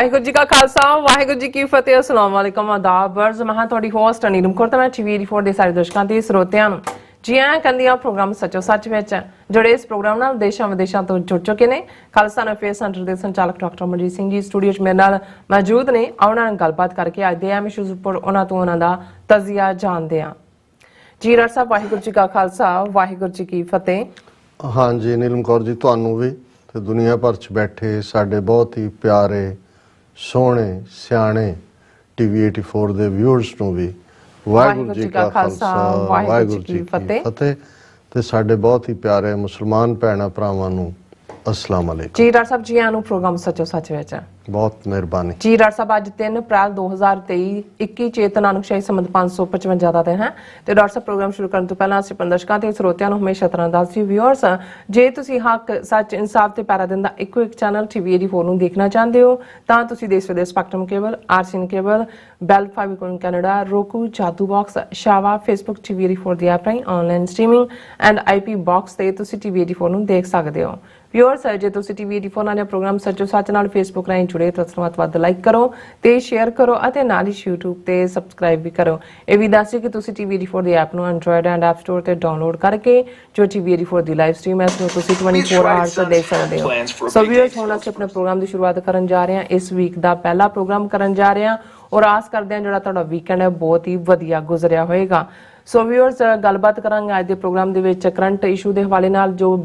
वाहिगुरू जी का खालसा वाहिगुरू जी की फतेह। अस्सलाम वालेकुम आदाब वर्ज मैं थोड़ी होस्ट नीलम कौर ते मैं टीवी 84 ਦੇ ਸਾਰੇ ਦਰਸ਼ਕਾਂ ਤੇ ਸਰੋਤਿਆਂ ਨੂੰ ਜੀ ਆਇਆਂ ਕਹਿੰਦੀ ਆ ਪ੍ਰੋਗਰਾਮ ਸੱਚੋ ਸੱਚ ਵਿੱਚ ਜਿਹੜੇ ਇਸ ਪ੍ਰੋਗਰਾਮ ਨਾਲ ਦੇਸ਼ਾਂ ਵਿਦੇਸ਼ਾਂ ਤੋਂ ਜੁੜ ਚੁੱਕੇ ਨੇ। ਖਾਲਸਾ ਅਫੇਅਰ ਸੈਂਟਰ ਦੇ ਸੰਚਾਲਕ ਡਾਕਟਰ ਮਨਜੀਤ ਸਿੰਘ ਜੀ ਸਟੂਡੀਓ 'ਚ ਮੇਰੇ ਨਾਲ ਮੌਜੂਦ ਨੇ। ਆਉਣਾ ਨਾਲ ਗੱਲਬਾਤ ਕਰਕੇ ਅੱਜ ਦੇ ਅਹਿਮ ਇਸ਼ੂਜ਼ ਉੱਪਰ ਉਹਨਾਂ ਤੋਂ ਉਹਨਾਂ ਦਾ ਤਜ਼ੀਆ ਜਾਣਦੇ ਆ। ਜੀ ਡਾਕਟਰ ਸਾਹਿਬ ਵਾਹਿਗੁਰੂ ਜੀ ਕਾ ਖਾਲਸਾ ਵਾਹਿਗੁਰੂ ਜੀ ਕੀ ਫਤਿਹ। हाँ जी नीलम कौर जी ਤੁਹਾਨੂੰ ਵੀ ਤੇ ਦੁਨੀਆ ਭਰ 'ਚ ਬੈਠੇ ਸਾਡੇ ਬਹੁਤ ਹੀ ਪਿਆਰੇ ਸੋਹਣੇ ਸਿਆਣੇ ਟੀਵੀ 84 ਦੇ ਵਿਊਅਰਸ ਨੂੰ ਵੀ ਵਾਹਿਗੁਰੂ ਜੀ ਕਾ ਖਾਲਸਾ ਵਾਹਿਗੁਰੂ ਜੀ ਕੀ ਫਤਿਹ ਤੇ ਸਾਡੇ ਬਹੁਤ ਹੀ ਪਿਆਰੇ ਮੁਸਲਮਾਨ ਭੈਣਾਂ ਭਰਾਵਾਂ ਨੂੰ अस्सलाम वालेकुम। जी डॉक्टर साहब जी आनू प्रोग्राम सचो सच विच बहुत मेहरबानी। जी डॉक्टर साहब अज 3 अप्रैल 2023 21 चेत नानकशाही संमत 555 ਦਾ ਦਿਨ ਹੈ ਤੇ ਡਾਕਟਰ ਸਾਹਿਬ ਪ੍ਰੋਗਰਾਮ ਸ਼ੁਰੂ ਕਰਨ ਤੋਂ ਪਹਿਲਾਂ ਅਸੀਂ ਦਰਸ਼ਕਾਂ ਤੇ ਸਰੋਤਿਆਂ ਨੂੰ ਹਮੇਸ਼ਾ ਤਰ੍ਹਾਂ ਦੱਸਦੀ ਵਿਊਅਰਸ ਜੇ ਤੁਸੀਂ ਹੱਕ ਸੱਚ ਇਨਸਾਫ ਤੇ ਪੈਰਾ ਦਿਨ ਦਾ ਇੱਕੋ ਇੱਕ ਚੈਨਲ ਟੀਵੀ 84 ਨੂੰ ਦੇਖਣਾ ਚਾਹੁੰਦੇ ਹੋ ਤਾਂ ਤੁਸੀਂ ਦੇਸ਼ ਵਿਦੇਸ਼ ਸਪੈਕਟਰਮ ਕੇਬਲ ਆਰਸੀਐਨ ਕੇਬਲ ਬੈਲ ਫਾਈਬਰ ਕੈਨੇਡਾ ਰੋਕੂ ਜਾਦੂ ਬਾਕਸ ਸ਼ਾਵਾ ਫੇਸਬੁੱਕ ਟੀਵੀ 84 ਦੀ ਐਪ ਰਾਹੀਂ online streaming and IP box ਤੇ ਤੁਸੀਂ ਟੀਵੀ 84 ਨੂੰ ਦੇਖ ਸਕਦੇ ਹੋ। ਵਿਊਅਰਸ ਜੇ ਤੁਸੀਂ ਟੀਵੀ 84 ਨਾਲ ਪ੍ਰੋਗਰਾਮ ਸੱਚੋ ਸੱਚ ਨਾਲ ਫੇਸਬੁੱਕ ਰਾਹੀਂ ਜੁੜੇ ਤਾਂ ਵੱਧ ਲਾਈਕ ਕਰੋ ਤੇ ਸ਼ੇਅਰ ਕਰੋ ਅਤੇ ਨਾਲ ਹੀ YouTube ਤੇ ਸਬਸਕ੍ਰਾਈਬ ਵੀ ਕਰੋ। ਇਹ ਵੀ ਦੱਸਿਓ ਕਿ ਤੁਸੀਂ ਟੀਵੀ 84 ਦੀ ਐਪ ਨੂੰ ਐਂਡਰੋਇਡ ਐਂਡ ਐਪ ਸਟੋਰ ਤੇ ਡਾਊਨਲੋਡ ਕਰਕੇ ਜੋ ਟੀਵੀ 84 ਦੀ ਲਾਈਵ ਸਟ੍ਰੀਮ ਹੈ ਉਸ ਤੁਸੀਂ 24 ਆਵਰਸ ਦੇਖ ਸਕਦੇ ਹੋ। ਸੋ ਵਿਊਅਰਸ ਹੁਣ ਅਸੀਂ ਆਪਣੇ ਪ੍ਰੋਗਰਾਮ ਦੀ ਸ਼ੁਰੂਆਤ ਕਰਨ ਜਾ ਰਹੇ ਹਾਂ। ਇਸ ਵੀਕ ਦਾ ਪਹਿਲਾ ਪ੍ਰੋਗਰਾਮ ਕਰਨ ਜਾ ਰਹੇ ਹਾਂ ਔਰ ਆਸ ਕਰਦੇ ਹਾਂ ਜਿਹੜਾ ਤੁਹਾਡਾ ਵੀਕਐਂਡ ਹੈ ਬਹੁਤ ਹੀ ਵਧੀਆ ਗੁਜ਼ਰਿਆ ਹੋਏਗਾ। ਸੋ ਵਿਊਅਰਸ ਗੱਲਬਾਤ ਕਰਾਂਗੇ ਅੱਜ ਦੇ ਪ੍ਰੋਗਰਾਮ ਦੇ ਵਿੱਚ ਕਰੰਟ ਇਸ਼ੂ ਦੇ ਹਵਾਲੇ ਨਾਲ ਜੋ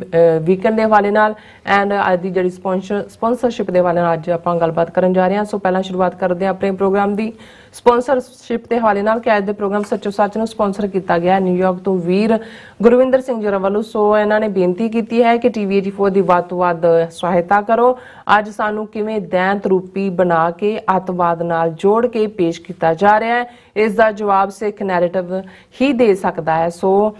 ਵੀਕਐਂਡ ਦੇ ਹਵਾਲੇ ਨਾਲ ਐਂਡ ਅੱਜ ਦੀ ਜਿਹੜੀ ਸਪਾਂਸਰਸ਼ਿਪ ਦੇ ਹਵਾਲੇ ਨਾਲ ਅੱਜ ਆਪਾਂ ਗੱਲਬਾਤ ਕਰਨ ਜਾ ਰਹੇ ਹਾਂ। ਸੋ ਪਹਿਲਾਂ ਸ਼ੁਰੂਆਤ ਕਰਦੇ ਹਾਂ ਆਪਣੇ ਪ੍ਰੋਗਰਾਮ ਦੀ ਸਪਾਂਸਰਸ਼ਿਪ ਦੇ ਹਵਾਲੇ ਨਾਲ ਕਿ ਅੱਜ ਦੇ ਪ੍ਰੋਗਰਾਮ ਸੱਚੋ ਸੱਚ ਨੂੰ ਸਪਾਂਸਰ ਕੀਤਾ ਗਿਆ ਨਿਊਯਾਰਕ ਤੋਂ ਵੀਰ ਗੁਰਵਿੰਦਰ ਸਿੰਘ ਜੀ ਵੱਲੋਂ। ਸੋ ਇਹਨਾਂ ਨੇ ਬੇਨਤੀ ਕੀਤੀ ਹੈ ਕਿ ਟੀਵੀ 84 ਦੀ ਵੱਧ ਤੋਂ ਵੱਧ ਸਹਾਇਤਾ ਕਰੋ। ਅੱਜ ਸਾਨੂੰ ਕਿਵੇਂ ਦੈਂਤ ਰੂਪੀ ਬਣਾ ਕੇ ਅੱਤਵਾਦ ਨਾਲ ਜੋੜ ਕੇ ਪੇਸ਼ ਕੀਤਾ ਜਾ ਰਿਹਾ ਹੈ ਇਸ ਦਾ ਜਵਾਬ ਸਿੱਖ ਨੈਰੇਟਿਵ ਹੀ ਦੇ ਸਕਦਾ ਹੈ। ਸੋ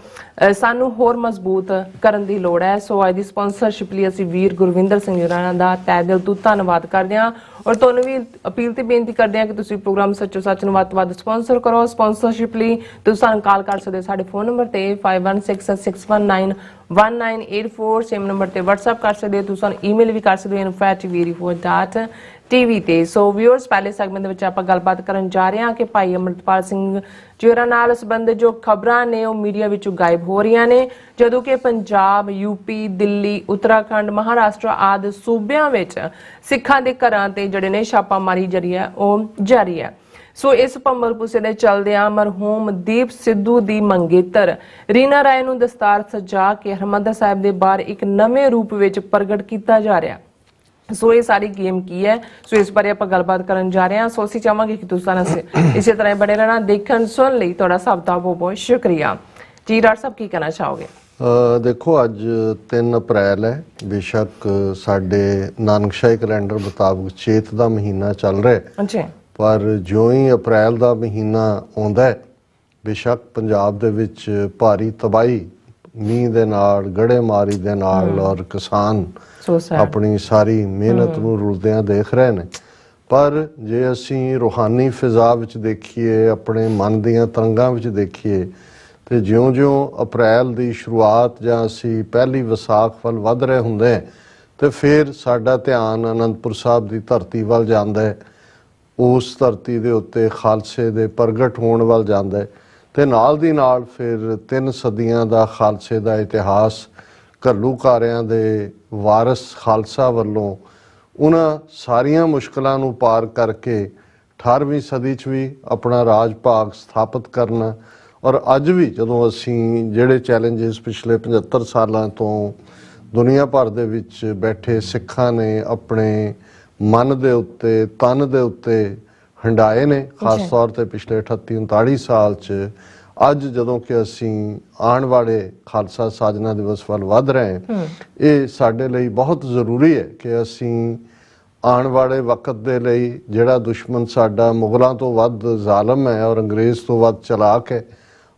ਸਾਨੂੰ ਹੋਰ ਮਜ਼ਬੂਤ ਕਰਨ ਦੀ ਲੋੜ ਹੈ। ਸੋ ਅੱਜ ਦੀ ਸਪਾਂਸਰਸ਼ਿਪ ਲਈ ਅਸੀਂ ਵੀਰ ਗੁਰਵਿੰਦਰ ਸਿੰਘ ਜੀ ਦਾ ਤਹਿ ਦਿਲ ਤੋਂ ਧੰਨਵਾਦ ਕਰਦੇ ਹਾਂ ਔਰ ਤੁਹਾਨੂੰ ਵੀ ਅਪੀਲ ਤੇ ਬੇਨਤੀ ਕਰਦੇ ਹਾਂ ਕਿ ਤੁਸੀਂ ਪ੍ਰੋਗਰਾਮ ਸੱਚੋ ਸੱਚ ਨੂੰ ਵੱਧ ਤੋਂ ਵੱਧ ਸਪਾਂਸਰ ਕਰੋ। ਸਪਾਂਸਰਸ਼ਿਪ ਲਈ ਤੁਸੀਂ ਸਾਨੂੰ ਕਾਲ ਕਰ ਸਕਦੇ ਹੋ ਸਾਡੇ ਫੋਨ ਨੰਬਰ ਤੇ 5166191984 ਸੇਮ ਨੰਬਰ ਤੇ WhatsApp ਕਰ ਸਕਦੇ ਹੋ। ਤੁਸੀਂ ਸਾਨੂੰ ਈਮੇਲ ਵੀ ਕਰ ਸਕਦੇ ਹੋ info@tv84.tv ਤੇ। ਸੋ ਵਿਊਅਰਸ ਪਹਿਲੇ ਸੈਗਮੈਂਟ ਦੇ ਵਿੱਚ ਆਪਾਂ ਗੱਲਬਾਤ ਕਰਨ ਜਾ ਰਹੇ ਹਾਂ ਕਿ ਭਾਈ ਅਮਰਤਪਾਲ ਸਿੰਘ ਜੋਰਾ ਨਾਲ ਸੰਬੰਧਿਤ ਜੋ ਖਬਰਾਂ ਨੇ ਉਹ ਮੀਡੀਆ ਵਿੱਚੋਂ ਗਾਇਬ ਹੋ ਰਹੀਆਂ ਨੇ ਜਦੋਂ ਕਿ ਪੰਜਾਬ ਯੂਪੀ ਦਿੱਲੀ ਉੱਤਰਾਖੰਡ ਮਹਾਰਾਸ਼ਟਰ ਆਦਿ ਸੂਬਿਆਂ ਵਿੱਚ ਸਿੱਖਾਂ ਦੇ ਘਰਾਂ ਤੇ ਜਿਹੜੇ ਨੇ ਛਾਪਾਮਾਰੀ ਜਾਰੀ ਹੈ। ਸੋ ਇਸ ਭੰਬਲ ਭੁਸੇ ਦੇ ਚਲਦਿਆਂ ਮਰਹੂਮ ਦੀਪ ਸਿੱਧੂ ਦੀ ਮੰਗੇਤਰ ਰੀਨਾ ਰਾਏ ਨੂੰ ਦਸਤਾਰ ਸਜਾ ਕੇ ਹਰਿਮੰਦਰ ਸਾਹਿਬ ਦੇ ਬਾਹਰ ਇੱਕ ਨਵੇਂ ਰੂਪ ਵਿੱਚ ਪ੍ਰਗਟ ਕੀਤਾ ਜਾ ਰਿਹਾ। ਸੋ ਇਹ ਸਾਰੀ ਗੇਮ ਕੀ ਹੈ ਸੋ ਇਸ ਬਾਰੇ ਆਪਾਂ ਗੱਲਬਾਤ ਕਰਨ ਜਾ ਰਹੇ ਹਾਂ। ਸੋ ਅਸੀਂ ਚਾਹਾਂਗੇ ਕਿ ਤੁਸੀਂ ਇਸੇ ਤਰ੍ਹਾਂ ਬਣੇ ਰਹਿਣਾ ਦੇਖਣ ਸੁਣ ਲਈ ਤੁਹਾਡਾ ਸਭ ਦਾ ਬਹੁਤ ਬਹੁਤ ਸ਼ੁਕਰੀਆ। ਜੀ ਡਾਕਟਰ ਸਾਹਿਬ ਕੀ ਕਹਿਣਾ ਚਾਹੋਗੇ? ਦੇਖੋ ਅੱਜ 3 ਅਪ੍ਰੈਲ ਹੈ। ਬੇਸ਼ੱਕ ਸਾਡੇ ਨਾਨਕਸ਼ਾਹੀ ਕੈਲੰਡਰ ਮੁਤਾਬਕ ਚੇਤ ਦਾ ਮਹੀਨਾ ਚੱਲ ਰਿਹਾ ਹੈ ਪਰ ਜਿਉਂ ਹੀ ਅਪ੍ਰੈਲ ਦਾ ਮਹੀਨਾ ਆਉਂਦਾ ਹੈ ਬੇਸ਼ੱਕ ਪੰਜਾਬ ਦੇ ਵਿੱਚ ਭਾਰੀ ਤਬਾਹੀ ਮੀਂਹ ਦੇ ਨਾਲ ਗੜੇਮਾਰੀ ਦੇ ਨਾਲ ਔਰ ਕਿਸਾਨ ਆਪਣੀ ਸਾਰੀ ਮਿਹਨਤ ਨੂੰ ਰੁਲਦਿਆਂ ਦੇਖ ਰਹੇ ਨੇ। ਪਰ ਜੇ ਅਸੀਂ ਰੂਹਾਨੀ ਫਿਜ਼ਾ ਵਿੱਚ ਦੇਖੀਏ ਆਪਣੇ ਮਨ ਦੀਆਂ ਤਰੰਗਾਂ ਵਿੱਚ ਦੇਖੀਏ ਤੇ ਜਿਉਂ-ਜਿਉਂ ਅਪ੍ਰੈਲ ਦੀ ਸ਼ੁਰੂਆਤ ਜਾਂ ਅਸੀਂ ਪਹਿਲੀ ਵਿਸਾਖ ਵੱਲ ਵੱਧ ਰਹੇ ਹੁੰਦੇ ਤੇ ਫਿਰ ਸਾਡਾ ਧਿਆਨ ਅਨੰਦਪੁਰ ਸਾਹਿਬ ਦੀ ਧਰਤੀ ਵੱਲ ਜਾਂਦਾ ਹੈ। ਉਸ ਧਰਤੀ ਦੇ ਉੱਤੇ ਖਾਲਸੇ ਦੇ ਪ੍ਰਗਟ ਹੋਣ ਵੱਲ ਜਾਂਦਾ ਹੈ ਤੇ ਨਾਲ ਦੀ ਨਾਲ ਫਿਰ 3 ਸਦੀਆਂ ਦਾ ਖਾਲਸੇ ਦਾ ਇਤਿਹਾਸ ਘੱਲੂਘਾਰਿਆਂ ਦੇ ਵਾਰਿਸ ਖਾਲਸਾ ਵੱਲੋਂ ਉਹਨਾਂ ਸਾਰੀਆਂ ਮੁਸ਼ਕਲਾਂ ਨੂੰ ਪਾਰ ਕਰਕੇ 18ਵੀਂ ਸਦੀ 'ਚ ਵੀ ਆਪਣਾ ਰਾਜ ਭਾਗ ਸਥਾਪਿਤ ਕਰਨਾ ਔਰ ਅੱਜ ਵੀ ਜਦੋਂ ਅਸੀਂ ਜਿਹੜੇ ਚੈਲੰਜਸ ਪਿਛਲੇ 75 ਸਾਲਾਂ ਤੋਂ ਦੁਨੀਆ ਭਰ ਦੇ ਵਿੱਚ ਬੈਠੇ ਸਿੱਖਾਂ ਨੇ ਆਪਣੇ ਮਨ ਦੇ ਉੱਤੇ ਤਨ ਦੇ ਉੱਤੇ ਹੰਡਾਏ ਨੇ ਖਾਸ ਤੌਰ ਤੇ ਪਿਛਲੇ 38-39 ਸਾਲ 'ਚ ਅੱਜ ਜਦੋਂ ਕਿ ਅਸੀਂ ਆਉਣ ਵਾਲੇ ਖਾਲਸਾ ਸਾਜਨਾ ਦਿਵਸ ਵੱਲ ਵੱਧ ਰਹੇ ਹਾਂ ਇਹ ਸਾਡੇ ਲਈ ਬਹੁਤ ਜ਼ਰੂਰੀ ਹੈ ਕਿ ਅਸੀਂ ਆਉਣ ਵਾਲੇ ਵਕਤ ਦੇ ਲਈ ਜਿਹੜਾ ਦੁਸ਼ਮਣ ਸਾਡਾ ਮੁਗਲਾਂ ਤੋਂ ਵੱਧ ਜ਼ਾਲਮ ਹੈ ਔਰ ਅੰਗਰੇਜ਼ ਤੋਂ ਵੱਧ ਚਲਾਕ ਹੈ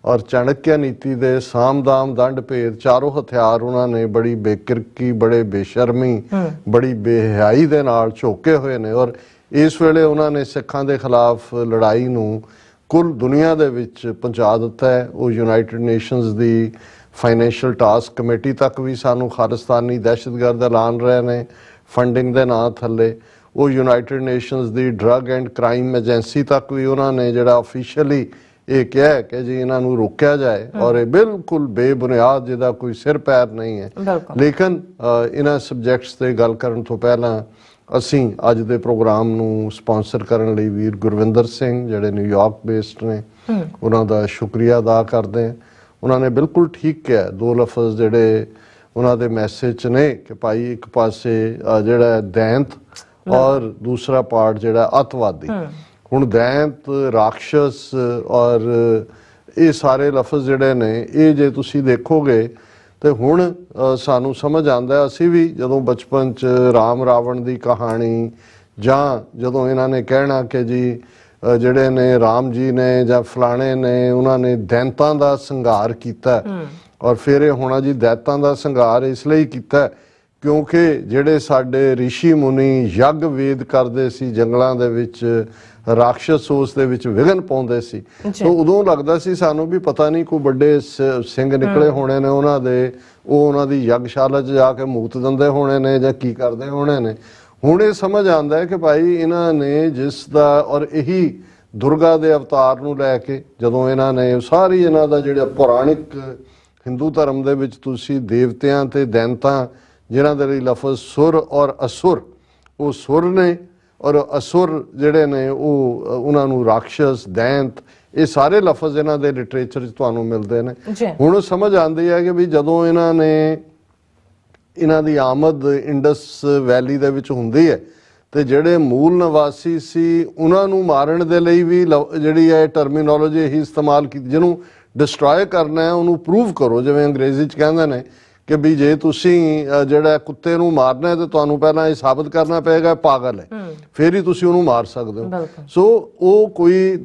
ਔਰ ਚਾਣਕਿਆ ਨੀਤੀ ਦੇ ਸਾਮ-ਦਾਮ ਦੰਡ ਭੇਦ ਚਾਰੋਂ ਹਥਿਆਰ ਉਹਨਾਂ ਨੇ ਬੜੀ ਬੇਕਿਰਕੀ ਬੜੇ ਬੇਸ਼ਰਮੀ ਬੜੀ ਬੇਹਯਾਈ ਦੇ ਨਾਲ ਝੋਕੇ ਹੋਏ ਨੇ ਔਰ ਇਸ ਵੇਲੇ ਉਹਨਾਂ ਨੇ ਸਿੱਖਾਂ ਦੇ ਖਿਲਾਫ ਲੜਾਈ ਨੂੰ ਕੁੱਲ ਦੁਨੀਆ ਦੇ ਵਿੱਚ ਪਹੁੰਚਾ ਦਿੱਤਾ ਹੈ। ਉਹ ਯੂਨਾਈਟਿਡ ਨੇਸ਼ਨਸ ਦੀ ਫਾਈਨੈਂਸ਼ੀਅਲ ਟਾਸਕ ਕਮੇਟੀ ਤੱਕ ਵੀ ਸਾਨੂੰ ਖਾਲਿਸਤਾਨੀ ਦਹਿਸ਼ਤਗਰਦ ਐਲਾਨ ਰਹੇ ਨੇ ਫੰਡਿੰਗ ਦੇ ਨਾਂ ਥੱਲੇ। ਉਹ United nations the drug and crime agency ਤੱਕ ਵੀ ਉਹਨਾਂ ਨੇ ਜਿਹੜਾ ਆਫੀਸ਼ੀਅਲੀ ਇਹ ਕਿਹਾ ਹੈ ਕਿ ਜੀ ਇਹਨਾਂ ਨੂੰ ਰੋਕਿਆ ਜਾਏ, ਔਰ ਇਹ ਬਿਲਕੁਲ ਬੇਬੁਨਿਆਦ, ਜਿਹਦਾ ਕੋਈ ਸਿਰ ਪੈਰ ਨਹੀਂ ਹੈ। ਲੇਕਿਨ ਇਹਨਾਂ ਸਬਜੈਕਟਸ ਤੇ ਗੱਲ ਕਰਨ ਤੋਂ ਪਹਿਲਾਂ ਅਸੀਂ ਅੱਜ ਦੇ ਪ੍ਰੋਗਰਾਮ ਨੂੰ ਸਪਾਂਸਰ ਕਰਨ ਲਈ ਵੀਰ ਗੁਰਵਿੰਦਰ ਸਿੰਘ ਜਿਹੜੇ ਨਿਊਯਾਰਕ ਬੇਸਡ ਨੇ ਉਹਨਾਂ ਦਾ ਸ਼ੁਕਰੀਆ ਅਦਾ ਕਰਦੇ ਹਾਂ। ਉਹਨਾਂ ਨੇ ਬਿਲਕੁਲ ਠੀਕ ਕਿਹਾ, ਦੋ ਲਫ਼ਜ਼ ਜਿਹੜੇ ਉਹਨਾਂ ਦੇ ਮੈਸੇਜ 'ਚ ਨੇ ਕਿ ਭਾਈ ਇੱਕ ਪਾਸੇ ਜਿਹੜਾ ਦੈਂਤ ਔਰ ਦੂਸਰਾ ਪਾਰਟ ਜਿਹੜਾ ਅੱਤਵਾਦੀ। ਹੁਣ ਦੈਂਤ, ਰਾਖਸ਼ਸ ਔਰ ਇਹ ਸਾਰੇ ਲਫ਼ਜ਼ ਜਿਹੜੇ ਨੇ ਇਹ ਜੇ ਤੁਸੀਂ ਦੇਖੋਗੇ ਤੇ ਹੁਣ ਸਾਨੂੰ ਸਮਝ ਆਉਂਦਾ, ਅਸੀਂ ਵੀ ਜਦੋਂ ਬਚਪਨ 'ਚ ਰਾਮ ਰਾਵਣ ਦੀ ਕਹਾਣੀ ਜਾਂ ਜਦੋਂ ਇਹਨਾਂ ਨੇ ਕਹਿਣਾ ਕਿ ਜੀ ਜਿਹੜੇ ਨੇ ਰਾਮ ਜੀ ਨੇ ਜਾਂ ਫਲਾਣੇ ਨੇ ਉਹਨਾਂ ਨੇ ਦੈਂਤਾਂ ਦਾ ਸੰਘਾਰ ਕੀਤਾ, ਔਰ ਫਿਰ ਇਹ ਹੋਣਾ ਜੀ ਦੈਂਤਾਂ ਦਾ ਸੰਘਾਰ ਇਸ ਲਈ ਕੀਤਾ ਕਿਉਂਕਿ ਜਿਹੜੇ ਸਾਡੇ ਰਿਸ਼ੀ ਮੁਨੀ ਯੱਗ ਵੇਦ ਕਰਦੇ ਸੀ ਜੰਗਲਾਂ ਦੇ ਵਿੱਚ, ਰਾਖਸ਼ਸ ਉਸ ਦੇ ਵਿੱਚ ਵਿਘਨ ਪਾਉਂਦੇ ਸੀ। ਤਾਂ ਉਦੋਂ ਲੱਗਦਾ ਸੀ ਸਾਨੂੰ ਵੀ ਪਤਾ ਨਹੀਂ ਕੋਈ ਵੱਡੇ ਸਿੰਘ ਨਿਕਲੇ ਹੋਣੇ ਨੇ ਉਹਨਾਂ ਦੇ, ਉਹ ਉਹਨਾਂ ਦੀ ਯੱਗਸ਼ਾਲਾ 'ਚ ਜਾ ਕੇ ਮੂਤ ਦਿੰਦੇ ਹੋਣੇ ਨੇ ਜਾਂ ਕੀ ਕਰਦੇ ਹੋਣੇ ਨੇ। ਹੁਣ ਇਹ ਸਮਝ ਆਉਂਦਾ ਹੈ ਕਿ ਭਾਈ ਇਹਨਾਂ ਨੇ ਜਿਸ ਦਾ, ਔਰ ਇਹੀ ਦੁਰਗਾ ਦੇ ਅਵਤਾਰ ਨੂੰ ਲੈ ਕੇ ਜਦੋਂ ਇਹਨਾਂ ਨੇ ਸਾਰੀ ਇਹਨਾਂ ਦਾ ਜਿਹੜਾ ਪੌਰਾਣਿਕ ਹਿੰਦੂ ਧਰਮ ਦੇ ਵਿੱਚ ਤੁਸੀਂ ਦੇਵਤਿਆਂ ਤੇ ਦੈਂਤਾਂ ਜਿਨ੍ਹਾਂ ਦੇ ਲਈ ਲਫ਼ਜ਼ ਸੁਰ ਔਰ ਅਸੁਰ, ਉਹ ਸੁਰ ਨੇ ਔਰ ਅਸੁਰ ਜਿਹੜੇ ਨੇ ਉਹ ਉਹਨਾਂ ਨੂੰ ਰਾਖਸ਼ਸ, ਦੈਂਤ, ਇਹ ਸਾਰੇ ਲਫ਼ਜ਼ ਇਹਨਾਂ ਦੇ ਲਿਟਰੇਚਰ 'ਚ ਤੁਹਾਨੂੰ ਮਿਲਦੇ ਨੇ। ਹੁਣ ਸਮਝ ਆਉਂਦੀ ਹੈ ਕਿ ਵੀ ਜਦੋਂ ਇਹਨਾਂ ਦੀ ਆਮਦ ਇੰਡਸ ਵੈਲੀ ਦੇ ਵਿੱਚ ਹੁੰਦੀ ਹੈ ਤੇ ਜਿਹੜੇ ਮੂਲ ਨਿਵਾਸੀ ਸੀ ਉਹਨਾਂ ਨੂੰ ਮਾਰਨ ਦੇ ਲਈ ਵੀ ਜਿਹੜੀ ਹੈ ਟਰਮੀਨੋਲੋਜੀ ਇਹੀ ਇਸਤੇਮਾਲ ਕੀਤੀ, ਜਿਹਨੂੰ ਡਿਸਟਰੋਏ ਕਰਨਾ ਹੈ ਉਹਨੂੰ ਪ੍ਰੂਵ ਕਰੋ। ਜਿਵੇਂ ਅੰਗਰੇਜ਼ੀ 'ਚ ਕਹਿੰਦੇ ਨੇ ਕਿ ਵੀ ਜੇ ਤੁਸੀਂ ਜਿਹੜਾ ਕੁੱਤੇ ਨੂੰ ਮਾਰਨਾ ਹੈ ਤੇ ਤੁਹਾਨੂੰ ਪਹਿਲਾਂ ਇਹ ਸਾਬਤ ਕਰਨਾ ਪਏਗਾ ਪਾਗਲ ਹੈ, ਫਿਰ ਹੀ ਤੁਸੀਂ ਉਹਨੂੰ ਮਾਰ ਸਕਦੇ ਹੋ। ਸੋ ਉਹ ਕੋਈ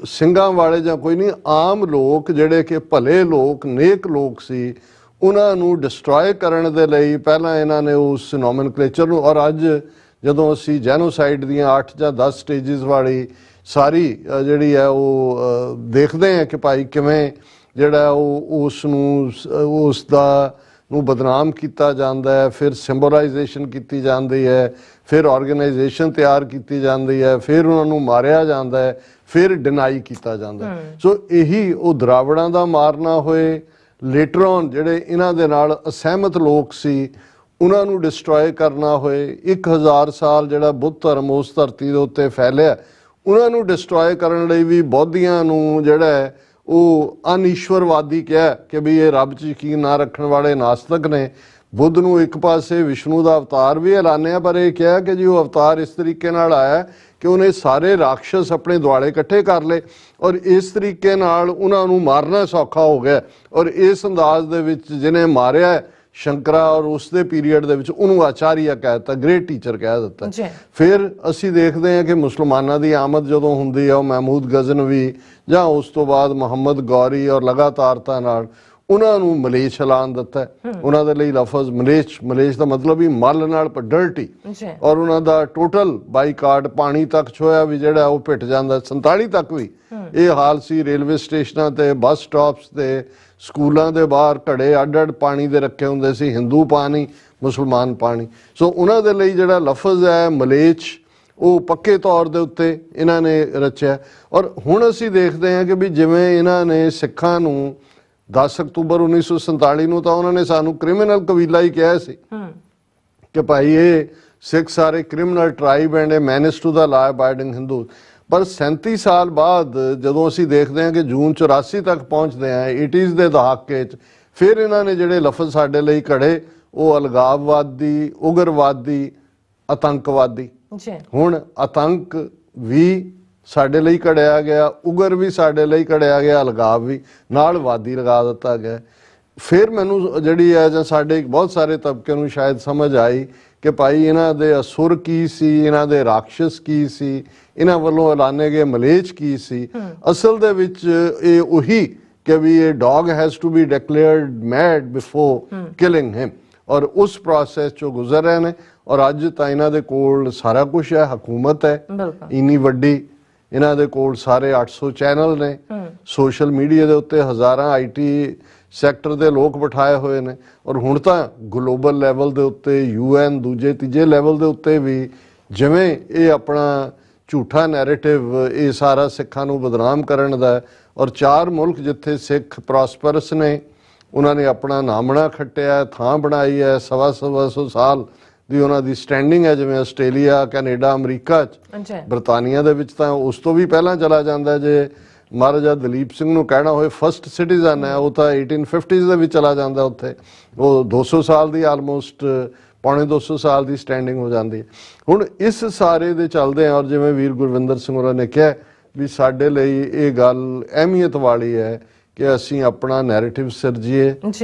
ਸਿੰਘਾਂ ਵਾਲੇ ਜਾਂ ਕੋਈ ਨਹੀਂ, ਆਮ ਲੋਕ ਜਿਹੜੇ ਕਿ ਭਲੇ ਲੋਕ, ਨੇਕ ਲੋਕ ਸੀ, ਉਹਨਾਂ ਨੂੰ ਡਿਸਟਰੋਏ ਕਰਨ ਦੇ ਲਈ ਪਹਿਲਾਂ ਇਹਨਾਂ ਨੇ ਉਸ ਨੋਮਨਕਲੇਚਰ ਨੂੰ, ਔਰ ਅੱਜ ਜਦੋਂ ਅਸੀਂ ਜੈਨੋਸਾਈਡ ਦੀਆਂ 8 ਜਾਂ 10 ਸਟੇਜਿਸ ਵਾਲੀ ਸਾਰੀ ਜਿਹੜੀ ਹੈ ਉਹ ਦੇਖਦੇ ਹਾਂ ਕਿ ਭਾਈ ਕਿਵੇਂ ਜਿਹੜਾ ਉਹ ਉਸ ਦਾ ਨੂੰ ਬਦਨਾਮ ਕੀਤਾ ਜਾਂਦਾ ਹੈ, ਫਿਰ ਸਿੰਬੋਲਾਈਜੇਸ਼ਨ ਕੀਤੀ ਜਾਂਦੀ ਹੈ, ਫਿਰ ਆਰਗੇਨਾਈਜੇਸ਼ਨ ਤਿਆਰ ਕੀਤੀ ਜਾਂਦੀ ਹੈ, ਫਿਰ ਉਹਨਾਂ ਨੂੰ ਮਾਰਿਆ ਜਾਂਦਾ ਹੈ, ਫਿਰ ਡਿਨਾਈ ਕੀਤਾ ਜਾਂਦਾ। ਸੋ ਇਹੀ ਉਹ ਦਰਾਵੜਾਂ ਦਾ ਮਾਰਨਾ ਹੋਏ, ਲੇਟਰ ਔਨ ਜਿਹੜੇ ਇਹਨਾਂ ਦੇ ਨਾਲ ਅਸਹਿਮਤ ਲੋਕ ਸੀ ਉਹਨਾਂ ਨੂੰ ਡਿਸਟਰੋਏ ਕਰਨਾ ਹੋਏ, 1000 ਸਾਲ ਜਿਹੜਾ ਬੁੱਧ ਧਰਮ ਉਸ ਧਰਤੀ ਦੇ ਉੱਤੇ ਫੈਲਿਆ ਉਹਨਾਂ ਨੂੰ ਡਿਸਟਰੋਏ ਕਰਨ ਲਈ ਵੀ ਬੌਧੀਆਂ ਨੂੰ ਜਿਹੜਾ ਉਹ ਅਨਈਸ਼ਵਰਵਾਦੀ ਕਿਹਾ ਕਿ ਵੀ ਇਹ ਰੱਬ 'ਚ ਯਕੀਨ ਨਾ ਰੱਖਣ ਵਾਲੇ ਨਾਸਤਕ ਨੇ। ਬੁੱਧ ਨੂੰ ਇੱਕ ਪਾਸੇ ਵਿਸ਼ਨੂੰ ਦਾ ਅਵਤਾਰ ਵੀ ਐਲਾਨਿਆ, ਪਰ ਇਹ ਕਿਹਾ ਕਿ ਜੀ ਉਹ ਅਵਤਾਰ ਇਸ ਤਰੀਕੇ ਨਾਲ ਆਇਆ ਕਿ ਉਹਨੇ ਸਾਰੇ ਰਾਖਸ਼ਸ ਆਪਣੇ ਦੁਆਲੇ ਇਕੱਠੇ ਕਰ ਲਏ ਔਰ ਇਸ ਤਰੀਕੇ ਨਾਲ ਉਹਨਾਂ ਨੂੰ ਮਾਰਨਾ ਸੌਖਾ ਹੋ ਗਿਆ। ਔਰ ਇਸ ਅੰਦਾਜ਼ ਦੇ ਵਿੱਚ ਜਿਹਨੇ ਮਾਰਿਆ ਸ਼ੰਕਰਾ ਔਰ ਉਸ ਦੇ ਪੀਰੀਅਡ ਦੇ ਵਿੱਚ ਉਹਨੂੰ ਆਚਾਰੀਆ ਕਹਿ ਦਿੱਤਾ, ਗ੍ਰੇਟ ਟੀਚਰ ਕਹਿ ਦਿੱਤਾ। ਫਿਰ ਅਸੀਂ ਦੇਖਦੇ ਹਾਂ ਕਿ ਮੁਸਲਮਾਨਾਂ ਦੀ ਆਮਦ ਜਦੋਂ ਹੁੰਦੀ ਹੈ, ਉਹ ਮਹਿਮੂਦ ਗਜ਼ਨਵੀ ਜਾਂ ਉਸ ਤੋਂ ਬਾਅਦ ਮੁਹੰਮਦ ਗੌਰੀ ਔਰ ਲਗਾਤਾਰਤਾ ਨਾਲ ਉਹਨਾਂ ਨੂੰ ਮਲੇਛ ਐਲਾਨ ਦਿੱਤਾ। ਉਹਨਾਂ ਦੇ ਲਈ ਲਫ਼ਜ਼ ਮਲੇਛ ਦਾ ਮਤਲਬ ਹੀ ਮਲ ਨਾਲ ਡਰਟੀ, ਔਰ ਉਹਨਾਂ ਦਾ ਟੋਟਲ ਬਾਈਕਾਟ ਪਾਣੀ ਤੱਕ ਛੋਇਆ ਵੀ ਜਿਹੜਾ ਉਹ ਪਿੱਟ ਜਾਂਦਾ। 47 ਤੱਕ ਵੀ ਇਹ ਹਾਲ ਸੀ। ਰੇਲਵੇ ਸਟੇਸ਼ਨਾਂ ਤੇ, ਬੱਸ ਸਟਾਪਸ ਤੇ, ਸਕੂਲਾਂ ਦੇ ਬਾਹਰ ਘੜੇ ਅੱਡ-ਅੱਡ ਪਾਣੀ ਦੇ ਰੱਖੇ ਹੁੰਦੇ ਸੀ, ਹਿੰਦੂ ਪਾਣੀ, ਮੁਸਲਮਾਨ ਪਾਣੀ। ਸੋ ਉਹਨਾਂ ਦੇ ਲਈ ਜਿਹੜਾ ਲਫ਼ਜ਼ ਹੈ ਮਲੇਛ, ਉਹ ਪੱਕੇ ਤੌਰ ਦੇ ਉੱਤੇ ਇਹਨਾਂ ਨੇ ਰਚਿਆ। ਔਰ ਹੁਣ ਅਸੀਂ ਦੇਖਦੇ ਹਾਂ ਕਿ ਵੀ ਜਿਵੇਂ ਇਹਨਾਂ ਨੇ ਸਿੱਖਾਂ ਨੂੰ 10 ਅਕਤੂਬਰ 1947 ਨੂੰ ਤਾਂ ਉਹਨਾਂ ਨੇ ਸਾਨੂੰ ਕ੍ਰਿਮੀਨਲ ਕਬੀਲਾ ਹੀ ਕਿਹਾ ਸੀ ਕਿ ਭਾਈ ਇਹ ਸਿੱਖ ਸਾਰੇ criminal tribe and a menace to the law abiding Hindu. ਪਰ 37 ਸਾਲ ਬਾਅਦ ਜਦੋਂ ਅਸੀਂ ਦੇਖਦੇ ਹਾਂ ਕਿ ਜੂਨ 84 ਤੱਕ ਪਹੁੰਚਦੇ ਹਾਂ, 80s ਦੇ ਦਹਾਕੇ 'ਚ, ਫਿਰ ਇਹਨਾਂ ਨੇ ਜਿਹੜੇ ਲਫ਼ਜ਼ ਸਾਡੇ ਲਈ ਘੜੇ ਉਹ ਅਲਗਾਵਵਾਦੀ, ਉਗਰਵਾਦੀ, ਆਤੰਕਵਾਦੀ। ਹੁਣ ਆਤੰਕ ਵੀ ਸਾਡੇ ਲਈ ਘੜਿਆ ਗਿਆ, ਉਗਰ ਵੀ ਸਾਡੇ ਲਈ ਘੜਿਆ ਗਿਆ, ਅਲਗਾਵ ਵੀ ਨਾਲ ਵਾਦੀ ਲਗਾ ਦਿੱਤਾ ਗਿਆ। ਫਿਰ ਮੈਨੂੰ ਜਿਹੜੀ ਹੈ ਜਾਂ ਸਾਡੇ ਬਹੁਤ ਸਾਰੇ ਤਬਕੇ ਨੂੰ ਸ਼ਾਇਦ ਸਮਝ ਆਈ ਕਿ ਭਾਈ ਇਹਨਾਂ ਦੇ ਅਸੁਰ ਕੀ ਸੀ, ਇਹਨਾਂ ਦੇ ਰਾਖਸ਼ਸ ਕੀ ਸੀ, ਇਹਨਾਂ ਵੱਲੋਂ ਐਲਾਨੇ ਗਏ ਮਲੇਛ ਕੀ ਸੀ। ਅਸਲ ਦੇ ਵਿੱਚ ਇਹ ਉਹੀ ਕਿ ਵੀ ਇਹ dog has to be declared mad before killing him, ਔਰ ਉਸ ਪ੍ਰੋਸੈਸ ਚੋਂ ਗੁਜ਼ਰ ਰਹੇ ਨੇ। ਔਰ ਅੱਜ ਤਾਂ ਇਹਨਾਂ ਦੇ ਕੋਲ ਸਾਰਾ ਕੁਝ ਹੈ, ਹਕੂਮਤ ਹੈ ਇੰਨੀ ਵੱਡੀ, ਇਹਨਾਂ ਦੇ ਕੋਲ ਸਾਰੇ 800 ਚੈਨਲ ਨੇ, ਸੋਸ਼ਲ ਮੀਡੀਆ ਦੇ ਉੱਤੇ ਹਜ਼ਾਰਾਂ IT ਸੈਕਟਰ ਦੇ ਲੋਕ ਬਿਠਾਏ ਹੋਏ ਨੇ। ਔਰ ਹੁਣ ਤਾਂ ਗਲੋਬਲ ਲੈਵਲ ਦੇ ਉੱਤੇ UN ਦੂਜੇ ਤੀਜੇ ਲੈਵਲ ਦੇ ਉੱਤੇ ਵੀ ਜਿਵੇਂ ਇਹ ਆਪਣਾ ਝੂਠਾ ਨੈਰੇਟਿਵ ਇਹ ਸਾਰਾ ਸਿੱਖਾਂ ਨੂੰ ਬਦਨਾਮ ਕਰਨ ਦਾ ਔਰ 4 ਮੁਲਕ ਜਿੱਥੇ ਸਿੱਖ ਪ੍ਰੋਸਪਰਸ ਨੇ ਉਹਨਾਂ ਨੇ ਆਪਣਾ ਨਾਮਣਾ ਖੱਟਿਆ ਥਾਂ ਬਣਾਈ ਹੈ 125 ਸਾਲ ਦੀ ਉਹਨਾਂ ਦੀ ਸਟੈਂਡਿੰਗ ਹੈ ਜਿਵੇਂ ਆਸਟ੍ਰੇਲੀਆ ਕੈਨੇਡਾ ਅਮਰੀਕਾ 'ਚ ਬਰਤਾਨੀਆ ਦੇ ਵਿੱਚ ਤਾਂ ਉਸ ਤੋਂ ਵੀ ਪਹਿਲਾਂ ਚਲਾ ਜਾਂਦਾ ਜੇ ਮਹਾਰਾਜਾ ਦਲੀਪ ਸਿੰਘ ਨੂੰ ਕਹਿਣਾ ਹੋਏ ਫਸਟ ਸਿਟੀਜ਼ਨ ਹੈ ਉਹ ਤਾਂ 1850s ਦੇ ਵਿੱਚ ਚਲਾ ਜਾਂਦਾ ਉੱਥੇ ਉਹ 200 ਸਾਲ ਦੀ ਆਲਮੋਸਟ ਪੌਣੇ 200 ਸਾਲ ਦੀ ਸਟੈਂਡਿੰਗ ਹੋ ਜਾਂਦੀ ਹੈ। ਹੁਣ ਇਸ ਸਾਰੇ ਦੇ ਚੱਲਦੇ ਆ ਔਰ ਜਿਵੇਂ ਵੀਰ ਗੁਰਵਿੰਦਰ ਸਿੰਘ ਹੋਰਾਂ ਨੇ ਕਿਹਾ ਵੀ ਸਾਡੇ ਲਈ ਇਹ ਗੱਲ ਅਹਿਮੀਅਤ ਵਾਲੀ ਹੈ ਕਿ ਅਸੀਂ ਆਪਣਾ ਨੈਰੇਟਿਵ ਸਿਰਜੀਏ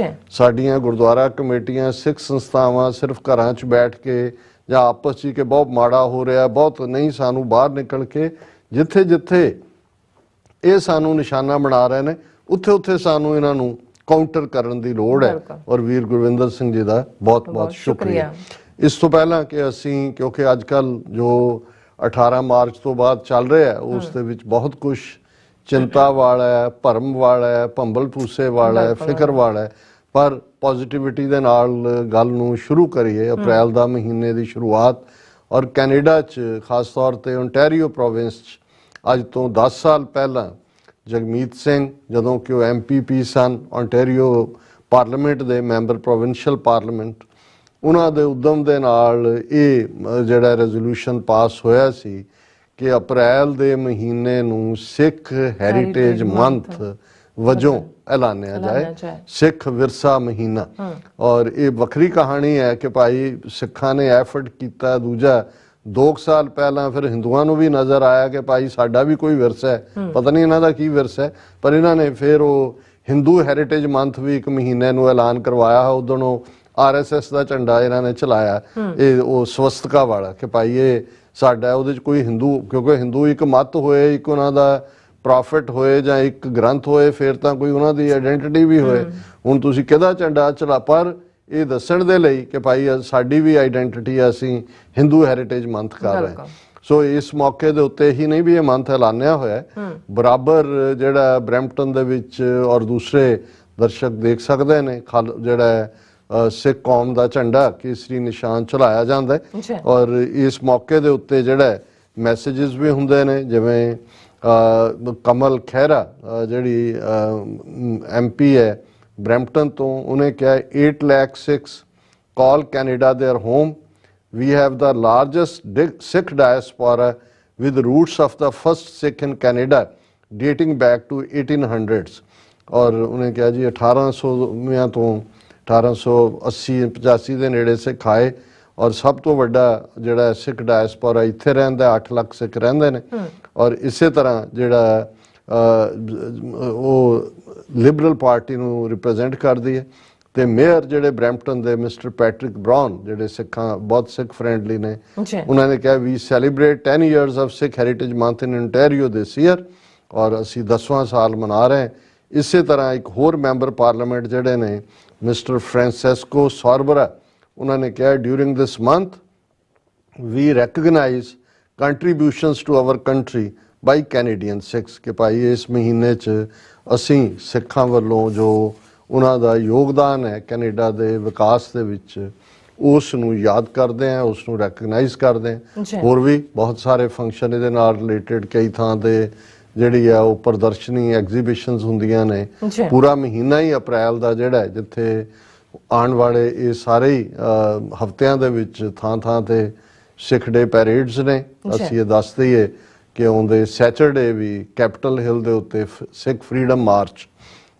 ਸਾਡੀਆਂ ਗੁਰਦੁਆਰਾ ਕਮੇਟੀਆਂ ਸਿੱਖ ਸੰਸਥਾਵਾਂ ਸਿਰਫ ਘਰਾਂ 'ਚ ਬੈਠ ਕੇ ਜਾਂ ਆਪਸ 'ਚ ਕਿ ਬਹੁਤ ਮਾੜਾ ਹੋ ਰਿਹਾ ਬਹੁਤ ਨਹੀਂ ਸਾਨੂੰ ਬਾਹਰ ਨਿਕਲ ਕੇ ਜਿੱਥੇ ਜਿੱਥੇ ਇਹ ਸਾਨੂੰ ਨਿਸ਼ਾਨਾ ਬਣਾ ਰਹੇ ਨੇ ਉੱਥੇ ਉੱਥੇ ਸਾਨੂੰ ਇਹਨਾਂ ਨੂੰ ਕਾਊਂਟਰ ਕਰਨ ਦੀ ਲੋੜ ਹੈ ਔਰ ਵੀਰ ਗੁਰਵਿੰਦਰ ਸਿੰਘ ਜੀ ਦਾ ਬਹੁਤ ਬਹੁਤ ਸ਼ੁਕਰੀਆ। ਇਸ ਤੋਂ ਪਹਿਲਾਂ ਕਿ ਅਸੀਂ ਕਿਉਂਕਿ ਅੱਜ ਕੱਲ ਜੋ 18 ਮਾਰਚ ਤੋਂ ਬਾਅਦ ਚੱਲ ਰਿਹਾ ਉਸ ਦੇ ਵਿੱਚ ਬਹੁਤ ਕੁਝ ਚਿੰਤਾ ਵਾਲਾ ਹੈ ਭਰਮ ਵਾਲਾ ਹੈ ਭੰਬਲ ਭੂਸੇ ਵਾਲਾ ਹੈ ਫਿਕਰ ਵਾਲਾ ਹੈ ਪਰ ਪੋਜ਼ਿਟਿਵਿਟੀ ਦੇ ਨਾਲ ਗੱਲ ਨੂੰ ਸ਼ੁਰੂ ਕਰੀਏ। ਅਪ੍ਰੈਲ ਦਾ ਮਹੀਨੇ ਦੀ ਸ਼ੁਰੂਆਤ ਔਰ ਕੈਨੇਡਾ 'ਚ ਖਾਸ ਤੌਰ ਤੇ ਓਨਟਾਰੀਓ ਪ੍ਰੋਵਿੰਸ 'ਚ ਅੱਜ ਤੋਂ 10 ਸਾਲ ਪਹਿਲਾਂ ਜਗਮੀਤ ਸਿੰਘ ਜਦੋਂ ਕਿ ਉਹ MPP ਸਨ ਓਨਟਾਰੀਓ ਪਾਰਲੀਮੈਂਟ ਦੇ ਮੈਂਬਰ ਪ੍ਰੋਵਿੰਸ਼ੀਅਲ ਪਾਰਲੀਮੈਂਟ ਉਹਨਾਂ ਦੇ ਉਦਮ ਦੇ ਨਾਲ ਇਹ ਜਿਹੜਾ ਰੈਜ਼ੋਲੂਸ਼ਨ ਪਾਸ ਹੋਇਆ ਸੀ ਕਿ ਅਪ੍ਰੈਲ ਦੇ ਮਹੀਨੇ ਨੂੰ ਸਿੱਖ ਹੈਰੀਟੇਜ ਮੰਥ ਵਜੋਂ ਐਲਾਨਿਆ ਜਾਏ ਸਿੱਖ ਵਿਰਸਾ ਮਹੀਨਾ ਔਰ ਇਹ ਵੱਖਰੀ ਕਹਾਣੀ ਹੈ ਕਿ ਭਾਈ ਸਿੱਖਾਂ ਨੇ ਐਫਰਟ ਕੀਤਾ। ਦੂਜਾ 2 ਸਾਲ ਪਹਿਲਾਂ ਫਿਰ ਹਿੰਦੂਆਂ ਨੂੰ ਵੀ ਨਜ਼ਰ ਆਇਆ ਕਿ ਭਾਈ ਸਾਡਾ ਵੀ ਕੋਈ ਵਿਰਸਾ ਹੈ ਪਤਾ ਨਹੀਂ ਇਹਨਾਂ ਦਾ ਕੀ ਵਿਰਸਾ ਹੈ ਪਰ ਇਹਨਾਂ ਨੇ ਫਿਰ ਉਹ ਹਿੰਦੂ ਹੈਰੀਟੇਜ ਮੰਥ ਵੀ ਇੱਕ ਮਹੀਨੇ ਨੂੰ ਐਲਾਨ ਕਰਵਾਇਆ ਉਦੋਂ ਉਹ RSS ਦਾ ਝੰਡਾ ਇਹਨਾਂ ਨੇ ਚਲਾਇਆ ਇਹ ਉਹ ਸਵਸਤਿਕਾ ਵਾਲਾ ਕਿ ਭਾਈ ਇਹ ਸਾਡਾ ਉਹਦੇ 'ਚ ਕੋਈ ਹਿੰਦੂ ਕਿਉਂਕਿ ਹਿੰਦੂ ਇੱਕ ਮਤ ਹੋਏ ਇੱਕ ਉਹਨਾਂ ਦਾ ਪ੍ਰੋਫਿਟ ਹੋਏ ਜਾਂ ਇੱਕ ਗ੍ਰੰਥ ਹੋਏ ਫਿਰ ਤਾਂ ਕੋਈ ਉਹਨਾਂ ਦੀ ਆਇਡੈਂਟੀਟੀ ਵੀ ਹੋਏ। ਹੁਣ ਤੁਸੀਂ ਕਿਹਦਾ ਝੰਡਾ ਚਲਾ ਪਰ ਇਹ ਦੱਸਣ ਦੇ ਲਈ ਕਿ ਭਾਈ ਸਾਡੀ ਵੀ ਆਇਡੈਂਟੀਟੀ ਅਸੀਂ ਹਿੰਦੂ ਹੈਰੀਟੇਜ ਮੰਥ ਕਰ ਰਹੇ ਸੋ ਇਸ ਮੌਕੇ ਦੇ ਉੱਤੇ ਹੀ ਨਹੀਂ ਵੀ ਇਹ ਮੰਥ ਐਲਾਨਿਆ ਹੋਇਆ ਬਰਾਬਰ ਜਿਹੜਾ ਬਰੈਂਪਟਨ ਦੇ ਵਿੱਚ ਔਰ ਦੂਸਰੇ ਦਰਸ਼ਕ ਦੇਖ ਸਕਦੇ ਨੇ ਜਿਹੜਾ ਸਿੱਖ ਕੌਮ ਦਾ ਝੰਡਾ ਕੇਸਰੀ ਨਿਸ਼ਾਨ ਚਲਾਇਆ ਜਾਂਦਾ ਔਰ ਇਸ ਮੌਕੇ ਦੇ ਉੱਤੇ ਜਿਹੜਾ ਮੈਸੇजेस ਵੀ ਹੁੰਦੇ ਨੇ ਜਿਵੇਂ ਕਮਲ ਖਹਿਰਾ ਜਿਹੜੀ MP ਹੈ ਬਰੈਂਪਟਨ ਤੋਂ ਉਹਨੇ ਕਿਹਾ 8 lakh Sikhs call Canada there home we have the largest Sikh diaspora with roots of the first Sikh in Canada dating back to 1800s ਔਰ ਉਹਨੇ ਕਿਹਾ ਜੀ 1800 ਤੋਂ 1880-85 ਦੇ ਨੇੜੇ ਸਿੱਖ ਆਏ ਔਰ ਸਭ ਤੋਂ ਵੱਡਾ ਜਿਹੜਾ ਸਿੱਖ ਡਾਇਸਪੋਰਾ ਇੱਥੇ ਰਹਿੰਦਾ 8 ਲੱਖ ਸਿੱਖ ਰਹਿੰਦੇ ਨੇ ਔਰ ਇਸੇ ਤਰ੍ਹਾਂ ਜਿਹੜਾ ਉਹ ਲਿਬਰਲ ਪਾਰਟੀ ਨੂੰ ਰਿਪਰੈਜ਼ੈਂਟ ਕਰਦੀ ਹੈ ਤੇ ਮੇਅਰ ਜਿਹੜੇ ਬਰੈਂਪਟਨ ਦੇ ਮਿਸਟਰ ਪੈਟਰਿਕ ਬਰਾਊਨ ਜਿਹੜੇ ਸਿੱਖਾਂ ਬਹੁਤ ਸਿੱਖ ਫਰੈਂਡਲੀ ਨੇ ਉਹਨਾਂ ਨੇ ਕਿਹਾ ਵੀ celebrate 10 years of Sikh heritage month in Ontario this year ਔਰ ਅਸੀਂ 10ਵਾਂ ਸਾਲ ਮਨਾ ਰਹੇ ਹਾਂ। ਇਸੇ ਤਰ੍ਹਾਂ ਇੱਕ ਹੋਰ ਮੈਂਬਰ ਪਾਰਲੀਮੈਂਟ ਜਿਹੜੇ ਨੇ ਮਿਸਟਰ ਫ੍ਰਾਂਸਿਸਕੋ ਸੋਰਬਰਾ ਉਹਨਾਂ ਨੇ ਕਿਹਾ during this month we recognize contributions to our country by Canadian Sikhs ਕਿ ਭਾਈ ਇਸ ਮਹੀਨੇ 'ਚ ਅਸੀਂ ਸਿੱਖਾਂ ਵੱਲੋਂ ਜੋ ਉਹਨਾਂ ਦਾ ਯੋਗਦਾਨ ਹੈ ਕੈਨੇਡਾ ਦੇ ਵਿਕਾਸ ਦੇ ਵਿੱਚ ਉਸ ਨੂੰ ਯਾਦ ਕਰਦੇ ਆ ਉਸ ਨੂੰ ਰੈਕਗਨਾਈਜ਼ ਕਰਦੇ ਆ। ਹੋਰ ਵੀ ਬਹੁਤ ਸਾਰੇ ਫੰਕਸ਼ਨ ਇਹਦੇ ਨਾਲ ਰਿਲੇਟਡ ਕਈ ਥਾਂ ਤੇ ਜਿਹੜੀ ਆ ਉਹ ਪ੍ਰਦਰਸ਼ਨੀ ਐਗਜ਼ੀਬਿਸ਼ਨਸ ਹੁੰਦੀਆਂ ਨੇ ਪੂਰਾ ਮਹੀਨਾ ਹੀ ਅਪ੍ਰੈਲ ਦਾ ਜਿਹੜਾ ਜਿੱਥੇ ਆਉਣ ਵਾਲੇ ਇਹ ਸਾਰੇ ਹੀ ਹਫ਼ਤਿਆਂ ਦੇ ਵਿੱਚ ਥਾਂ ਥਾਂ ਤੇ ਸਿੱਖ ਡੇ ਪੈਰੇਡਸ ਨੇ। ਅਸੀਂ ਇਹ ਦੱਸ ਦਈਏ ਕਿ ਆਉਂਦੇ ਸੈਚਰਡੇ ਵੀ ਕੈਪੀਟਲ ਹਿੱਲ ਦੇ ਉੱਤੇ ਸਿੱਖ ਫਰੀडम ਮਾਰਚ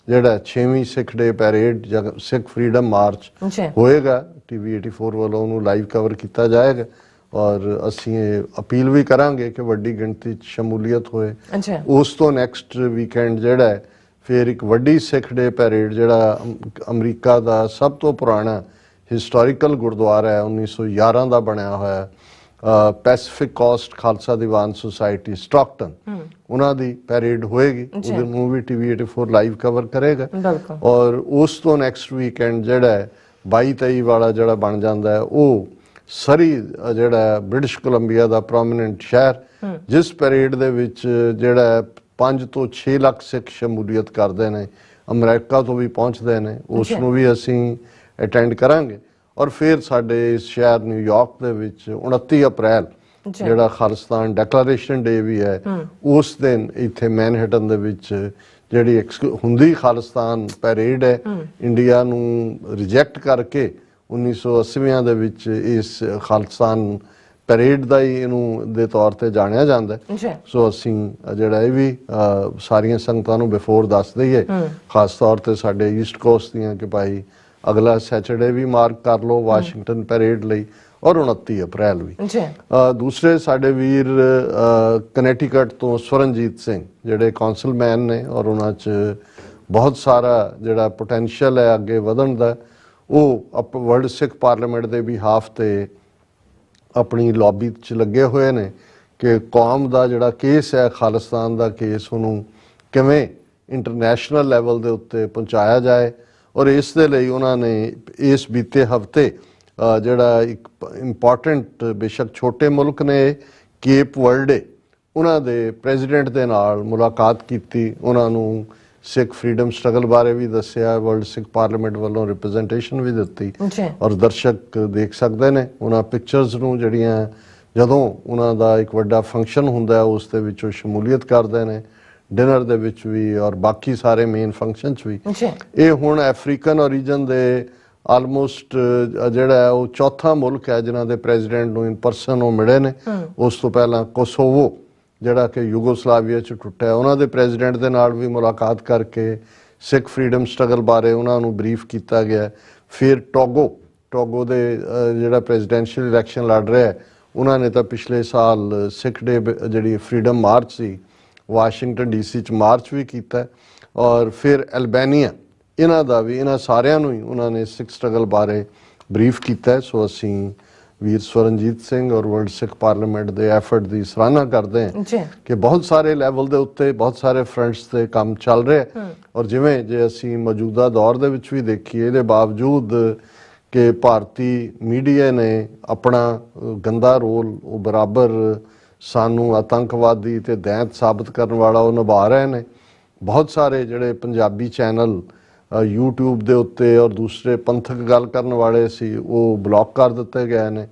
ਜਿਹੜਾ 6ਵੀਂ ਸਿੱਖ ਡੇ ਪੈਰੇਡ ਜਾਂ ਸਿੱਖ ਫਰੀडम ਮਾਰਚ ਹੋਏਗਾ TV 84 ਵੱਲੋਂ ਉਹਨੂੰ ਲਾਈਵ ਕਵਰ ਕੀਤਾ ਜਾਏਗਾ ਔਰ ਅਸੀਂ ਇਹ ਅਪੀਲ ਵੀ ਕਰਾਂਗੇ ਕਿ ਵੱਡੀ ਗਿਣਤੀ 'ਚ ਸ਼ਮੂਲੀਅਤ ਹੋਏ। ਉਸ ਤੋਂ ਨੈਕਸਟ ਵੀਕਐਂਡ ਜਿਹੜਾ ਫਿਰ ਇੱਕ ਵੱਡੀ ਸਿੱਖ ਡੇ ਪੈਰੇਡ ਜਿਹੜਾ ਅਮਰੀਕਾ ਦਾ ਸਭ ਤੋਂ ਪੁਰਾਣਾ ਹਿਸਟੋਰੀਕਲ ਗੁਰਦੁਆਰਾ ਹੈ 1911 ਦਾ ਬਣਿਆ ਹੋਇਆ Pacific cost Khalsa Diwan society Stockton ਉਹਨਾਂ ਦੀ ਪੈਰੇਡ ਹੋਏਗੀ ਉਹਦੇ ਨੂੰ ਵੀ TV 84 ਲਾਈਵ ਕਵਰ ਕਰੇਗਾ ਔਰ ਉਸ ਤੋਂ ਨੈਕਸਟ ਵੀਕਐਂਡ ਜਿਹੜਾ 22-23 ਵਾਲਾ ਜਿਹੜਾ ਬਣ ਜਾਂਦਾ ਹੈ ਉਹ ਸਰੀ ਜਿਹੜਾ ਬ੍ਰਿਟਿਸ਼ ਕੋਲੰਬੀਆ ਦਾ ਪ੍ਰੋਮੀਨੈਂਟ ਸ਼ਹਿਰ ਜਿਸ ਪੈਰੇਡ ਦੇ ਵਿੱਚ ਜਿਹੜਾ 5 ਤੋਂ 6 ਲੱਖ ਸਿੱਖ ਸ਼ਮੂਲੀਅਤ ਕਰਦੇ ਨੇ ਅਮਰੀਕਾ ਤੋਂ ਵੀ ਪਹੁੰਚਦੇ ਨੇ ਉਸ ਨੂੰ ਵੀ ਅਸੀਂ ਅਟੈਂਡ ਕਰਾਂਗੇ ਔਰ ਫਿਰ ਸਾਡੇ ਇਸ ਸ਼ਹਿਰ ਨਿਊਯਾਰਕ ਦੇ ਵਿੱਚ 29 ਅਪ੍ਰੈਲ ਜਿਹੜਾ ਖਾਲਿਸਤਾਨ ਡੈਕਲੇਰੇਸ਼ਨ ਡੇ ਵੀ ਹੈ ਉਸ ਦਿਨ ਇੱਥੇ ਮੈਨਹਟਨ ਦੇ ਵਿੱਚ ਜਿਹੜੀ ਹੁੰਦੀ ਖਾਲਿਸਤਾਨ ਪੈਰੇਡ ਹੈ ਇੰਡੀਆ ਨੂੰ ਰਿਜੈਕਟ ਕਰਕੇ 1980 ਦੇ ਵਿੱਚ ਇਸ ਖਾਲਿਸਤਾਨ ਪੈਰੇਡ ਦਾ ਹੀ ਇਹਨੂੰ ਦੇ ਤੌਰ ਤੇ ਜਾਣਿਆ ਜਾਂਦਾ ਸੋ ਅਸੀਂ ਜਿਹੜਾ ਇਹ ਵੀ ਸਾਰੀਆਂ ਸੰਗਤਾਂ ਨੂੰ ਬਿਫੋਰ ਦੱਸ ਦਈਏ ਖਾਸ ਤੌਰ ਤੇ ਸਾਡੇ ਈਸਟ ਕੋਸਟ ਦੀਆਂ ਕਿ ਭਾਈ ਅਗਲਾ ਸੈਚਰਡੇ ਵੀ ਮਾਰਕ ਕਰ ਲਓ ਵਾਸ਼ਿੰਗਟਨ ਪੈਰੇਡ ਲਈ ਔਰ 29 ਅਪ੍ਰੈਲ ਵੀ ਦੂਸਰੇ ਸਾਡੇ ਵੀਰ ਕਨੈਟੀਕਟ ਤੋਂ ਸਵਰਨਜੀਤ ਸਿੰਘ ਜਿਹੜੇ ਕੌਂਸਲਮੈਨ ਨੇ ਔਰ ਉਹਨਾਂ 'ਚ ਬਹੁਤ ਸਾਰਾ ਜਿਹੜਾ ਪੋਟੈਂਸ਼ੀਅਲ ਹੈ ਅੱਗੇ ਵਧਣ ਦਾ ਉਹ ਵਰਲਡ ਸਿੱਖ ਪਾਰਲੀਮੈਂਟ ਦੇ ਬਿਹਾਫ ਤੇ ਆਪਣੀ ਲੌਬੀ 'ਚ ਲੱਗੇ ਹੋਏ ਨੇ ਕਿ ਕੌਮ ਦਾ ਜਿਹੜਾ ਕੇਸ ਹੈ ਖਾਲਿਸਤਾਨ ਦਾ ਕੇਸ ਉਹਨੂੰ ਕਿਵੇਂ ਇੰਟਰਨੈਸ਼ਨਲ ਲੈਵਲ ਦੇ ਉੱਤੇ ਪਹੁੰਚਾਇਆ ਜਾਏ ਔਰ ਇਸ ਦੇ ਲਈ ਉਹਨਾਂ ਨੇ ਇਸ ਬੀਤੇ ਹਫਤੇ ਜਿਹੜਾ ਇੱਕ ਇੰਪੋਰਟੈਂਟ ਬੇਸ਼ੱਕ ਛੋਟੇ ਮੁਲਕ ਨੇ ਕੇਪ ਵਰਡੇ ਉਹਨਾਂ ਦੇ ਪ੍ਰੈਜ਼ੀਡੈਂਟ ਦੇ ਨਾਲ ਮੁਲਾਕਾਤ ਕੀਤੀ ਉਹਨਾਂ ਨੂੰ ਸਿੱਖ ਫਰੀडम ਸਟਰਗਲ ਬਾਰੇ ਵੀ ਦੱਸਿਆ ਵਰਲਡ ਸਿੱਖ ਪਾਰਲੀਮੈਂਟ ਵੱਲੋਂ ਰਿਪਰੈਜ਼ੈਂਟੇਸ਼ਨ ਵੀ ਦਿੱਤੀ ਔਰ ਦਰਸ਼ਕ ਦੇਖ ਸਕਦੇ ਨੇ ਉਹਨਾਂ ਪਿਕਚਰਸ ਨੂੰ ਜਿਹੜੀਆਂ ਜਦੋਂ ਉਹਨਾਂ ਦਾ ਇੱਕ ਵੱਡਾ ਫੰਕਸ਼ਨ ਹੁੰਦਾ ਉਸ ਦੇ ਵਿੱਚ ਉਹ ਸ਼ਮੂਲੀਅਤ ਕਰਦੇ ਨੇ ਡਿਨਰ ਦੇ ਵਿੱਚ ਵੀ ਔਰ ਬਾਕੀ ਸਾਰੇ ਮੇਨ ਫੰਕਸ਼ਨ 'ਚ ਵੀ ਇਹ ਹੁਣ ਅਫਰੀਕਨ ਓਰੀਜਨ ਦੇ ਆਲਮੋਸਟ ਜਿਹੜਾ ਹੈ ਉਹ ਚੌਥਾ ਮੁਲਕ ਹੈ ਜਿਨ੍ਹਾਂ ਦੇ ਪ੍ਰੈਜ਼ੀਡੈਂਟ ਨੂੰ ਇਨ ਪਰਸਨ ਉਹ ਮਿਲੇ ਨੇ ਉਸ ਤੋਂ ਪਹਿਲਾਂ ਕੋਸੋਵੋ ਜਿਹੜਾ ਕਿ ਯੂਗੋਸਲਾਵੀਆ 'ਚ ਟੁੱਟਿਆ ਉਹਨਾਂ ਦੇ ਪ੍ਰੈਜ਼ੀਡੈਂਟ ਦੇ ਨਾਲ ਵੀ ਮੁਲਾਕਾਤ ਕਰਕੇ ਸਿੱਖ ਫਰੀडम ਸਟਰਗਲ ਬਾਰੇ ਉਹਨਾਂ ਨੂੰ ਬਰੀਫ ਕੀਤਾ ਗਿਆ ਫਿਰ ਟੋਗੋ ਦੇ ਜਿਹੜਾ ਪ੍ਰੈਜ਼ੀਡੈਂਸ਼ੀਅਲ ਇਲੈਕਸ਼ਨ ਲੜ ਰਿਹਾ ਉਹਨਾਂ ਨੇ ਤਾਂ ਪਿਛਲੇ ਸਾਲ ਸਿੱਖ ਡੇ ਜਿਹੜੀ ਫਰੀडम ਮਾਰਚ ਸੀ ਵਾਸ਼ਿੰਗਟਨ ਡੀਸੀ 'ਚ ਮਾਰਚ ਵੀ ਕੀਤਾ ਔਰ ਫਿਰ ਅਲਬੇਨੀਆ ਇਹਨਾਂ ਦਾ ਵੀ ਇਹਨਾਂ ਸਾਰਿਆਂ ਨੂੰ ਹੀ ਉਹਨਾਂ ਨੇ ਸਿੱਖ ਸਟਰਗਲ ਬਾਰੇ ਬਰੀਫ ਕੀਤਾ ਸੋ ਅਸੀਂ ਵੀਰ ਸਵਰਨਜੀਤ ਸਿੰਘ ਔਰ ਵਰਲਡ ਸਿੱਖ ਪਾਰਲੀਮੈਂਟ ਦੇ ਐਫਰਟ ਦੀ ਸਰਾਹਨਾ ਕਰਦੇ ਹਾਂ ਕਿ ਬਹੁਤ ਸਾਰੇ ਲੈਵਲ ਦੇ ਉੱਤੇ ਬਹੁਤ ਸਾਰੇ ਫਰੰਟਸ ਤੇ ਕੰਮ ਚੱਲ ਰਿਹਾ ਔਰ ਜਿਵੇਂ ਜੇ ਅਸੀਂ ਮੌਜੂਦਾ ਦੌਰ ਦੇ ਵਿੱਚ ਵੀ ਦੇਖੀਏ ਇਹਦੇ ਬਾਵਜੂਦ ਕਿ ਭਾਰਤੀ ਮੀਡੀਆ ਨੇ ਆਪਣਾ ਗੰਦਾ ਰੋਲ ਉਹ ਬਰਾਬਰ ਸਾਨੂੰ ਆਤੰਕਵਾਦੀ ਤੇ ਦੈਂਤ ਸਾਬਤ ਕਰਨ ਵਾਲਾ ਉਹ ਨਿਭਾ ਰਹੇ ਨੇ ਬਹੁਤ ਸਾਰੇ ਜਿਹੜੇ ਪੰਜਾਬੀ ਚੈਨਲ YouTube ਦੇ ਉੱਤੇ ਔਰ ਦੂਸਰੇ ਪੰਥਕ ਗੱਲ ਕਰਨ ਵਾਲੇ ਸੀ ਉਹ ਬਲੌਕ ਕਰ ਦਿੱਤੇ ਗਏ ਨੇ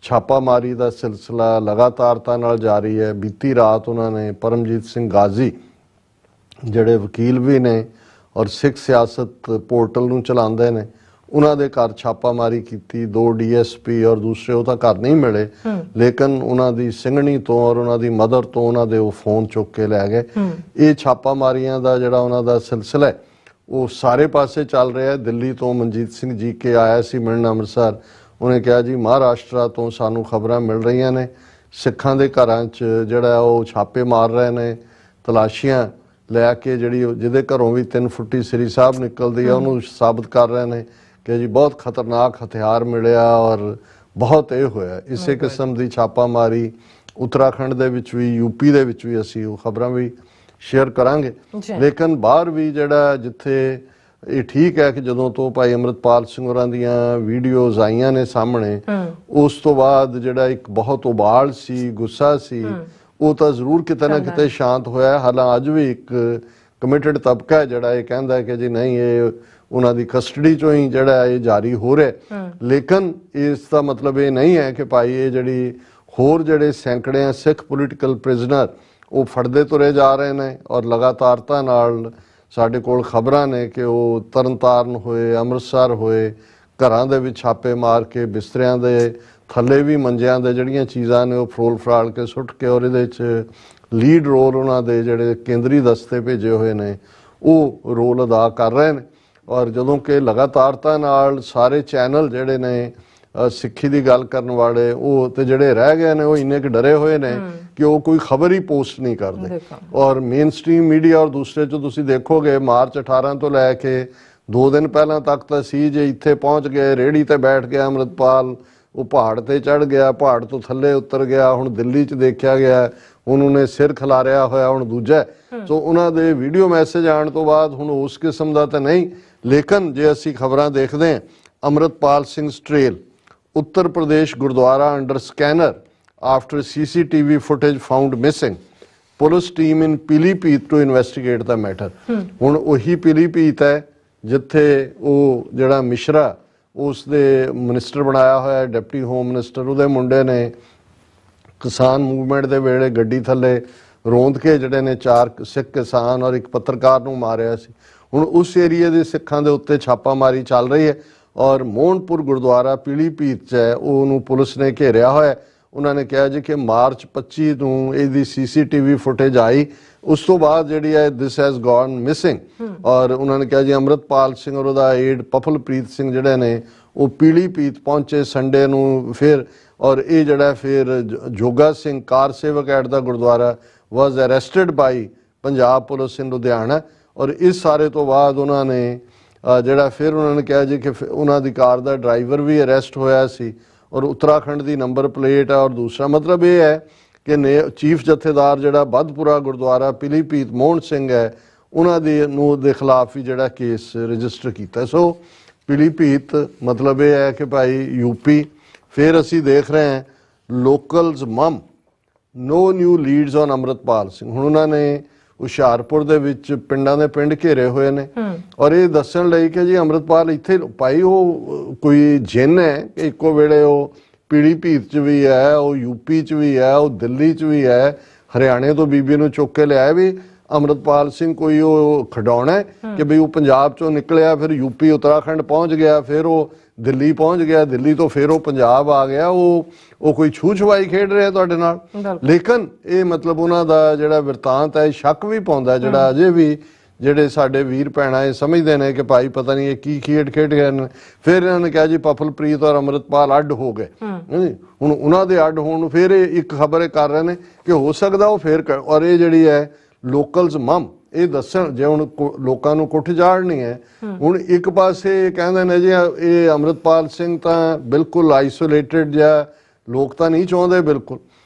ਛਾਪਾਮਾਰੀ ਦਾ ਸਿਲਸਿਲਾ ਲਗਾਤਾਰਤਾ ਨਾਲ ਜਾਰੀ ਹੈ ਬੀਤੀ ਰਾਤ ਉਹਨਾਂ ਨੇ ਪਰਮਜੀਤ ਸਿੰਘ ਗਾਜ਼ੀ ਜਿਹੜੇ ਵਕੀਲ ਵੀ ਨੇ ਔਰ ਸਿੱਖ ਸਿਆਸਤ ਪੋਰਟਲ ਨੂੰ ਚਲਾਉਂਦੇ ਨੇ ਉਹਨਾਂ ਦੇ ਘਰ ਛਾਪਾਮਾਰੀ ਕੀਤੀ 2 DSP ਔਰ ਦੂਸਰੇ ਉਹ ਤਾਂ ਘਰ ਨਹੀਂ ਮਿਲੇ ਲੇਕਿਨ ਉਹਨਾਂ ਦੀ ਸਿੰਘਣੀ ਤੋਂ ਔਰ ਉਹਨਾਂ ਦੀ ਮਦਰ ਤੋਂ ਉਹਨਾਂ ਦੇ ਉਹ ਫੋਨ ਚੁੱਕ ਕੇ ਲੈ ਗਏ ਇਹ ਛਾਪਾਮਾਰੀਆਂ ਦਾ ਜਿਹੜਾ ਉਹਨਾਂ ਦਾ ਸਿਲਸਿਲਾ ਹੈ ਉਹ ਸਾਰੇ ਪਾਸੇ ਚੱਲ ਰਿਹਾ ਦਿੱਲੀ ਤੋਂ ਮਨਜੀਤ ਸਿੰਘ ਜੀ ਕੇ ਆਇਆ ਸੀ ਮਿਲਣ ਅੰਮ੍ਰਿਤਸਰ ਉਹਨੇ ਕਿਹਾ ਜੀ ਮਹਾਰਾਸ਼ਟਰਾ ਤੋਂ ਸਾਨੂੰ ਖਬਰਾਂ ਮਿਲ ਰਹੀਆਂ ਨੇ ਸਿੱਖਾਂ ਦੇ ਘਰਾਂ 'ਚ ਜਿਹੜਾ ਉਹ ਛਾਪੇ ਮਾਰ ਰਹੇ ਨੇ ਤਲਾਸ਼ੀਆਂ ਲੈ ਕੇ ਜਿਹੜੀ ਜਿਹਦੇ ਘਰੋਂ ਵੀ 3 ਫੁੱਟੀ ਸ੍ਰੀ ਸਾਹਿਬ ਨਿਕਲਦੀ ਆ ਉਹਨੂੰ ਸਾਬਤ ਕਰ ਰਹੇ ਨੇ ਕਿ ਜੀ ਬਹੁਤ ਖਤਰਨਾਕ ਹਥਿਆਰ ਮਿਲਿਆ ਔਰ ਬਹੁਤ ਇਹ ਹੋਇਆ ਇਸੇ ਕਿਸਮ ਦੀ ਛਾਪਾਮਾਰੀ ਉੱਤਰਾਖੰਡ ਦੇ ਵਿੱਚ ਵੀ ਯੂਪੀ ਦੇ ਵਿੱਚ ਵੀ ਅਸੀਂ ਉਹ ਖਬਰਾਂ ਵੀ ਸ਼ੇਅਰ ਕਰਾਂਗੇ ਲੇਕਿਨ ਬਾਹਰ ਵੀ ਜਿਹੜਾ ਜਿੱਥੇ ਇਹ ਠੀਕ ਹੈ ਕਿ ਜਦੋਂ ਤੋਂ ਭਾਈ ਅੰਮ੍ਰਿਤਪਾਲ ਸਿੰਘ ਹੋਰਾਂ ਦੀਆਂ ਵੀਡੀਓਜ਼ ਆਈਆਂ ਨੇ ਸਾਹਮਣੇ ਉਸ ਤੋਂ ਬਾਅਦ ਜਿਹੜਾ ਇੱਕ ਬਹੁਤ ਉਬਾਲ ਸੀ ਗੁੱਸਾ ਸੀ ਉਹ ਤਾਂ ਜ਼ਰੂਰ ਕਿਤੇ ਨਾ ਕਿਤੇ ਸ਼ਾਂਤ ਹੋਇਆ ਹਾਲਾਂ ਅੱਜ ਵੀ ਇੱਕ ਕਮਿਟਡ ਤਬਕਾ ਜਿਹੜਾ ਇਹ ਕਹਿੰਦਾ ਕਿ ਜੀ ਨਹੀਂ ਇਹ ਉਹਨਾਂ ਦੀ ਕਸਟਡੀ ਚੋਂ ਹੀ ਜਿਹੜਾ ਇਹ ਜਾਰੀ ਹੋ ਰਿਹਾ ਲੇਕਿਨ ਇਸ ਦਾ ਮਤਲਬ ਇਹ ਨਹੀਂ ਹੈ ਕਿ ਭਾਈ ਇਹ ਜਿਹੜੀ ਹੋਰ ਜਿਹੜੇ ਸੈਂਕੜਿਆਂ ਸਿੱਖ ਪੋਲੀਟੀਕਲ ਪ੍ਰਿਜ਼ਨਰ ਉਹ ਫੜਦੇ ਤੁਰੇ ਜਾ ਰਹੇ ਨੇ ਔਰ ਲਗਾਤਾਰਤਾ ਨਾਲ ਸਾਡੇ ਕੋਲ ਖਬਰਾਂ ਨੇ ਕਿ ਉਹ ਤਰਨਤਾਰਨ ਹੋਏ ਅੰਮ੍ਰਿਤਸਰ ਹੋਏ ਘਰਾਂ ਦੇ ਵਿੱਚ ਛਾਪੇ ਮਾਰ ਕੇ ਬਿਸਤਰਿਆਂ ਦੇ ਥੱਲੇ ਵੀ ਮੰਜਿਆਂ ਦੇ ਜਿਹੜੀਆਂ ਚੀਜ਼ਾਂ ਨੇ ਉਹ ਫਰੋਲ ਫਰਾਲ ਕੇ ਸੁੱਟ ਕੇ ਔਰ ਇਹਦੇ 'ਚ ਲੀਡ ਰੋਲ ਉਹਨਾਂ ਦੇ ਜਿਹੜੇ ਕੇਂਦਰੀ ਦਸਤੇ ਭੇਜੇ ਹੋਏ ਨੇ ਉਹ ਰੋਲ ਅਦਾ ਕਰ ਰਹੇ ਨੇ ਔਰ ਜਦੋਂ ਕਿ ਲਗਾਤਾਰਤਾ ਨਾਲ ਸਾਰੇ ਚੈਨਲ ਜਿਹੜੇ ਨੇ ਸਿੱਖੀ ਦੀ ਗੱਲ ਕਰਨ ਵਾਲੇ ਉਹ ਤੇ ਜਿਹੜੇ ਰਹਿ ਗਏ ਨੇ ਉਹ ਇੰਨੇ ਕਿ ਡਰੇ ਹੋਏ ਨੇ ਕਿ ਉਹ ਕੋਈ ਖਬਰ ਹੀ ਪੋਸਟ ਨਹੀਂ ਕਰਦੇ ਔਰ ਮੇਨ ਸਟ੍ਰੀਮ ਮੀਡੀਆ ਔਰ ਦੂਸਰੇ 'ਚ ਤੁਸੀਂ ਦੇਖੋਗੇ ਮਾਰਚ 18 ਤੋਂ ਲੈ ਕੇ 2 ਦਿਨ ਪਹਿਲਾਂ ਤੱਕ ਤਾਂ ਸੀ ਜੇ ਇੱਥੇ ਪਹੁੰਚ ਗਏ ਰੇਹੜੀ ਤੇ ਬੈਠ ਗਿਆ ਅੰਮ੍ਰਿਤਪਾਲ ਉਹ ਪਹਾੜ ਤੇ ਚੜ ਗਿਆ ਪਹਾੜ ਤੋਂ ਥੱਲੇ ਉਤਰ ਗਿਆ ਹੁਣ ਦਿੱਲੀ 'ਚ ਦੇਖਿਆ ਗਿਆ ਉਹਨੂੰ ਨੇ ਸਿਰ ਖਿਲਾਰਿਆ ਹੋਇਆ ਹੁਣ ਦੂਜਾ ਸੋ ਉਹਨਾਂ ਦੇ ਵੀਡੀਓ ਮੈਸੇਜ ਆਉਣ ਤੋਂ ਬਾਅਦ ਹੁਣ ਉਸ ਕਿਸਮ ਦਾ ਤਾਂ ਨਹੀਂ ਲੇਕਿਨ ਜੇ ਅਸੀਂ ਖਬਰਾਂ ਦੇਖਦੇ ਹਾਂ ਅੰਮ੍ਰਿਤਪਾਲ ਸਿੰਘ ਸਟਰੇਲ Uttar Pradesh gurdwara under scanner after CCTV footage found missing police team in Pilibhit to investigate the matter ਹੁਣ ਉਹੀ ਪੀਲੀਭੀਤ ਹੈ ਜਿੱਥੇ ਉਹ ਜਿਹੜਾ ਮਿਸ਼ਰਾ ਉਸ ਦੇ ਮਿਨਿਸਟਰ ਬਣਾਇਆ ਹੋਇਆ ਡਿਪਟੀ ਹੋਮ ਮਿਨਿਸਟਰ ਉਹਦੇ ਮੁੰਡੇ ਨੇ ਕਿਸਾਨ ਮੂਵਮੈਂਟ ਦੇ ਵੇਲੇ ਗੱਡੀ ਥੱਲੇ ਰੋਂਦ ਕੇ ਜਿਹੜੇ ਨੇ 4 ਸਿੱਖ ਕਿਸਾਨ ਔਰ ਇੱਕ ਪੱਤਰਕਾਰ ਨੂੰ ਮਾਰਿਆ ਸੀ। ਹੁਣ ਉਸ ਏਰੀਏ ਦੇ ਸਿੱਖਾਂ ਦੇ ਉੱਤੇ ਛਾਪਾਮਾਰੀ ਚੱਲ ਰਹੀ ਹੈ ਔਰ ਮੋਹਨਪੁਰ ਗੁਰਦੁਆਰਾ ਪੀਲੀਭੀਤ 'ਚ ਹੈ, ਉਹਨੂੰ ਪੁਲਿਸ ਨੇ ਘੇਰਿਆ ਹੋਇਆ। ਉਹਨਾਂ ਨੇ ਕਿਹਾ ਜੀ ਕਿ ਮਾਰਚ 25 ਨੂੰ ਇਹਦੀ CCTV ਫੁਟੇਜ ਆਈ, ਉਸ ਤੋਂ ਬਾਅਦ ਜਿਹੜੀ ਹੈ ਦਿਸ ਹੈਜ਼ ਗੋਨ ਮਿਸਿੰਗ। ਔਰ ਉਹਨਾਂ ਨੇ ਕਿਹਾ ਜੀ ਅੰਮ੍ਰਿਤਪਾਲ ਸਿੰਘ ਔਰ ਉਹਦਾ ਏਡ ਪਫਲਪ੍ਰੀਤ ਸਿੰਘ ਜਿਹੜੇ ਨੇ ਉਹ ਪੀਲੀਭੀਤ ਪਹੁੰਚੇ ਸੰਡੇ ਨੂੰ ਫਿਰ, ਔਰ ਇਹ ਜਿਹੜਾ ਫਿਰ ਜੋਗਾ Singh kar sevak at the gurdwara was arrested by Punjab police in Ludhiana. ਔਰ ਇਸ ਸਾਰੇ ਤੋਂ ਬਾਅਦ ਉਹਨਾਂ ਨੇ ਜਿਹੜਾ ਫਿਰ ਉਹਨਾਂ ਨੇ ਕਿਹਾ ਜੀ ਕਿ ਉਹਨਾਂ ਦੀ ਕਾਰ ਦਾ ਡਰਾਈਵਰ ਵੀ ਅਰੈਸਟ ਹੋਇਆ ਸੀ ਔਰ ਉੱਤਰਾਖੰਡ ਦੀ ਨੰਬਰ ਪਲੇਟ ਹੈ। ਔਰ ਦੂਸਰਾ ਮਤਲਬ ਇਹ ਹੈ ਕਿ ਚੀਫ ਜਥੇਦਾਰ ਜਿਹੜਾ ਬਦਪੁਰਾ ਗੁਰਦੁਆਰਾ ਪੀਲੀਭੀਤ ਮੋਹਨ ਸਿੰਘ ਹੈ, ਉਹਨਾਂ ਦੇ ਖਿਲਾਫ ਵੀ ਜਿਹੜਾ ਕੇਸ ਰਜਿਸਟਰ ਕੀਤਾ। ਸੋ ਪੀਲੀਭੀਤ ਮਤਲਬ ਇਹ ਹੈ ਕਿ ਭਾਈ UP। ਫਿਰ ਅਸੀਂ ਦੇਖ ਰਹੇ ਹਾਂ locals mum no new leads on Amritpal Singh. ਹੁਣ ਉਹਨਾਂ ਨੇ ਹੁਸ਼ਿਆਰਪੁਰ ਦੇ ਵਿੱਚ ਪਿੰਡਾਂ ਦੇ ਪਿੰਡ ਘੇਰੇ ਹੋਏ ਨੇ ਔਰ ਇਹ ਦੱਸਣ ਲਈ ਕਿ ਜੀ ਅੰਮ੍ਰਿਤਪਾਲ ਇੱਥੇ ਭਾਈ ਉਹ ਕੋਈ ਜਿੰਨ ਹੈ ਕਿ ਇੱਕੋ ਵੇਲੇ ਉਹ ਪੀਲੀਭੀਤ 'ਚ ਵੀ ਹੈ, ਉਹ UP 'ਚ ਵੀ ਹੈ, ਉਹ ਦਿੱਲੀ 'ਚ ਵੀ ਹੈ, ਹਰਿਆਣੇ ਤੋਂ ਬੀਬੀ ਨੂੰ ਚੁੱਕ ਕੇ ਲਿਆਇਆ ਵੀ ਅੰਮ੍ਰਿਤਪਾਲ ਸਿੰਘ ਕੋਈ ਉਹ ਖਿਡੌਣਾ ਕਿ ਬਈ ਉਹ ਪੰਜਾਬ 'ਚੋਂ ਨਿਕਲਿਆ ਫਿਰ UP ਉੱਤਰਾਖੰਡ ਪਹੁੰਚ ਗਿਆ, ਫਿਰ ਉਹ ਦਿੱਲੀ ਪਹੁੰਚ ਗਿਆ, ਦਿੱਲੀ ਤੋਂ ਫਿਰ ਉਹ ਪੰਜਾਬ ਆ ਗਿਆ। ਉਹ ਕੋਈ ਛੂਹ ਛਵਾਈ ਖੇਡ ਰਿਹਾ ਤੁਹਾਡੇ ਨਾਲ। ਲੇਕਿਨ ਇਹ ਮਤਲਬ ਉਹਨਾਂ ਦਾ ਜਿਹੜਾ ਵਰਤਾਂਤ ਹੈ ਸ਼ੱਕ ਵੀ ਪਾਉਂਦਾ, ਜਿਹੜਾ ਅਜੇ ਵੀ ਜਿਹੜੇ ਸਾਡੇ ਵੀਰ ਭੈਣਾਂ ਇਹ ਸਮਝਦੇ ਨੇ ਕਿ ਭਾਈ ਪਤਾ ਨਹੀਂ ਇਹ ਕੀ ਖੇਡ ਗਏ ਨੇ। ਫਿਰ ਇਹਨਾਂ ਨੇ ਕਿਹਾ ਜੀ ਪਫਲਪ੍ਰੀਤ ਔਰ ਅੰਮ੍ਰਿਤਪਾਲ ਅੱਡ ਹੋ ਗਏ। ਹੁਣ ਉਹਨਾਂ ਦੇ ਅੱਡ ਹੋਣ ਨੂੰ ਫਿਰ ਇਹ ਇੱਕ ਖਬਰ ਇਹ ਕਰ ਰਹੇ ਨੇ ਕਿ ਹੋ ਸਕਦਾ ਉਹ ਫਿਰ ਔਰ ਇਹ ਜਿਹੜੀ ਹੈ ਲੋਕਲਸ ਮਮ ਇਹ ਦੱਸਣ ਜੇ ਹੁਣ ਲੋਕਾਂ ਨੂੰ ਕੁੱਟ ਝਾੜਨੀ ਹੈ। ਹੁਣ ਇੱਕ ਪਾਸੇ ਕਹਿੰਦੇ ਨੇ ਜੀ ਇਹ ਅੰਮ੍ਰਿਤਪਾਲ ਸਿੰਘ ਤਾਂ ਬਿਲਕੁਲ ਆਈਸੋਲੇਟਡ ਜਾਂ ਲੋਕ ਤਾਂ ਨਹੀਂ ਚਾਹੁੰਦੇ ਬਿਲਕੁਲ।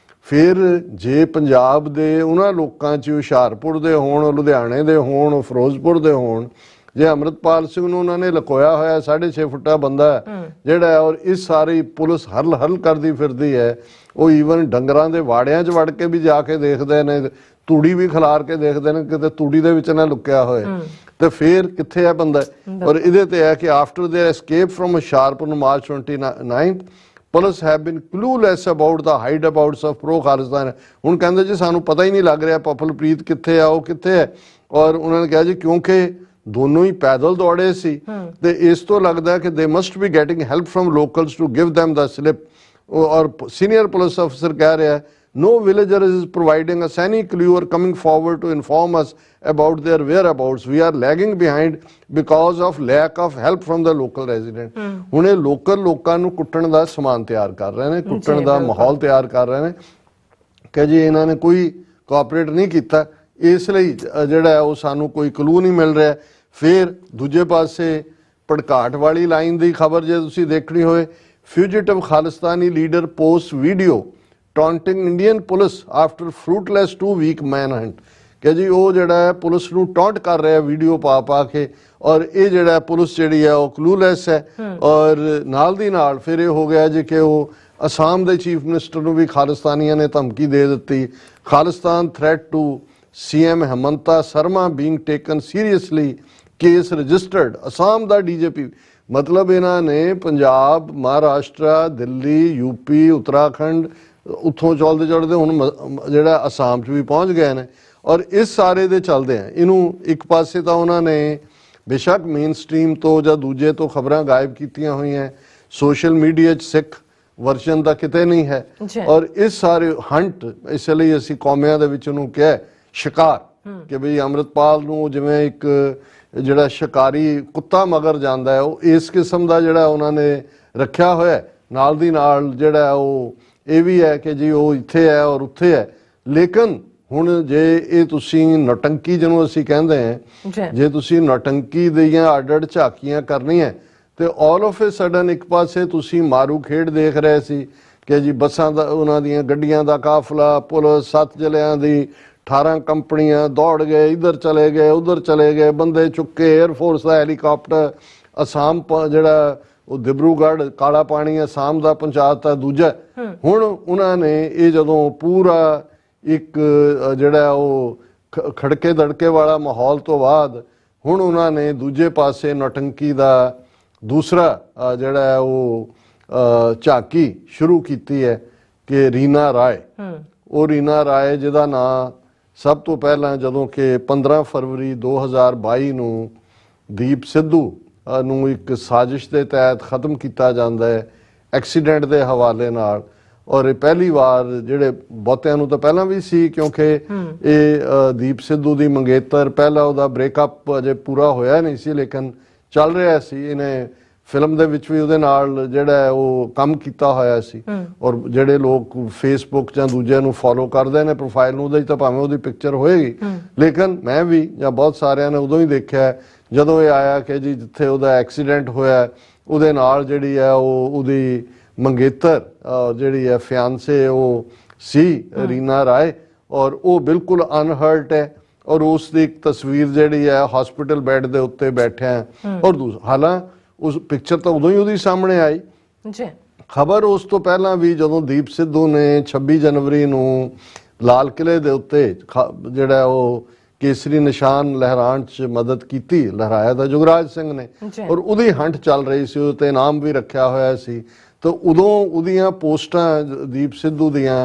ਫਿਰ ਜੇ ਪੰਜਾਬ ਦੇ ਉਹਨਾਂ ਲੋਕਾਂ 'ਚ ਹੁਸ਼ਿਆਰਪੁਰ ਦੇ ਹੋਣ, ਲੁਧਿਆਣੇ ਦੇ ਹੋਣ, ਫਿਰੋਜ਼ਪੁਰ ਦੇ ਹੋਣ, ਜੇ ਅੰਮ੍ਰਿਤਪਾਲ ਸਿੰਘ ਨੂੰ ਉਹਨਾਂ ਨੇ ਲਕੋਇਆ ਹੋਇਆ 6.5 ਫੁੱਟਾ ਬੰਦਾ ਜਿਹੜਾ ਔਰ ਇਸ ਸਾਰੀ ਪੁਲਿਸ ਹਰਲ ਕਰਦੀ ਫਿਰਦੀ ਹੈ, ਉਹ ਈਵਨ ਡੰਗਰਾਂ ਦੇ ਵਾੜਿਆਂ 'ਚ ਵੜ ਕੇ ਵੀ ਜਾ ਕੇ ਦੇਖਦੇ ਨੇ, ਤੂੜੀ ਵੀ ਖਿਲਾਰ ਕੇ ਦੇਖਦੇ ਨੇ ਕਿਤੇ ਤੂੜੀ ਦੇ ਵਿੱਚ ਨਾ ਲੁਕਿਆ ਹੋਏ, ਤੇ ਫਿਰ ਕਿੱਥੇ ਹੈ ਬੰਦਾ। ਔਰ ਇਹਦੇ ਤੇ ਹੈ ਕਿ after their escape from Hoshiarpur on March 29th police have been clueless about the whereabouts of pro Khalistan. ਹੁਣ ਕਹਿੰਦੇ ਜੀ ਸਾਨੂੰ ਪਤਾ ਹੀ ਨਹੀਂ ਲੱਗ ਰਿਹਾ ਪਫਲਪ੍ਰੀਤ ਕਿੱਥੇ ਆ, ਉਹ ਕਿੱਥੇ ਹੈ। ਔਰ ਉਹਨਾਂ ਨੇ ਕਿਹਾ ਜੀ ਕਿਉਂਕਿ ਦੋਨੋਂ ਹੀ ਪੈਦਲ ਦੌੜੇ ਸੀ ਤੇ ਇਸ ਤੋਂ ਲੱਗਦਾ ਕਿ they must be getting help from locals to give them the slip। ਔਰ ਸੀਨੀਅਰ ਪੁਲਿਸ ਅਫਸਰ ਕਹਿ ਰਿਹਾ no villager is providing us any clue or coming forward to inform us about their whereabouts. We are lagging behind because of lack of help from the local resident। ਹੁਣ ਇਹ local ਲੋਕਾਂ ਨੂੰ ਕੁੱਟਣ ਦਾ ਸਮਾਨ ਤਿਆਰ ਕਰ ਰਹੇ ਨੇ, ਕੁੱਟਣ ਦਾ ਮਾਹੌਲ ਤਿਆਰ ਕਰ ਰਹੇ ਨੇ ਕਿ ਜੀ ਇਹਨਾਂ ਨੇ ਕੋਈ ਕੋਆਪਰੇਟ ਨਹੀਂ ਕੀਤਾ, ਇਸ ਲਈ ਜਿਹੜਾ ਉਹ ਸਾਨੂੰ ਕੋਈ ਕਲੂ ਨਹੀਂ ਮਿਲ ਰਿਹਾ। ਫਿਰ ਦੂਜੇ ਪਾਸੇ ਭੜਕਾਟ ਵਾਲੀ ਲਾਈਨ ਦੀ ਖਬਰ ਜੇ ਤੁਸੀਂ ਦੇਖਣੀ ਹੋਏ, fugitive Khalistani leader post video taunting Indian police after fruitless 2-week manhunt। ਕਿ ਜੀ ਉਹ ਜਿਹੜਾ ਹੈ ਪੁਲਿਸ ਨੂੰ ਟੌਂਟ ਕਰ ਰਿਹਾ ਵੀਡੀਓ ਪਾ ਕੇ, ਔਰ ਇਹ ਜਿਹੜਾ ਪੁਲਿਸ ਜਿਹੜੀ ਹੈ ਉਹ ਕਲੂਲੈਸ ਹੈ। ਔਰ ਨਾਲ ਦੀ ਨਾਲ ਫਿਰ ਇਹ ਹੋ ਗਿਆ ਜੀ ਕਿ ਉਹ ਅਸਾਮ ਦੇ ਚੀਫ ਮਿਨਿਸਟਰ ਨੂੰ ਵੀ ਖਾਲਿਸਤਾਨੀਆਂ ਨੇ ਧਮਕੀ ਦੇ ਦਿੱਤੀ। Khalistan threat to CM Himanta Sharma being taken seriously, case registered. Assam ਦਾ DGP ਮਤਲਬ ਇਹਨਾਂ ਨੇ ਪੰਜਾਬ, ਮਹਾਰਾਸ਼ਟਰ, ਦਿੱਲੀ, UP, ਉੱਤਰਾਖੰਡ ਉੱਥੋਂ ਚੜਦੇ ਹੁਣ ਜਿਹੜਾ ਅਸਾਮ 'ਚ ਵੀ ਪਹੁੰਚ ਗਏ ਨੇ। ਔਰ ਇਸ ਸਾਰੇ ਦੇ ਚੱਲਦੇ ਆ ਇਹਨੂੰ ਇੱਕ ਪਾਸੇ ਤਾਂ ਉਹਨਾਂ ਨੇ ਬੇਸ਼ੱਕ ਮੇਨ ਸਟ੍ਰੀਮ ਤੋਂ ਜਾਂ ਦੂਜੇ ਤੋਂ ਖਬਰਾਂ ਗਾਇਬ ਕੀਤੀਆਂ ਹੋਈਆਂ, ਸੋਸ਼ਲ ਮੀਡੀਆ 'ਚ ਸਿੱਖ ਵਰਜਨ ਦਾ ਕਿਤੇ ਨਹੀਂ ਹੈ। ਔਰ ਇਸ ਸਾਰੇ ਹੰਟ ਇਸ ਲਈ ਅਸੀਂ ਕੌਮਿਆਂ ਦੇ ਵਿੱਚ ਉਹਨੂੰ ਕਿਹਾ ਸ਼ਿਕਾਰ ਕਿ ਬਈ ਅੰਮ੍ਰਿਤਪਾਲ ਨੂੰ ਜਿਵੇਂ ਇੱਕ ਜਿਹੜਾ ਸ਼ਿਕਾਰੀ ਕੁੱਤਾ ਮਗਰ ਜਾਂਦਾ ਹੈ, ਉਹ ਇਸ ਕਿਸਮ ਦਾ ਜਿਹੜਾ ਉਹਨਾਂ ਨੇ ਰੱਖਿਆ ਹੋਇਆ। ਨਾਲ ਦੀ ਨਾਲ ਜਿਹੜਾ ਉਹ ਇਹ ਵੀ ਹੈ ਕਿ ਜੀ ਉਹ ਇੱਥੇ ਹੈ ਔਰ ਉੱਥੇ ਹੈ। ਲੇਕਿਨ ਹੁਣ ਜੇ ਇਹ ਤੁਸੀਂ ਨੌਟੰਕੀ ਜਿਹਨੂੰ ਅਸੀਂ ਕਹਿੰਦੇ ਹਾਂ, ਜੇ ਤੁਸੀਂ ਨੌਟੰਕੀ ਦੀਆਂ ਅੱਡ-ਅੱਡ ਝਾਕੀਆਂ ਕਰਨੀਆਂ ਤੇ ਆਲ ਆਫ ਏ ਸਡਨ ਇੱਕ ਪਾਸੇ ਤੁਸੀਂ ਮਾਰੂ ਖੇਡ ਦੇਖ ਰਹੇ ਸੀ ਕਿ ਜੀ ਬੱਸਾਂ ਦਾ ਉਹਨਾਂ ਦੀਆਂ ਗੱਡੀਆਂ ਦਾ ਕਾਫਲਾ, ਪੁਲਿਸ 7 ਜ਼ਿਲ੍ਹਿਆਂ ਦੀ 18 ਕੰਪਨੀਆਂ ਦੌੜ ਗਏ, ਇੱਧਰ ਚਲੇ ਗਏ, ਉੱਧਰ ਚਲੇ ਗਏ, ਬੰਦੇ ਚੁੱਕੇ, 에ਅਰਫੋਰਸ ਦਾ ਹੈਲੀਕਾਪਟਰ ਅਸਾਮ ਜਿਹੜਾ ਉਹ ਦਿਬਰੂਗੜ੍ਹ ਕਾਲਾ ਪਾਣੀ ਅਸਾਮ ਦਾ ਪਹੁੰਚਾਤਾ। ਦੂਜਾ ਹੁਣ ਉਹਨਾਂ ਨੇ ਇਹ ਜਦੋਂ ਪੂਰਾ ਇੱਕ ਜਿਹੜਾ ਉਹ ਖੜਕੇ ਦੜਕੇ ਵਾਲਾ ਮਾਹੌਲ ਤੋਂ ਬਾਅਦ ਹੁਣ ਉਹਨਾਂ ਨੇ ਦੂਜੇ ਪਾਸੇ ਨੌਟੰਕੀ ਦਾ ਦੂਸਰਾ ਜਿਹੜਾ ਉਹ ਝਾਕੀ ਸ਼ੁਰੂ ਕੀਤੀ ਹੈ ਕਿ ਰੀਨਾ ਰਾਏ, ਉਹ ਰੀਨਾ ਰਾਏ ਜਿਹਦਾ ਨਾਂ ਸਭ ਤੋਂ ਪਹਿਲਾਂ ਜਦੋਂ ਕਿ 15 ਫਰਵਰੀ 2022 ਨੂੰ ਦੀਪ ਸਿੱਧੂ ਨੂੰ ਇੱਕ ਸਾਜ਼ਿਸ਼ ਦੇ ਤਹਿਤ ਖਤਮ ਕੀਤਾ ਜਾਂਦਾ ਹੈ ਐਕਸੀਡੈਂਟ ਦੇ ਹਵਾਲੇ ਨਾਲ। ਔਰ ਇਹ ਪਹਿਲੀ ਵਾਰ ਜਿਹੜੇ ਬਹੁਤਿਆਂ ਨੂੰ ਤਾਂ ਪਹਿਲਾਂ ਵੀ ਸੀ ਕਿਉਂਕਿ ਇਹ ਦੀਪ ਸਿੱਧੂ ਦੀ ਮੰਗੇਤਰ, ਪਹਿਲਾਂ ਉਹਦਾ ਬ੍ਰੇਕਅਪ ਅਜੇ ਪੂਰਾ ਹੋਇਆ ਨਹੀਂ ਸੀ ਲੇਕਿਨ ਚੱਲ ਰਿਹਾ ਸੀ। ਇਹਨੇ ਫਿਲਮ ਦੇ ਵਿੱਚ ਵੀ ਉਹਦੇ ਨਾਲ ਜਿਹੜਾ ਉਹ ਕੰਮ ਕੀਤਾ ਹੋਇਆ ਸੀ। ਔਰ ਜਿਹੜੇ ਲੋਕ ਫੇਸਬੁੱਕ ਜਾਂ ਦੂਜਿਆਂ ਨੂੰ ਫੋਲੋ ਕਰਦੇ ਨੇ ਪ੍ਰੋਫਾਈਲ ਨੂੰ, ਉਹਦੇ 'ਚ ਤਾਂ ਭਾਵੇਂ ਉਹਦੀ ਪਿਕਚਰ ਹੋਏਗੀ ਲੇਕਿਨ ਮੈਂ ਵੀ ਜਾਂ ਬਹੁਤ ਸਾਰਿਆਂ ਨੇ ਉਦੋਂ ਹੀ ਦੇਖਿਆ ਜਦੋਂ ਇਹ ਆਇਆ ਕਿ ਜੀ ਜਿੱਥੇ ਉਹਦਾ ਐਕਸੀਡੈਂਟ ਹੋਇਆ ਉਹਦੇ ਨਾਲ ਜਿਹੜੀ ਹੈ ਉਹ ਉਹਦੀ ਮੰਗੇਤਰ ਜਿਹੜੀ ਹੈ ਫਿਆਂਸੇ ਉਹ ਸੀ ਰੀਨਾ ਰਾਏ, ਔਰ ਉਹ ਬਿਲਕੁਲ ਅਨਹਰਟ ਹੈ। ਔਰ ਉਸ ਦੀ ਇੱਕ ਤਸਵੀਰ ਜਿਹੜੀ ਹੈ ਹਸਪੀਟਲ ਬੈੱਡ ਦੇ ਉੱਤੇ ਬੈਠਿਆ। ਔਰ ਹਾਲਾਂਕਿ ਉਸ ਪਿਕਚਰ ਤਾਂ ਉਦੋਂ ਹੀ ਉਹਦੀ ਸਾਹਮਣੇ ਆਈ ਜੀ। ਖਬਰ ਉਸ ਤੋਂ ਪਹਿਲਾਂ ਵੀ ਜਦੋਂ ਦੀਪ ਸਿੱਧੂ ਨੇ 26 ਜਨਵਰੀ ਨੂੰ ਲਾਲ ਕਿਲੇ ਦੇ ਉੱਤੇ ਜਿਹੜਾ ਉਹ ਕੇਸਰੀ ਨਿਸ਼ਾਨ ਲਹਿਰਾਉਣ 'ਚ ਮਦਦ ਕੀਤੀ, ਲਹਿਰਾਇਆ ਤਾਂ ਜੁਗਰਾਜ ਸਿੰਘ ਨੇ, ਔਰ ਉਹਦੀ ਹੰਟ ਚੱਲ ਰਹੀ ਸੀ, ਉਹਦੇ ਤੇ ਇਨਾਮ ਵੀ ਰੱਖਿਆ ਹੋਇਆ ਸੀ। ਤਾਂ ਉਦੋਂ ਉਹਦੀਆਂ ਪੋਸਟਾਂ ਦੀਪ ਸਿੱਧੂ ਦੀਆਂ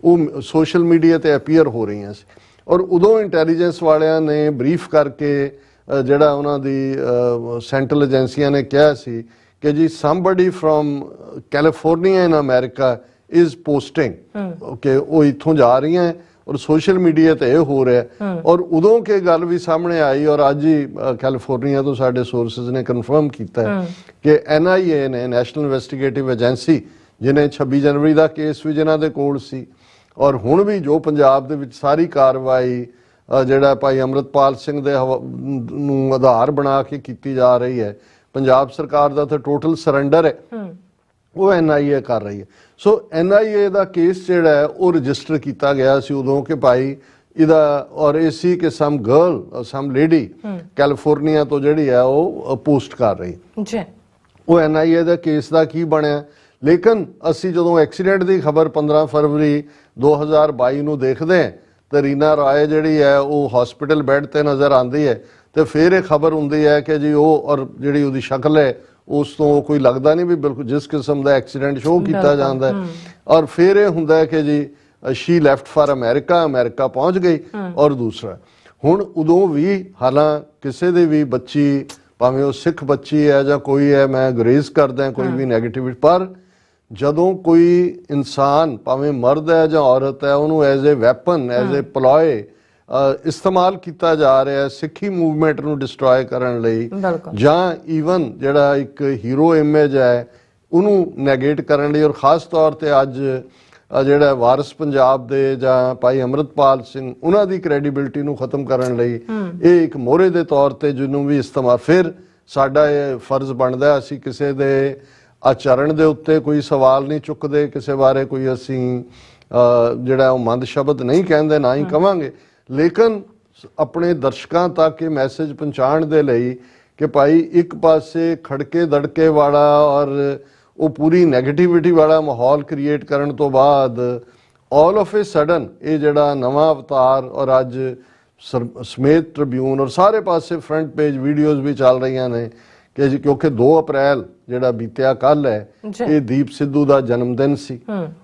ਉਹ ਸੋਸ਼ਲ ਮੀਡੀਆ ਤੇ ਅਪੀਅਰ ਹੋ ਰਹੀਆਂ ਸੀ। ਔਰ ਉਦੋਂ ਇੰਟੈਲੀਜੈਂਸ ਵਾਲਿਆਂ ਨੇ ਬਰੀਫ ਕਰਕੇ ਜਿਹੜਾ ਉਹਨਾਂ ਦੀ ਸੈਂਟਰਲ ਏਜੰਸੀਆਂ ਨੇ ਕਿਹਾ ਸੀ ਕਿ ਜੀ somebody from California in America is posting, ਕਿ ਉਹ ਇੱਥੋਂ ਜਾ ਰਹੀਆਂ ਔਰ ਸੋਸ਼ਲ ਮੀਡੀਆ ਤੇ ਇਹ ਹੋ ਰਿਹਾ। ਔਰ ਉਦੋਂ ਕਿ ਗੱਲ ਵੀ ਸਾਹਮਣੇ ਆਈ ਔਰ ਅੱਜ ਹੀ ਕੈਲੀਫੋਰਨੀਆ ਤੋਂ ਸਾਡੇ ਸੋਰਸਿਸ ਨੇ ਕਨਫਰਮ ਕੀਤਾ ਕਿ NIA ਨੇ, ਨੈਸ਼ਨਲ ਇਨਵੈਸਟੀਗੇਟਿਵ ਏਜੰਸੀ, ਜਿਹਨੇ 26 ਜਨਵਰੀ ਦਾ ਕੇਸ ਵੀ ਜਿਨ੍ਹਾਂ ਦੇ ਕੋਲ ਸੀ ਔਰ ਹੁਣ ਵੀ ਜੋ ਪੰਜਾਬ ਦੇ ਵਿੱਚ ਸਾਰੀ ਕਾਰਵਾਈ ਜਿਹੜਾ ਭਾਈ ਅੰਮ੍ਰਿਤਪਾਲ ਸਿੰਘ ਦੇ ਨੂੰ ਆਧਾਰ ਬਣਾ ਕੇ ਕੀਤੀ ਜਾ ਰਹੀ ਹੈ, ਪੰਜਾਬ ਸਰਕਾਰ ਦਾ ਤਾਂ ਟੋਟਲ ਸਰੈਂਡਰ ਹੈ, ਉਹ NIA ਕਰ ਰਹੀ ਹੈ। ਸੋ NIA ਦਾ ਕੇਸ ਜਿਹੜਾ ਹੈ ਉਹ ਰਜਿਸਟਰ ਕੀਤਾ ਗਿਆ ਸੀ ਉਦੋਂ ਕਿ ਭਾਈ ਇਹਦਾ, ਔਰ ਇਹ ਸੀ ਕਿ ਸਮ ਗਰਲ ਸਮ ਲੇਡੀ ਕੈਲੀਫੋਰਨੀਆ ਤੋਂ ਜਿਹੜੀ ਹੈ ਉਹ ਪੋਸਟ ਕਰ ਰਹੀ ਜੀ। ਉਹ NIA ਦਾ ਕੇਸ ਦਾ ਕੀ ਬਣਿਆ? ਲੇਕਿਨ ਅਸੀਂ ਜਦੋਂ ਐਕਸੀਡੈਂਟ ਦੀ ਖਬਰ 15 ਫਰਵਰੀ 2022 ਨੂੰ ਦੇਖਦੇ ਹਾਂ ਤੇ ਰੀਨਾ ਰਾਏ ਜਿਹੜੀ ਹੈ ਉਹ ਹਸਪੀਟਲ ਬੈੱਡ ਤੇ ਨਜ਼ਰ ਆਉਂਦੀ ਹੈ ਤੇ ਫਿਰ ਇਹ ਖਬਰ ਹੁੰਦੀ ਹੈ ਕਿ ਜੀ ਉਹ, ਔਰ ਜਿਹੜੀ ਉਹਦੀ ਸ਼ਕਲ ਹੈ ਉਸ ਤੋਂ ਕੋਈ ਲੱਗਦਾ ਨਹੀਂ ਵੀ ਬਿਲਕੁਲ ਜਿਸ ਕਿਸਮ ਦਾ ਐਕਸੀਡੈਂਟ ਸ਼ੋਅ ਕੀਤਾ ਜਾਂਦਾ ਹੈ। ਔਰ ਫਿਰ ਇਹ ਹੁੰਦਾ ਹੈ ਕਿ ਜੀ ਸ਼ੀ ਲੈਫਟ ਫਾਰ ਅਮਰੀਕਾ ਪਹੁੰਚ ਗਈ। ਔਰ ਦੂਸਰਾ ਹੁਣ ਉਦੋਂ ਵੀ ਹਾਲਾਂ ਕਿਸੇ ਦੇ ਵੀ ਬੱਚੀ, ਭਾਵੇਂ ਉਹ ਸਿੱਖ ਬੱਚੀ ਹੈ ਜਾਂ ਕੋਈ ਹੈ, ਮੈਂ ਗੁਰੇਜ਼ ਕਰਦਾ ਕੋਈ ਵੀ ਨੈਗੇਟਿਵਿਟੀ, ਪਰ ਜਦੋਂ ਕੋਈ ਇਨਸਾਨ ਭਾਵੇਂ ਮਰਦ ਹੈ ਜਾਂ ਔਰਤ ਹੈ ਉਹਨੂੰ as a weapon, as a ploy ਇਸਤੇਮਾਲ ਕੀਤਾ ਜਾ ਰਿਹਾ ਹੈ ਸਿੱਖੀ ਮੂਵਮੈਂਟ ਨੂੰ ਡਿਸਟਰੋਏ ਕਰਨ ਲਈ, ਜਾਂ ਈਵਨ ਜਿਹੜਾ ਇੱਕ ਹੀਰੋ ਇਮੇਜ ਹੈ ਉਹਨੂੰ ਨੈਗੇਟ ਕਰਨ ਲਈ। ਔਰ ਖਾਸ ਤੌਰ ਤੇ ਅੱਜ ਜਿਹੜਾ ਵਾਰਿਸ ਪੰਜਾਬ ਦੇ ਜਾਂ ਭਾਈ ਅੰਮ੍ਰਿਤਪਾਲ ਸਿੰਘ, ਉਹਨਾਂ ਦੀ ਕ੍ਰੈਡੀਬਿਲਿਟੀ ਨੂੰ ਖਤਮ ਕਰਨ ਲਈ ਇਹ ਇੱਕ ਮੋਹਰੇ ਦੇ ਤੌਰ ਤੇ ਜਿਹਨੂੰ ਵੀ ਇਸਤੇਮਾਲ, ਫਿਰ ਸਾਡਾ ਇਹ ਫਰਜ਼ ਬਣਦਾ ਅਸੀਂ ਕਿਸੇ ਦੇ ਆਚਰਣ ਦੇ ਉੱਤੇ ਕੋਈ ਸਵਾਲ ਨਹੀਂ ਚੁੱਕਦੇ, ਕਿਸੇ ਬਾਰੇ ਕੋਈ ਅਸੀਂ ਜਿਹੜਾ ਉਹ ਮੰਦ ਸ਼ਬਦ ਨਹੀਂ ਕਹਿੰਦੇ, ਨਾ ਹੀ ਕਵਾਂਗੇ, ਲੇਕਿਨ ਆਪਣੇ ਦਰਸ਼ਕਾਂ ਤੱਕ ਇਹ ਮੈਸੇਜ ਪਹੁੰਚਾਉਣ ਦੇ ਲਈ ਕਿ ਭਾਈ ਇੱਕ ਪਾਸੇ ਖੜਕੇ ਦੜਕੇ ਵਾਲਾ ਔਰ ਉਹ ਪੂਰੀ ਨੈਗੇਟਿਵਿਟੀ ਵਾਲਾ ਮਾਹੌਲ ਕ੍ਰੀਏਟ ਕਰਨ ਤੋਂ ਬਾਅਦ ਆਲ ਆਫ ਏ ਸਡਨ ਇਹ ਜਿਹੜਾ ਨਵਾਂ ਅਵਤਾਰ, ਔਰ ਅੱਜ ਸਮੇਤ ਟ੍ਰਿਬਿਊਨ ਔਰ ਸਾਰੇ ਪਾਸੇ ਫਰੰਟ ਪੇਜ ਵੀਡੀਓਜ਼ ਵੀ ਚੱਲ ਰਹੀਆਂ ਨੇ ਕਿ ਜੀ ਕਿਉਂਕਿ 2 ਅਪ੍ਰੈਲ ਜਿਹੜਾ ਬੀਤਿਆ ਕੱਲ ਹੈ ਇਹ ਦੀਪ ਸਿੱਧੂ ਦਾ ਜਨਮ ਦਿਨ ਸੀ।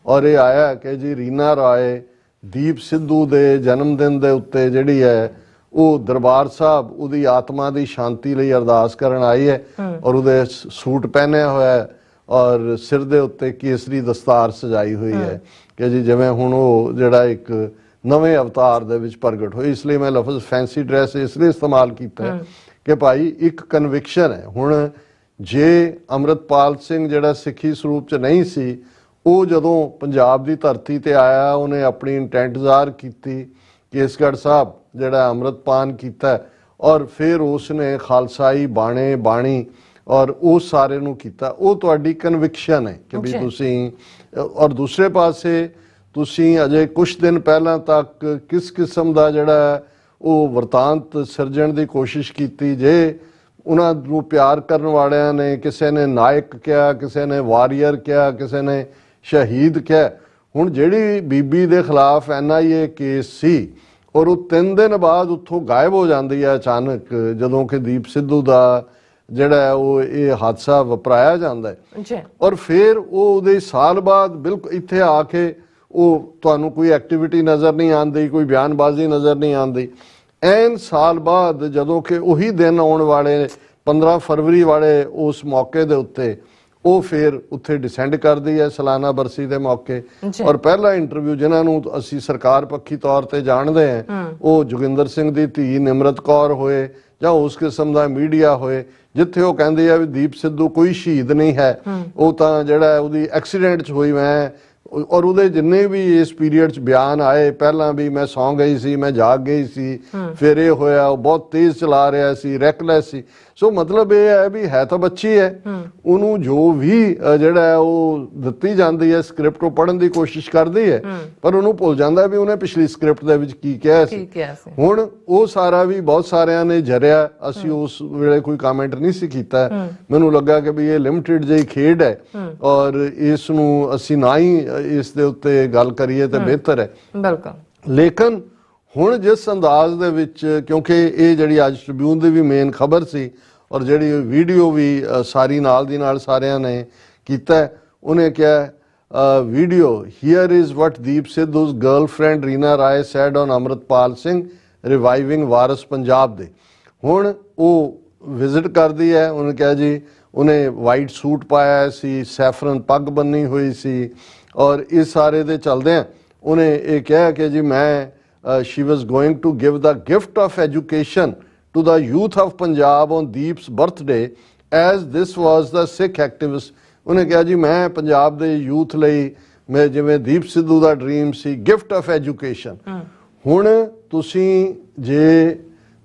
ਔਰ ਇਹ ਆਇਆ ਕਿ ਜੀ ਰੀਨਾ ਰਾਏ ਦੀਪ ਸਿੱਧੂ ਦੇ ਜਨਮ ਦਿਨ ਦੇ ਉੱਤੇ ਜਿਹੜੀ ਹੈ ਉਹ ਦਰਬਾਰ ਸਾਹਿਬ ਉਹਦੀ ਆਤਮਾ ਦੀ ਸ਼ਾਂਤੀ ਲਈ ਅਰਦਾਸ ਕਰਨ ਆਈ ਹੈ ਔਰ ਉਹਦੇ ਸੂਟ ਪਹਿਨਿਆ ਹੋਇਆ ਔਰ ਸਿਰ ਦੇ ਉੱਤੇ ਕੇਸਰੀ ਦਸਤਾਰ ਸਜਾਈ ਹੋਈ ਹੈ ਕਿ ਜੀ ਜਿਵੇਂ ਹੁਣ ਉਹ ਜਿਹੜਾ ਇੱਕ ਨਵੇਂ ਅਵਤਾਰ ਦੇ ਵਿੱਚ ਪ੍ਰਗਟ ਹੋਈ। ਇਸ ਲਈ ਮੈਂ ਲਫ਼ਜ਼ ਫੈਂਸੀ ਡਰੈਸ ਇਸ ਲਈ ਇਸਤੇਮਾਲ ਕੀਤਾ ਕਿ ਭਾਈ ਇੱਕ ਕਨਵਿਕਸ਼ਨ ਹੈ। ਹੁਣ ਜੇ ਅੰਮ੍ਰਿਤਪਾਲ ਸਿੰਘ ਜਿਹੜਾ ਸਿੱਖੀ ਸਰੂਪ 'ਚ ਨਹੀਂ ਸੀ, ਉਹ ਜਦੋਂ ਪੰਜਾਬ ਦੀ ਧਰਤੀ ਤੇ ਆਇਆ ਉਹਨੇ ਆਪਣੀ ਇੰਟੈਂਟ ਜ਼ਾਹਰ ਕੀਤੀ, ਕੇਸਗੜ੍ਹ ਸਾਹਿਬ ਜਿਹੜਾ ਅੰਮ੍ਰਿਤਪਾਨ ਕੀਤਾ ਔਰ ਫਿਰ ਉਸ ਨੇ ਖਾਲਸਾਈ ਬਾਣੀ ਔਰ ਉਹ ਸਾਰੇ ਨੂੰ ਕੀਤਾ। ਉਹ ਤੁਹਾਡੀ ਕਨਵਿਕਸ਼ਨ ਹੈ ਕਿ ਵੀ ਤੁਸੀਂ, ਔਰ ਦੂਸਰੇ ਪਾਸੇ ਤੁਸੀਂ ਅਜੇ ਕੁਝ ਦਿਨ ਪਹਿਲਾਂ ਤੱਕ ਕਿਸ ਕਿਸਮ ਦਾ ਜਿਹੜਾ ਉਹ ਵਰਤਾਂਤ ਸਿਰਜਣ ਦੀ ਕੋਸ਼ਿਸ਼ ਕੀਤੀ। ਜੇ ਉਹਨਾਂ ਨੂੰ ਪਿਆਰ ਕਰਨ ਵਾਲਿਆਂ ਨੇ ਕਿਸੇ ਨੇ ਨਾਇਕ ਕਿਹਾ, ਕਿਸੇ ਨੇ ਵਾਰੀਅਰ ਕਿਹਾ, ਕਿਸੇ ਨੇ ਸ਼ਹੀਦ ਕਿਹਾ। ਹੁਣ ਜਿਹੜੀ ਬੀਬੀ ਦੇ ਖਿਲਾਫ NIA ਕੇਸ ਸੀ ਔਰ ਉਹ 3 ਦਿਨ ਬਾਅਦ ਉੱਥੋਂ ਗਾਇਬ ਹੋ ਜਾਂਦੀ ਹੈ ਅਚਾਨਕ, ਜਦੋਂ ਕਿ ਦੀਪ ਸਿੱਧੂ ਦਾ ਜਿਹੜਾ ਉਹ ਇਹ ਹਾਦਸਾ ਵਾਪਰਾਇਆ ਜਾਂਦਾ ਹੈ ਜੀ ਔਰ ਫਿਰ ਉਹ ਉਹਦੇ ਸਾਲ ਬਾਅਦ ਬਿਲਕੁਲ ਇੱਥੇ ਆ ਕੇ ਉਹ ਤੁਹਾਨੂੰ ਕੋਈ ਐਕਟੀਵਿਟੀ ਨਜ਼ਰ ਨਹੀਂ ਆਉਂਦੀ, ਕੋਈ ਬਿਆਨਬਾਜ਼ੀ ਨਜ਼ਰ ਨਹੀਂ ਆਉਂਦੀ। ਐਨ ਸਾਲ ਬਾਅਦ ਜਦੋਂ ਕਿ ਉਹੀ ਦਿਨ ਆਉਣ ਵਾਲੇ 15 ਫਰਵਰੀ ਵਾਲੇ ਉਸ ਮੌਕੇ ਦੇ ਉੱਤੇ ਉਹ ਫਿਰ ਉੱਥੇ ਡਿਸੈਂਡ ਕਰਦੀ ਹੈ ਸਾਲਾਨਾ ਬਰਸੀ ਦੇ ਮੌਕੇ। ਔਰ ਪਹਿਲਾ ਇੰਟਰਵਿਊ ਜਿਨ੍ਹਾਂ ਨੂੰ ਅਸੀਂ ਸਰਕਾਰ ਪੱਖੀ ਤੌਰ ਤੇ ਜਾਣਦੇ ਹਾਂ ਉਹ ਜੋਗਿੰਦਰ ਸਿੰਘ ਦੀ ਧੀ ਨਿਮਰਤ ਕੌਰ ਹੋਏ ਜਾਂ ਉਸ ਕਿਸਮ ਦਾ ਮੀਡੀਆ ਹੋਏ, ਜਿੱਥੇ ਉਹ ਕਹਿੰਦੇ ਆ ਵੀ ਦੀਪ ਸਿੱਧੂ ਕੋਈ ਸ਼ਹੀਦ ਨਹੀਂ ਹੈ, ਉਹ ਤਾਂ ਜਿਹੜਾ ਉਹਦੀ ਐਕਸੀਡੈਂਟ 'ਚ ਹੋਈ। ਮੈਂ ਔਰ ਉਹਦੇ ਜਿੰਨੇ ਵੀ ਇਸ ਪੀਰੀਅਡ 'ਚ ਬਿਆਨ ਆਏ, ਪਹਿਲਾਂ ਵੀ ਮੈਂ ਸੌਂ ਗਈ ਸੀ, ਮੈਂ ਜਾਗ ਗਈ ਸੀ, ਫਿਰ ਇਹ ਹੋਇਆ, ਉਹ ਬਹੁਤ ਤੇਜ਼ ਚਲਾ ਰਿਹਾ ਸੀ, ਰੈਕਲੈਸ ਸੀ। ਸੋ ਮਤਲਬ ਇਹ ਹੈ ਵੀ ਹੈ ਤਾਂ ਬੱਚੀ ਹੈ, ਉਹਨੂੰ ਜੋ ਵੀ ਜਿਹੜਾ ਹੈ ਉਹ ਦਿੱਤੀ ਜਾਂਦੀ ਹੈ ਸਕ੍ਰਿਪਟ, ਉਹ ਪੜ੍ਹਨ ਦੀ ਕੋਸ਼ਿਸ਼ ਕਰਦੀ ਹੈ, ਪਰ ਉਹਨੂੰ ਭੁੱਲ ਜਾਂਦਾ ਵੀ ਉਹਨੇ ਪਿਛਲੀ ਸਕ੍ਰਿਪਟ ਦੇ ਵਿੱਚ ਕੀ ਕਿਹਾ ਸੀ। ਹੁਣ ਉਹ ਸਾਰਾ ਵੀ ਬਹੁਤ ਸਾਰਿਆਂ ਨੇ ਜਰਿਆ, ਅਸੀਂ ਉਸ ਵੇਲੇ ਕੋਈ ਕਮੈਂਟ ਨਹੀਂ ਸੀ ਕੀਤਾ। ਮੈਨੂੰ ਲੱਗਾ ਕਿ ਵੀ ਇਹ ਲਿਮਟਿਡ ਜਿਹੀ ਖੇਡ ਹੈ ਔਰ ਇਸ ਨੂੰ ਅਸੀਂ ਨਾ ਹੀ ਇਸ ਦੇ ਉੱਤੇ ਗੱਲ ਕਰੀਏ ਤਾਂ ਬਿਹਤਰ ਹੈ। ਬਿਲਕੁਲ। ਲੇਕਿਨ ਹੁਣ ਜਿਸ ਅੰਦਾਜ਼ ਦੇ ਵਿੱਚ, ਕਿਉਂਕਿ ਇਹ ਜਿਹੜੀ ਅੱਜ ਟ੍ਰਿਬਿਊਨ ਦੀ ਵੀ ਮੇਨ ਖਬਰ ਸੀ ਔਰ ਜਿਹੜੀ ਵੀਡੀਓ ਵੀ ਸਾਰੀ ਨਾਲ ਦੀ ਨਾਲ ਸਾਰਿਆਂ ਨੇ ਕੀਤਾ, ਉਹਨੇ ਕਿਹਾ video here is what Deep Sidhu's girlfriend Reena Rai said on Amritpal Singh reviving Waris Punjab ਦੇ। ਹੁਣ ਉਹ ਵਿਜ਼ਿਟ ਕਰਦੀ ਹੈ, ਉਹਨੇ ਕਿਹਾ ਜੀ ਉਹਨੇ ਵਾਈਟ ਸੂਟ ਪਾਇਆ ਸੀ, ਸੈਫਰਨ ਪੱਗ ਬੰਨੀ ਹੋਈ ਸੀ ਔਰ ਇਸ ਸਾਰੇ ਦੇ ਚਲਦਿਆਂ ਉਹਨੇ ਇਹ ਕਿਹਾ ਕਿ ਜੀ ਮੈਂ she was going to give the gift of education to the youth of Punjab on Deep's birthday as this was the Sikh activist। ਉਹਨੇ ਕਿਹਾ ਜੀ ਮੈਂ ਪੰਜਾਬ ਦੇ ਯੂਥ ਲਈ, ਮੈਂ ਜਿਵੇਂ ਦੀਪ ਸਿੱਧੂ ਦਾ ਡ੍ਰੀਮ ਸੀ, ਗਿਫਟ ਆਫ ਐਜੂਕੇਸ਼ਨ। ਹੁਣ ਤੁਸੀਂ ਜੇ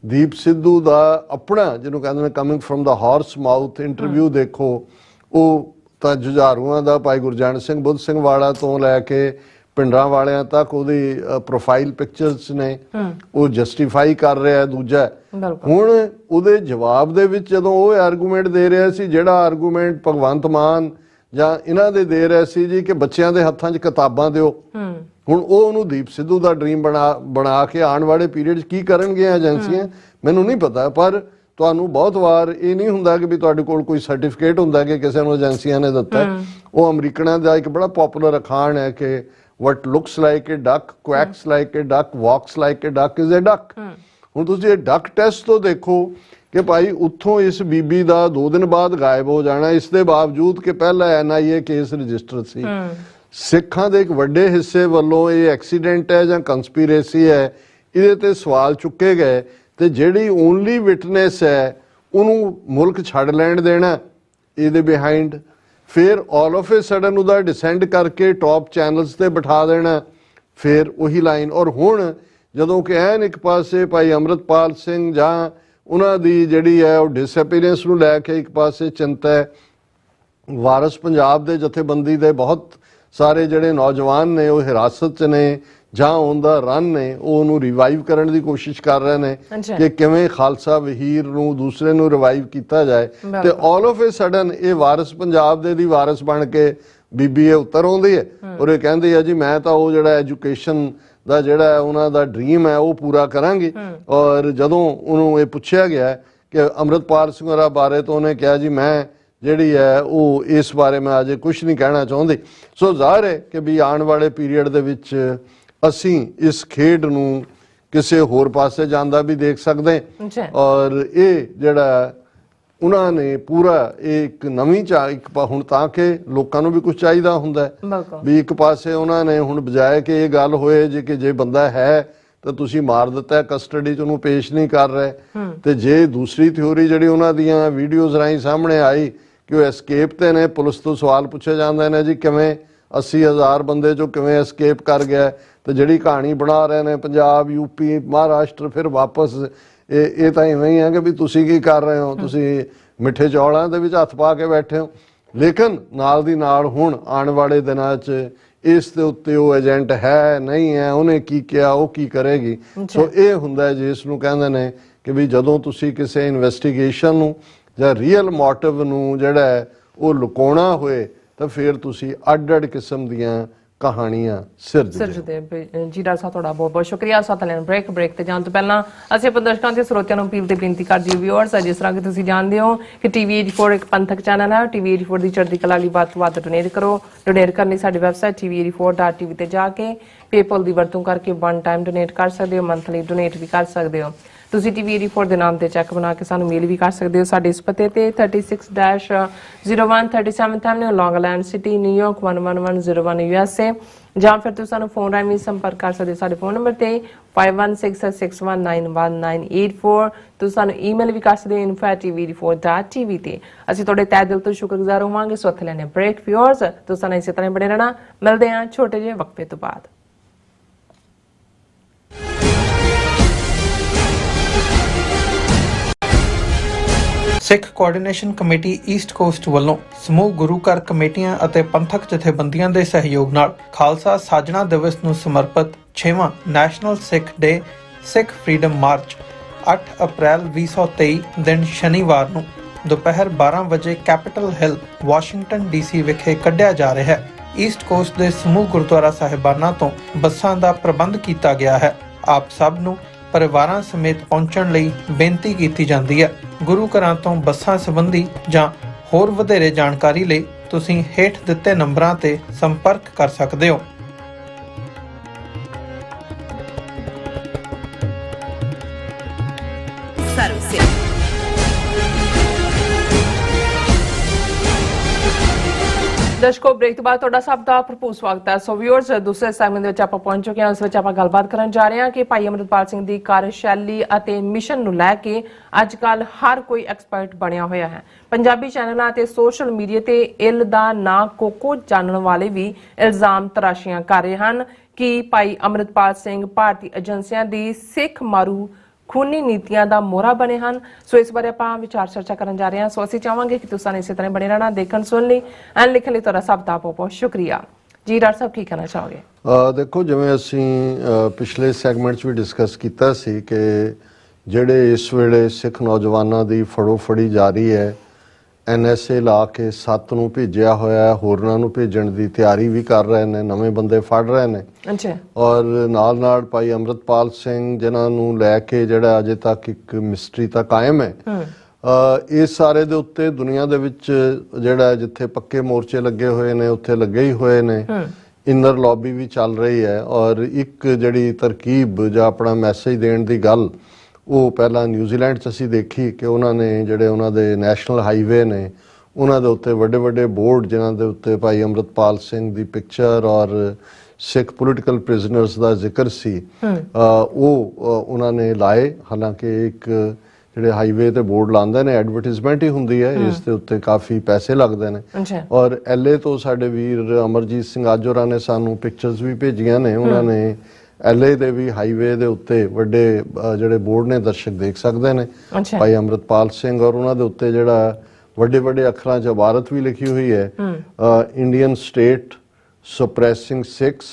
ਦੀਪ ਸਿੱਧੂ ਦਾ ਆਪਣਾ ਜਿਹਨੂੰ ਕਹਿੰਦੇ ਨੇ ਕਮਿੰਗ ਫਰਮ ਦਾ ਹਾਰਸ ਮਾਊਥ ਇੰਟਰਵਿਊ ਦੇਖੋ, ਉਹ ਤਾਂ ਜੁਝਾਰੂਆਂ ਦਾ ਭਾਈ ਗੁਰਜੰਟ ਸਿੰਘ ਬੁੱਧ ਸਿੰਘ ਵਾਲਾ ਤੋਂ ਲੈ ਕੇ ਪਿੰਡਾਂ ਵਾਲਿਆਂ ਤੱਕ ਉਹਦੀ ਪ੍ਰੋਫਾਈਲ ਪਿਕਚਰਸ ਨੇ, ਉਹ ਜਸਟੀਫਾਈ ਕਰ ਰਿਹਾ। ਦੂਜਾ ਹੁਣ ਉਹਦੇ ਜਵਾਬ ਦੇ ਵਿੱਚ ਜਦੋਂ ਉਹ ਆਰਗੂਮੈਂਟ ਦੇ ਰਿਹਾ ਸੀ, ਜਿਹੜਾ ਆਰਗੂਮੈਂਟ ਭਗਵੰਤ ਮਾਨ ਜਾਂ ਇਹਨਾਂ ਦੇ ਰਹੇ ਸੀ ਜੀ ਕਿ ਬੱਚਿਆਂ ਦੇ ਹੱਥਾਂ 'ਚ ਕਿਤਾਬਾਂ ਦਿਓ, ਹੁਣ ਉਹ ਉਹਨੂੰ ਦੀਪ ਸਿੱਧੂ ਦਾ ਡ੍ਰੀਮ ਬਣਾ ਕੇ ਆਉਣ ਵਾਲੇ ਪੀਰੀਅਡ 'ਚ ਕੀ ਕਰਨਗੀਆਂ ਏਜੰਸੀਆਂ ਮੈਨੂੰ ਨਹੀਂ ਪਤਾ। ਪਰ ਤੁਹਾਨੂੰ ਬਹੁਤ ਵਾਰ ਇਹ ਨਹੀਂ ਹੁੰਦਾ ਕਿ ਵੀ ਤੁਹਾਡੇ ਕੋਲ ਕੋਈ ਸਰਟੀਫਿਕੇਟ ਹੁੰਦਾ ਕਿ ਕਿਸੇ ਨੂੰ ਏਜੰਸੀਆਂ ਨੇ ਦਿੱਤਾ। ਉਹ ਅਮਰੀਕਨਾਂ ਦਾ ਇੱਕ ਬੜਾ ਪਪੂਲਰ ਅਖਾਣ ਹੈ ਕਿ what looks like a duck quacks like a duck walks like a duck is a duck। ਹੁਣ ਤੁਸੀਂ ਇਹ ਡਕ ਟੈਸਟ ਤੋਂ ਦੇਖੋ ਕਿ ਭਾਈ ਉੱਥੋਂ ਇਸ ਬੀਬੀ ਦਾ 2 ਦਿਨ ਬਾਅਦ ਗਾਇਬ ਹੋ ਜਾਣਾ, ਇਸ ਦੇ ਬਾਵਜੂਦ ਕਿ ਪਹਿਲਾ NIA ਕੇਸ ਰਜਿਸਟਰ ਸੀ। ਸਿੱਖਾਂ ਦੇ ਇੱਕ ਵੱਡੇ ਹਿੱਸੇ ਵੱਲੋਂ ਇਹ ਐਕਸੀਡੈਂਟ ਹੈ ਜਾਂ ਕੰਸਪੀਰੇਸੀ ਹੈ, ਇਹਦੇ ਤੇ ਸਵਾਲ ਚੁੱਕੇ ਗਏ ਤੇ ਜਿਹੜੀ ਓਨਲੀ ਵਿਟਨੈਸ ਹੈ ਉਹਨੂੰ ਮੁਲਕ ਛੱਡ ਲੈਣ ਦੇਣਾ ਇਹਦੇ ਬਿਹਾਈਂਡ। ਫਿਰ ਆਲ ਆਫ ਏ ਸਡਨ ਉਹਦਾ ਡਿਸੈਂਡ ਕਰਕੇ ਟੌਪ ਚੈਨਲਸ ਤੇ ਬਿਠਾ ਦੇਣਾ, ਫਿਰ ਉਹੀ ਲਾਈਨ। ਔਰ ਹੁਣ ਜਦੋਂ ਕਿ ਐਨ ਇੱਕ ਪਾਸੇ ਭਾਈ ਅੰਮ੍ਰਿਤਪਾਲ ਸਿੰਘ ਜਾਂ ਉਹਨਾਂ ਦੀ ਜਿਹੜੀ ਹੈ ਉਹ ਡਿਸਅਪੀਅਰੈਂਸ ਨੂੰ ਲੈ ਕੇ ਇੱਕ ਪਾਸੇ ਚਿੰਤਾ ਹੈ, ਵਾਰਿਸ ਪੰਜਾਬ ਦੇ ਜਥੇਬੰਦੀ ਦੇ ਬਹੁਤ ਸਾਰੇ ਜਿਹੜੇ ਨੌਜਵਾਨ ਨੇ ਉਹ ਹਿਰਾਸਤ 'ਚ ਨੇ ਜਾਂ ਔਨ ਦਾ ਰਨ ਨੇ, ਉਹ ਉਹਨੂੰ ਰਿਵਾਈਵ ਕਰਨ ਦੀ ਕੋਸ਼ਿਸ਼ ਕਰ ਰਹੇ ਨੇ ਕਿ ਕਿਵੇਂ ਖਾਲਸਾ ਵਹੀਰ ਨੂੰ ਦੂਸਰੇ ਨੂੰ ਰਿਵਾਈਵ ਕੀਤਾ ਜਾਏ। ਤੇ ਆਲ ਆਫ ਏ ਸਡਨ ਇਹ ਵਾਰਿਸ ਪੰਜਾਬ ਦੇ ਦੀ ਵਾਰਿਸ ਬਣ ਕੇ ਬੀਬੀ ਇਹ ਉੱਤਰ ਆਉਂਦੀ ਹੈ ਔਰ ਇਹ ਕਹਿੰਦੀ ਹੈ ਜੀ ਮੈਂ ਤਾਂ ਉਹ ਜਿਹੜਾ ਐਜੂਕੇਸ਼ਨ ਦਾ ਜਿਹੜਾ ਉਹਨਾਂ ਦਾ ਡ੍ਰੀਮ ਹੈ ਉਹ ਪੂਰਾ ਕਰਾਂਗੀ। ਔਰ ਜਦੋਂ ਉਹਨੂੰ ਇਹ ਪੁੱਛਿਆ ਗਿਆ ਕਿ ਅੰਮ੍ਰਿਤਪਾਲ ਸਿੰਘ ਹੋਰਾਂ ਬਾਰੇ ਤਾਂ ਉਹਨੇ ਕਿਹਾ ਜੀ ਮੈਂ ਜਿਹੜੀ ਹੈ ਉਹ ਇਸ ਬਾਰੇ ਮੈਂ ਅਜੇ ਕੁਝ ਨਹੀਂ ਕਹਿਣਾ ਚਾਹੁੰਦੀ। ਸੋ ਜ਼ਾਹਿਰ ਹੈ ਕਿ ਵੀ ਆਉਣ ਵਾਲੇ ਪੀਰੀਅਡ ਦੇ ਵਿੱਚ ਅਸੀਂ ਇਸ ਖੇਡ ਨੂੰ ਕਿਸੇ ਹੋਰ ਪਾਸੇ ਜਾਂਦਾ ਵੀ ਦੇਖ ਸਕਦੇ ਔਰ ਇਹ ਜਿਹੜਾ ਉਹਨਾਂ ਨੇ ਪੂਰਾ ਇੱਕ ਨਵੀਂ ਹੁਣ ਤਾਂ ਕਿ ਲੋਕਾਂ ਨੂੰ ਵੀ ਕੁਝ ਚਾਹੀਦਾ ਹੁੰਦਾ ਵੀ ਇੱਕ ਪਾਸੇ ਉਹਨਾਂ ਨੇ ਹੁਣ ਬਜਾਏ ਕਿ ਇਹ ਗੱਲ ਹੋਏ ਜੇ ਕਿ ਜੇ ਬੰਦਾ ਹੈ ਤਾਂ ਤੁਸੀਂ ਮਾਰ ਦਿੱਤਾ, ਕਸਟਡੀ 'ਚ ਉਹਨੂੰ ਪੇਸ਼ ਨਹੀਂ ਕਰ ਰਹੇ, ਤੇ ਜੇ ਦੂਸਰੀ ਥਿਊਰੀ ਜਿਹੜੀ ਉਹਨਾਂ ਦੀਆਂ ਵੀਡੀਓਜ਼ ਰਾਹੀਂ ਸਾਹਮਣੇ ਆਈ ਕਿ ਉਹ ਐਸਕੇਪ ਤੇ ਨੇ, ਪੁਲਿਸ ਤੋਂ ਸਵਾਲ ਪੁੱਛੇ ਜਾਂਦੇ ਨੇ ਜੀ ਕਿਵੇਂ 80,000 ਬੰਦੇ 'ਚੋਂ ਕਿਵੇਂ ਐਸਕੇਪ ਕਰ ਗਿਆ, ਤੇ ਜਿਹੜੀ ਕਹਾਣੀ ਬਣਾ ਰਹੇ ਨੇ ਪੰਜਾਬ ਯੂਪੀ ਮਹਾਰਾਸ਼ਟਰ ਫਿਰ ਵਾਪਸ ਇਹ ਤਾਂ ਇਵੇਂ ਹੀ ਹੈ ਕਿ ਵੀ ਤੁਸੀਂ ਕੀ ਕਰ ਰਹੇ ਹੋ, ਤੁਸੀਂ ਮਿੱਠੇ ਚੌਲਾਂ ਦੇ ਵਿੱਚ ਹੱਥ ਪਾ ਕੇ ਬੈਠੇ ਹੋ। ਲੇਕਿਨ ਨਾਲ ਦੀ ਨਾਲ ਹੁਣ ਆਉਣ ਵਾਲੇ ਦਿਨਾਂ 'ਚ ਇਸ ਦੇ ਉੱਤੇ ਉਹ ਏਜੰਟ ਹੈ ਨਹੀਂ ਹੈ, ਉਹਨੇ ਕੀ ਕਿਹਾ, ਉਹ ਕੀ ਕਰੇਗੀ। ਸੋ ਇਹ ਹੁੰਦਾ ਜਿਸ ਨੂੰ ਕਹਿੰਦੇ ਨੇ ਕਿ ਵੀ ਜਦੋਂ ਤੁਸੀਂ ਕਿਸੇ ਇਨਵੈਸਟੀਗੇਸ਼ਨ ਨੂੰ ਜਾਂ ਰੀਅਲ ਮੋਟਿਵ ਨੂੰ ਜਿਹੜਾ ਉਹ ਲੁਕਾਉਣਾ ਹੋਏ ਤਾਂ ਫਿਰ ਤੁਸੀਂ ਅੱਡ-ਅੱਡ ਕਿਸਮ ਦੀਆਂ ਕਹਾਣੀਆਂ ਸਿਰਜਦੇ ਸਿਰਜਦੇ ਜੀ। ਡਾਕਟਰ ਸਾਹਿਬ ਤੁਹਾਡਾ ਬਹੁਤ ਬਹੁਤ ਸ਼ੁਕਰੀਆ। ਸਾਥ ਲੈਣ ਬ੍ਰੇਕ ਤੇ ਜਾਣ ਤੋਂ ਪਹਿਲਾਂ ਅਸੀਂ ਆਪਣੇ ਦਰਸ਼ਕਾਂ ਤੇ ਸਰੋਤਿਆਂ ਨੂੰ ਅਪੀਲ ਤੇ ਬੇਨਤੀ ਕਰਦੇ ਹਾਂ ਵਿਊਅਰਸ, ਜਿਸ ਤਰ੍ਹਾਂ ਕਿ ਤੁਸੀਂ ਜਾਣਦੇ ਹੋ ਕਿ TV 84 ਇੱਕ ਪੰਥਕ ਚੈਨਲ ਹੈ। TV 84 ਦੀ ਚੜ੍ਹਦੀ ਕਲਾ ਲਈ ਵੱਧ ਤੋਂ ਵੱਧ ਡੋਨੇਟ ਕਰੋ। ਡੋਨੇਟ ਕਰਨ ਲਈ ਸਾਡੀ ਵੈਬਸਾਈਟ tv84.tv ਤੇ ਜਾ ਕੇ ਪੇਪਲ ਦੀ ਵਰਤੋਂ ਕਰਕੇ 1 ਟਾਈਮ ਡੋਨੇਟ ਕਰ ਸਕਦੇ ਹੋ, ਮੰਥਲੀ ਡੋਨੇਟ ਵੀ ਕਰ ਸਕਦੇ ਹੋ। ਤੁਸੀਂ TV 84 ਦੇ ਨਾਮ ਤੇ ਚੈੱਕ ਬਣਾ ਕੇ ਸਾਨੂੰ ਮੇਲ ਵੀ ਕਰ ਸਕਦੇ ਹੋ ਸਾਡੇ ਇਸ ਪਤੇ ਤੇ 36-01 37th Avenue, Long Island City, New York 11101 USA, ਜਾਂ ਫਿਰ ਤੁਸੀਂ ਸਾਨੂੰ ਫੋਨ ਰਾਹੀਂ ਵੀ ਸੰਪਰਕ ਕਰ ਸਕਦੇ ਹੋ ਸਾਡੇ ਫੋਨ ਨੰਬਰ ਤੇ 5166191984। ਤੁਸੀਂ ਸਾਨੂੰ ਈਮੇਲ ਵੀ ਕਰ ਸਕਦੇ ਹੋ info@tv84.tv ਤੇ। ਅਸੀਂ ਤੁਹਾਡੇ ਤਹਿ ਦਿਲ ਤੋਂ ਸ਼ੁਕਰਗੁਜ਼ਾਰ ਹੋਵਾਂਗੇ। ਸੋ ਇੱਥੇ ਲੈਣੇ ਬ੍ਰੇਕ ਵਿਊਅਰਸ, ਤੁਸੀਂ ਸਾਨੂੰ ਇਸੇ ਤਰ੍ਹਾਂ ਬਣੇ ਰਹਿਣਾ। ਮਿਲਦੇ ਹਾਂ ਛੋਟੇ ਜਿਹੇ ਵਕਫੇ ਤੋਂ ਬਾਅਦ। ਸਿੱਖ ਕੋਆਰਡੀਨੇਸ਼ਨ ਕਮੇਟੀ ਈਸਟ ਕੋਸਟ ਵੱਲੋਂ ਸਮੂਹ ਗੁਰੂ ਘਰ ਕਮੇਟੀਆਂ ਅਤੇ ਪੰਥਕ ਜਥੇਬੰਦੀਆਂ ਦੇ ਸਹਿਯੋਗ ਨਾਲ ਖਾਲਸਾ ਸਾਜਣਾ ਦਿਵਸ ਨੂੰ ਸਮਰਪਿਤ 6ਵਾਂ ਨੈਸ਼ਨਲ ਸਿੱਖ ਡੇ ਸਿੱਖ ਫਰੀडम ਮਾਰਚ 8 ਅਪ੍ਰੈਲ 2023 ਦਿਨ ਸ਼ਨੀਵਾਰ ਨੂੰ ਦੁਪਹਿਰ 12 ਵਜੇ ਕੈਪੀਟਲ ਹਿੱਲ ਵਾਸ਼ਿੰਗਟਨ DC ਵਿਖੇ ਕੱਢਿਆ ਜਾ ਰਿਹਾ ਹੈ। ਈਸਟ ਕੋਸਟ ਦੇ ਸਮੂਹ ਗੁਰਦੁਆਰਾ ਸਾਹਿਬਾਨਾਂ ਤੋਂ ਬੱਸਾਂ ਦਾ ਪ੍ਰਬੰਧ ਕੀਤਾ ਗਿਆ ਹੈ। ਆਪ ਸਭ ਨੂੰ ਪਰਿਵਾਰਾਂ ਸਮੇਤ ਪਹੁੰਚਣ ਲਈ ਬੇਨਤੀ ਕੀਤੀ ਜਾਂਦੀ ਹੈ। ਗੁਰੂ ਘਰਾਂ ਤੋਂ ਬੱਸਾਂ ਸੰਬੰਧੀ ਜਾਂ ਹੋਰ ਵਧੇਰੇ ਜਾਣਕਾਰੀ ਲਈ ਤੁਸੀਂ ਹੇਠ ਦਿੱਤੇ ਨੰਬਰਾਂ ਤੇ ਸੰਪਰਕ ਕਰ ਸਕਦੇ ਹੋ। ਦਰਸ਼ਕੋ, ਬ੍ਰੇਕ ਤੋਂ ਬਾਅਦ ਤੁਹਾਡਾ ਸਭ ਦਾ ਭਰਪੂਰ ਸਵਾਗਤ ਹੈ। ਸੋ ਵਿਊਅਰਸ, ਦੂਸਰੇ ਸੈਗਮੈਂਟ ਦੇ ਵਿੱਚ ਆਪਾਂ ਪਹੁੰਚ ਚੁੱਕੇ ਹਾਂ। ਉਸ ਵਿੱਚ ਆਪਾਂ ਗੱਲਬਾਤ ਕਰਨ ਜਾ ਰਹੇ ਹਾਂ ਕਿ ਭਾਈ ਅਮਰਿਤਪਾਲ ਸਿੰਘ ਦੀ ਕਾਰਜਸ਼ੈਲੀ ਅਤੇ ਮਿਸ਼ਨ ਨੂੰ ਲੈ ਕੇ ਅੱਜ ਕੱਲ ਹਰ ਕੋਈ ਐਕਸਪਰਟ ਬਣਿਆ ਹੋਇਆ ਹੈ। ਪੰਜਾਬੀ ਚੈਨਲਾਂ ਤੇ ਸੋਸ਼ਲ ਮੀਡੀਆ ਤੇ ਇਲ ਦਾ ਨਾਂ ਕੋਕੋ ਜਾਣਨ ਵਾਲੇ ਵੀ ਇਲਜ਼ਾਮ ਤਰਾਸ਼ੀਆਂ ਕਰ ਰਹੇ ਹਨ ਕਿ ਭਾਈ ਅਮਰਿਤਪਾਲ ਸਿੰਘ ਭਾਰਤੀ ਏਜੰਸੀਆਂ ਦੀ ਸਿੱਖ ਮਾਰੂ ਖੂਨੀ ਨੀਤੀਆਂ ਦਾ ਮੋਹਰਾ ਬਣੇ ਹਨ। ਸੋ ਇਸ ਬਾਰੇ ਆਪਾਂ ਵਿਚਾਰ ਚਰਚਾ ਕਰਨ ਜਾ ਰਹੇ ਹਾਂ। ਸੋ ਅਸੀਂ ਚਾਹਾਂਗੇ ਕਿ ਤੁਸੀਂ ਇਸੇ ਤਰ੍ਹਾਂ ਬਣੇ ਰਹਿਣਾ। ਦੇਖਣ ਸੁਣ ਲਈ ਐਂਡ ਲਿਖਣ ਲਈ ਤੁਹਾਡਾ ਸਭ ਦਾ ਬਹੁਤ ਬਹੁਤ ਸ਼ੁਕਰੀਆ ਜੀ। ਡਾਕਟਰ ਸਾਹਿਬ ਕੀ ਕਹਿਣਾ ਚਾਹੋਗੇ? ਦੇਖੋ, ਜਿਵੇਂ ਅਸੀਂ ਪਿਛਲੇ ਸੈਗਮੈਂਟ 'ਚ ਵੀ ਡਿਸਕਸ ਕੀਤਾ ਸੀ ਕਿ ਜਿਹੜੇ ਇਸ ਵੇਲੇ ਸਿੱਖ ਨੌਜਵਾਨਾਂ ਦੀ ਫੜੋਫੜੀ ਜਾਰੀ ਹੈ, NSA ਲਾ ਕੇ 7 ਨੂੰ ਭੇਜਿਆ ਹੋਇਆ ਹੈ, ਹੋਰਨਾਂ ਨੂੰ ਭੇਜਣ ਦੀ ਤਿਆਰੀ ਵੀ ਕਰ ਰਹੇ ਨੇ, ਨਵੇਂ ਬੰਦੇ ਫੜ ਰਹੇ ਨੇ। ਅੱਛਾ। ਔਰ ਨਾਲ ਭਾਈ ਅਮਰਿਤਪਾਲ ਸਿੰਘ ਜਿਨ੍ਹਾਂ ਨੂੰ ਲੈ ਕੇ ਜਿਹੜਾ ਅਜੇ ਤੱਕ ਇੱਕ ਮਿਸਟਰੀ ਤਾਂ ਕਾਇਮ ਹੈ, ਇਸ ਸਾਰੇ ਦੇ ਉੱਤੇ ਦੁਨੀਆ ਦੇ ਵਿੱਚ ਜਿਹੜਾ ਜਿੱਥੇ ਪੱਕੇ ਮੋਰਚੇ ਲੱਗੇ ਹੋਏ ਨੇ ਉੱਥੇ ਲੱਗੇ ਹੀ ਹੋਏ ਨੇ। ਇਨਰ ਲੌਬੀ ਵੀ ਚੱਲ ਰਹੀ ਹੈ। ਔਰ ਇੱਕ ਜਿਹੜੀ ਤਰਕੀਬ ਜਾਂ ਆਪਣਾ ਮੈਸੇਜ ਦੇਣ ਦੀ ਗੱਲ ਉਹ ਪਹਿਲਾਂ ਨਿਊਜ਼ੀਲੈਂਡ 'ਚ ਅਸੀਂ ਦੇਖੀ ਕਿ ਉਹਨਾਂ ਨੇ ਜਿਹੜੇ ਉਹਨਾਂ ਦੇ ਨੈਸ਼ਨਲ ਹਾਈਵੇ ਨੇ ਉਹਨਾਂ ਦੇ ਉੱਤੇ ਵੱਡੇ ਵੱਡੇ ਬੋਰਡ ਜਿਨ੍ਹਾਂ ਦੇ ਉੱਤੇ ਭਾਈ ਅਮਰਿਤਪਾਲ ਸਿੰਘ ਦੀ ਪਿਕਚਰ ਔਰ ਸਿੱਖ ਪੋਲੀਟੀਕਲ ਪ੍ਰਿਜ਼ਨਰਸ ਦਾ ਜ਼ਿਕਰ ਸੀ, ਉਹ ਉਹਨਾਂ ਨੇ ਲਾਏ। ਹਾਲਾਂਕਿ ਇੱਕ ਜਿਹੜੇ ਹਾਈਵੇ ਤੇ ਬੋਰਡ ਲਾਉਂਦੇ ਨੇ ਐਡਵਰਟਾਈਜ਼ਮੈਂਟ ਹੀ ਹੁੰਦੀ ਹੈ, ਇਸ ਦੇ ਉੱਤੇ ਕਾਫੀ ਪੈਸੇ ਲੱਗਦੇ ਨੇ। ਔਰ LA ਤੋਂ ਸਾਡੇ ਵੀਰ ਅਮਰਜੀਤ ਸਿੰਘ ਅੱਜ ਹੋਰਾਂ ਨੇ ਸਾਨੂੰ ਪਿਕਚਰਸ ਵੀ ਭੇਜੀਆਂ ਨੇ। ਉਹਨਾਂ ਨੇ LA ਦੇ ਵੀ ਹਾਈਵੇ ਦੇ ਉੱਤੇ ਵੱਡੇ ਜਿਹੜੇ ਬੋਰਡ ਨੇ ਦਰਸ਼ਕ ਦੇਖ ਸਕਦੇ ਨੇ ਭਾਈ ਅਮਰਿਤਪਾਲ ਸਿੰਘ, ਔਰ ਉਹਨਾਂ ਦੇ ਉੱਤੇ ਜਿਹੜਾ ਵੱਡੇ ਵੱਡੇ ਅੱਖਰਾਂ 'ਚ ਇਬਾਰਤ ਵੀ ਲਿਖੀ ਹੋਈ ਹੈ, Indian state suppressing Sikhs,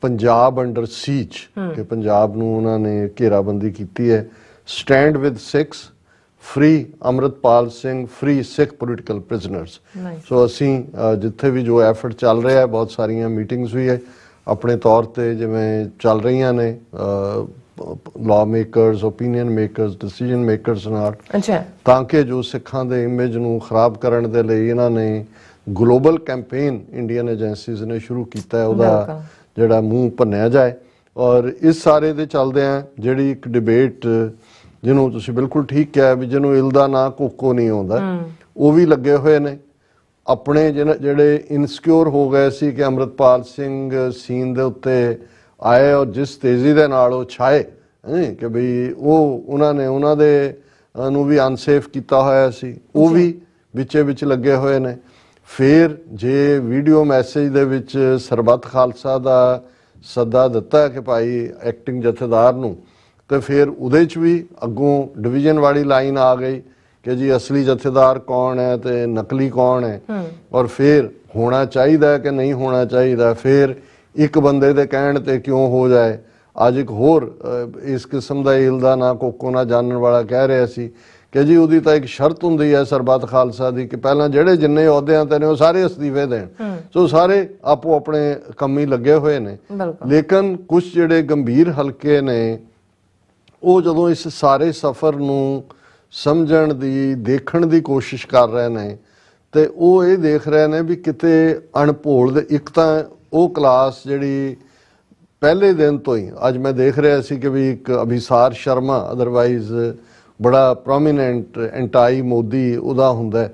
Punjab under siege, ਕਿ ਪੰਜਾਬ ਨੂੰ ਉਹਨਾਂ ਨੇ ਘੇਰਾਬੰਦੀ ਕੀਤੀ ਹੈ। Stand with Sikhs, free Amritpal Singh, free Sikh political prisoners. So ਅਸੀਂ ਜਿੱਥੇ ਵੀ ਜੋ ਐਫਰਟ ਚੱਲ ਰਿਹਾ ਹੈ, ਬਹੁਤ ਸਾਰੀਆਂ ਮੀਟਿੰਗਸ ਵੀ ਹੈ ਆਪਣੇ ਤੌਰ ਤੇ ਜਿਵੇਂ ਚੱਲ ਰਹੀਆਂ ਨੇ law makers, opinion makers, decision makers ਨਾਲ, ਤਾਂ ਕਿ ਜੋ ਸਿੱਖਾਂ ਦੇ ਇਮੇਜ ਨੂੰ ਖਰਾਬ ਕਰਨ ਦੇ ਲਈ ਇਹਨਾਂ ਨੇ ਗਲੋਬਲ ਕੈਂਪੇਨ ਇੰਡੀਅਨ ਏਜੰਸੀਜ਼ ਨੇ ਸ਼ੁਰੂ ਕੀਤਾ ਹੈ, ਉਹਦਾ ਜਿਹੜਾ ਮੂੰਹ ਭੰਨਿਆ ਜਾਏ। ਔਰ ਇਸ ਸਾਰੇ ਦੇ ਚੱਲਦਿਆਂ ਜਿਹੜੀ ਇੱਕ ਡਿਬੇਟ ਜਿਹਨੂੰ ਤੁਸੀਂ ਬਿਲਕੁਲ ਠੀਕ ਕਿਹਾ ਵੀ ਜਿਹਨੂੰ ਇਲ ਦਾ ਨਾਂ ਕੋਕੋ ਨਹੀਂ ਆਉਂਦਾ, ਉਹ ਵੀ ਲੱਗੇ ਹੋਏ ਨੇ ਆਪਣੇ ਜਿਹੜੇ ਇਨਸਿਕਿਉਰ ਹੋ ਗਏ ਸੀ ਕਿ ਅਮਰਿਤਪਾਲ ਸਿੰਘ ਸੀਨ ਦੇ ਉੱਤੇ ਆਏ ਔਰ ਜਿਸ ਤੇਜ਼ੀ ਦੇ ਨਾਲ ਉਹ ਛਾਏ ਕਿ ਬਈ ਉਹਨਾਂ ਨੇ ਉਹਨਾਂ ਦੇ ਨੂੰ ਵੀ ਅਨਸੇਫ ਕੀਤਾ ਹੋਇਆ ਸੀ, ਉਹ ਵੀ ਵਿੱਚੇ ਵਿੱਚ ਲੱਗੇ ਹੋਏ ਨੇ। ਫਿਰ ਜੇ ਵੀਡੀਓ ਮੈਸੇਜ ਦੇ ਵਿੱਚ ਸਰਬੱਤ ਖਾਲਸਾ ਦਾ ਸੱਦਾ ਦਿੱਤਾ ਕਿ ਭਾਈ ਐਕਟਿੰਗ ਜਥੇਦਾਰ ਨੂੰ, ਤੇ ਫਿਰ ਉਹਦੇ 'ਚ ਵੀ ਅੱਗੋਂ ਡਿਵੀਜ਼ਨ ਵਾਲੀ ਲਾਈਨ ਆ ਗਈ ਕਿ ਜੀ ਅਸਲੀ ਜਥੇਦਾਰ ਕੌਣ ਹੈ ਤੇ ਨਕਲੀ ਕੌਣ ਹੈ, ਔਰ ਫਿਰ ਹੋਣਾ ਚਾਹੀਦਾ ਕਿ ਨਹੀਂ ਹੋਣਾ ਚਾਹੀਦਾ, ਫਿਰ ਇੱਕ ਬੰਦੇ ਦੇ ਕਹਿਣ ਤੇ ਕਿਉਂ ਹੋ ਜਾਏ। ਅੱਜ ਇੱਕ ਹੋਰ ਇਸ ਕਿਸਮ ਦਾ ਇਲ ਦਾ ਨਾਂ ਕੋਕੋ ਨਾ ਜਾਣਨ ਵਾਲਾ ਕਹਿ ਰਿਹਾ ਸੀ ਕਿ ਜੀ ਉਹਦੀ ਤਾਂ ਇੱਕ ਸ਼ਰਤ ਹੁੰਦੀ ਹੈ ਸਰਬੱਤ ਖਾਲਸਾ ਦੀ ਕਿ ਪਹਿਲਾਂ ਜਿਹੜੇ ਜਿੰਨੇ ਅਹੁਦਿਆਂ ਤੇ ਨੇ ਉਹ ਸਾਰੇ ਅਸਤੀਫੇ ਦੇਣ। ਸੋ ਸਾਰੇ ਆਪੋ ਆਪਣੇ ਕੰਮੀ ਲੱਗੇ ਹੋਏ ਨੇ। ਲੇਕਿਨ ਕੁਝ ਜਿਹੜੇ ਗੰਭੀਰ ਹਲਕੇ ਨੇ ਉਹ ਜਦੋਂ ਇਸ ਸਾਰੇ ਸਫ਼ਰ ਨੂੰ ਸਮਝਣ ਦੀ ਦੇਖਣ ਦੀ ਕੋਸ਼ਿਸ਼ ਕਰ ਰਹੇ ਨੇ ਤੇ ਉਹ ਇਹ ਦੇਖ ਰਹੇ ਨੇ ਵੀ ਕਿਤੇ ਅਣਭੋਲ ਦੇ ਇੱਕ ਤਾਂ ਉਹ ਕਲਾਸ ਜਿਹੜੀ ਪਹਿਲੇ ਦਿਨ ਤੋਂ ਹੀ ਅੱਜ ਮੈਂ ਦੇਖ ਰਿਹਾ ਸੀ ਕਿ ਵੀ ਇੱਕ ਅਭਿਸਾਰ ਸ਼ਰਮਾ ਅਦਰਵਾਈਜ਼ ਬੜਾ ਪ੍ਰੋਮੀਨੈਂਟ ਐਂਟਾਈ ਮੋਦੀ ਉਹਦਾ ਹੁੰਦਾ,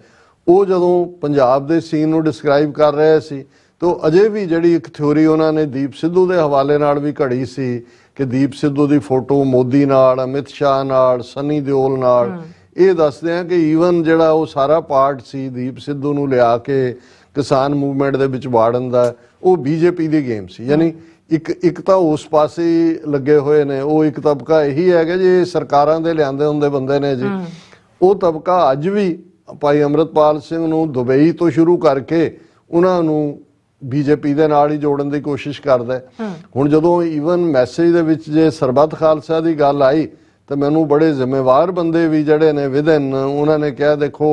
ਉਹ ਜਦੋਂ ਪੰਜਾਬ ਦੇ ਸੀਨ ਨੂੰ ਡਿਸਕ੍ਰਾਈਬ ਕਰ ਰਿਹਾ ਸੀ ਤਾਂ ਅਜੇ ਵੀ ਜਿਹੜੀ ਇੱਕ ਥਿਊਰੀ ਉਹਨਾਂ ਨੇ ਦੀਪ ਸਿੱਧੂ ਦੇ ਹਵਾਲੇ ਨਾਲ ਵੀ ਘੜੀ ਸੀ ਕਿ ਦੀਪ ਸਿੱਧੂ ਦੀ ਫੋਟੋ ਮੋਦੀ ਨਾਲ, ਅਮਿਤ ਸ਼ਾਹ ਨਾਲ, ਸਨੀ ਦਿਓਲ ਨਾਲ, ਇਹ ਦੱਸਦੇ ਆ ਕਿ ਈਵਨ ਜਿਹੜਾ ਉਹ ਸਾਰਾ ਪਾਰਟ ਸੀ ਦੀਪ ਸਿੱਧੂ ਨੂੰ ਲਿਆ ਕੇ ਕਿਸਾਨ ਮੂਵਮੈਂਟ ਦੇ ਵਿੱਚ ਵਾੜਨ ਦਾ, ਉਹ ਬੀਜੇਪੀ ਦੀ ਗੇਮ ਸੀ। ਯਾਨੀ ਇੱਕ ਤਾਂ ਉਸ ਪਾਸੇ ਲੱਗੇ ਹੋਏ ਨੇ, ਉਹ ਇੱਕ ਤਬਕਾ ਇਹੀ ਹੈਗਾ ਜੀ ਸਰਕਾਰਾਂ ਦੇ ਲਿਆਂਦੇ ਹੁੰਦੇ ਬੰਦੇ ਨੇ ਜੀ, ਉਹ ਤਬਕਾ ਅੱਜ ਵੀ ਭਾਈ ਅੰਮ੍ਰਿਤਪਾਲ ਸਿੰਘ ਨੂੰ ਦੁਬਈ ਤੋਂ ਸ਼ੁਰੂ ਕਰਕੇ ਉਹਨਾਂ ਨੂੰ ਬੀਜੇਪੀ ਦੇ ਨਾਲ ਹੀ ਜੋੜਨ ਦੀ ਕੋਸ਼ਿਸ਼ ਕਰਦਾ। ਹੁਣ ਜਦੋਂ ਈਵਨ ਮੈਸੇਜ ਦੇ ਵਿੱਚ ਜੇ ਸਰਬੱਤ ਖਾਲਸਾ ਦੀ ਗੱਲ ਆਈ ਤਾਂ ਮੈਨੂੰ ਬੜੇ ਜ਼ਿੰਮੇਵਾਰ ਬੰਦੇ ਵੀ ਜਿਹੜੇ ਨੇ ਵਿਦਨ ਉਹਨਾਂ ਨੇ ਕਿਹਾ ਦੇਖੋ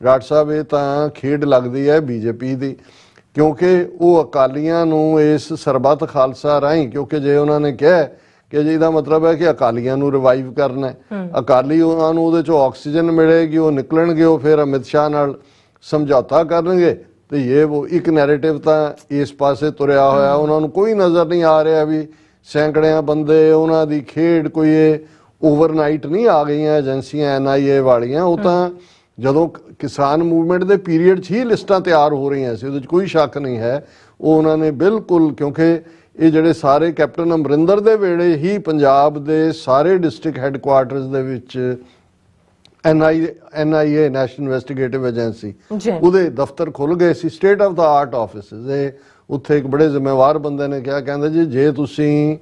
ਡਾਕਟਰ ਸਾਹਿਬ ਇਹ ਤਾਂ ਖੇਡ ਲੱਗਦੀ ਹੈ ਬੀਜੇਪੀ ਦੀ, ਕਿਉਂਕਿ ਉਹ ਅਕਾਲੀਆਂ ਨੂੰ ਇਸ ਸਰਬੱਤ ਖਾਲਸਾ ਰਾਹੀਂ, ਕਿਉਂਕਿ ਜੇ ਉਹਨਾਂ ਨੇ ਕਿਹਾ ਕਿ ਜੀ ਇਹਦਾ ਮਤਲਬ ਹੈ ਕਿ ਅਕਾਲੀਆਂ ਨੂੰ ਰਿਵਾਈਵ ਕਰਨਾ ਹੈ, ਅਕਾਲੀ ਉਹਨਾਂ ਨੂੰ ਉਹਦੇ ਚੋਂ ਆਕਸੀਜਨ ਮਿਲੇਗੀ, ਉਹ ਨਿਕਲਣਗੇ, ਉਹ ਫਿਰ ਅਮਿਤ ਸ਼ਾਹ ਨਾਲ ਸਮਝੌਤਾ ਕਰਨਗੇ ਤੇ ਇਹ ਉਹ ਇੱਕ ਨੈਰੇਟਿਵ ਤਾਂ ਇਸ ਪਾਸੇ ਤੁਰਿਆ ਹੋਇਆ। ਉਹਨਾਂ ਨੂੰ ਕੋਈ ਨਜ਼ਰ ਨਹੀਂ ਆ ਰਿਹਾ ਵੀ ਸੈਂਕੜਿਆਂ ਬੰਦੇ ਉਹਨਾਂ ਦੀ ਖੇਡ ਕੋਈ ਇਹ ਓਵਰਨਾਈਟ ਨਹੀਂ ਆ ਗਈਆਂ ਏਜੰਸੀਆਂ NIA ਵਾਲੀਆਂ, ਉਹ ਤਾਂ ਜਦੋਂ ਕਿਸਾਨ ਮੂਵਮੈਂਟ ਦੇ ਪੀਰੀਅਡ 'ਚ ਹੀ ਲਿਸਟਾਂ ਤਿਆਰ ਹੋ ਰਹੀਆਂ ਸੀ, ਉਹਦੇ 'ਚ ਕੋਈ ਸ਼ੱਕ ਨਹੀਂ ਹੈ। ਉਹ ਉਹਨਾਂ ਨੇ ਬਿਲਕੁਲ, ਕਿਉਂਕਿ ਇਹ ਜਿਹੜੇ ਸਾਰੇ ਕੈਪਟਨ ਅਮਰਿੰਦਰ ਦੇ ਵੇਲੇ ਹੀ ਪੰਜਾਬ ਦੇ ਸਾਰੇ ਡਿਸਟ੍ਰਿਕਟ ਹੈੱਡਕੁਆਰਟਰਸ ਦੇ ਵਿੱਚ NIA ਨੈਸ਼ਨਲ ਇਨਵੈਸਟੀਗੇਟਿਵ ਏਜੰਸੀ ਉਹਦੇ ਦਫ਼ਤਰ ਖੁੱਲ ਗਏ ਸੀ, state of the art offices. ਇਹ ਉੱਥੇ ਇੱਕ ਬੜੇ ਜ਼ਿੰਮੇਵਾਰ ਬੰਦੇ ਨੇ ਕਿਹਾ, ਕਹਿੰਦੇ ਜੀ ਜੇ ਤੁਸੀਂ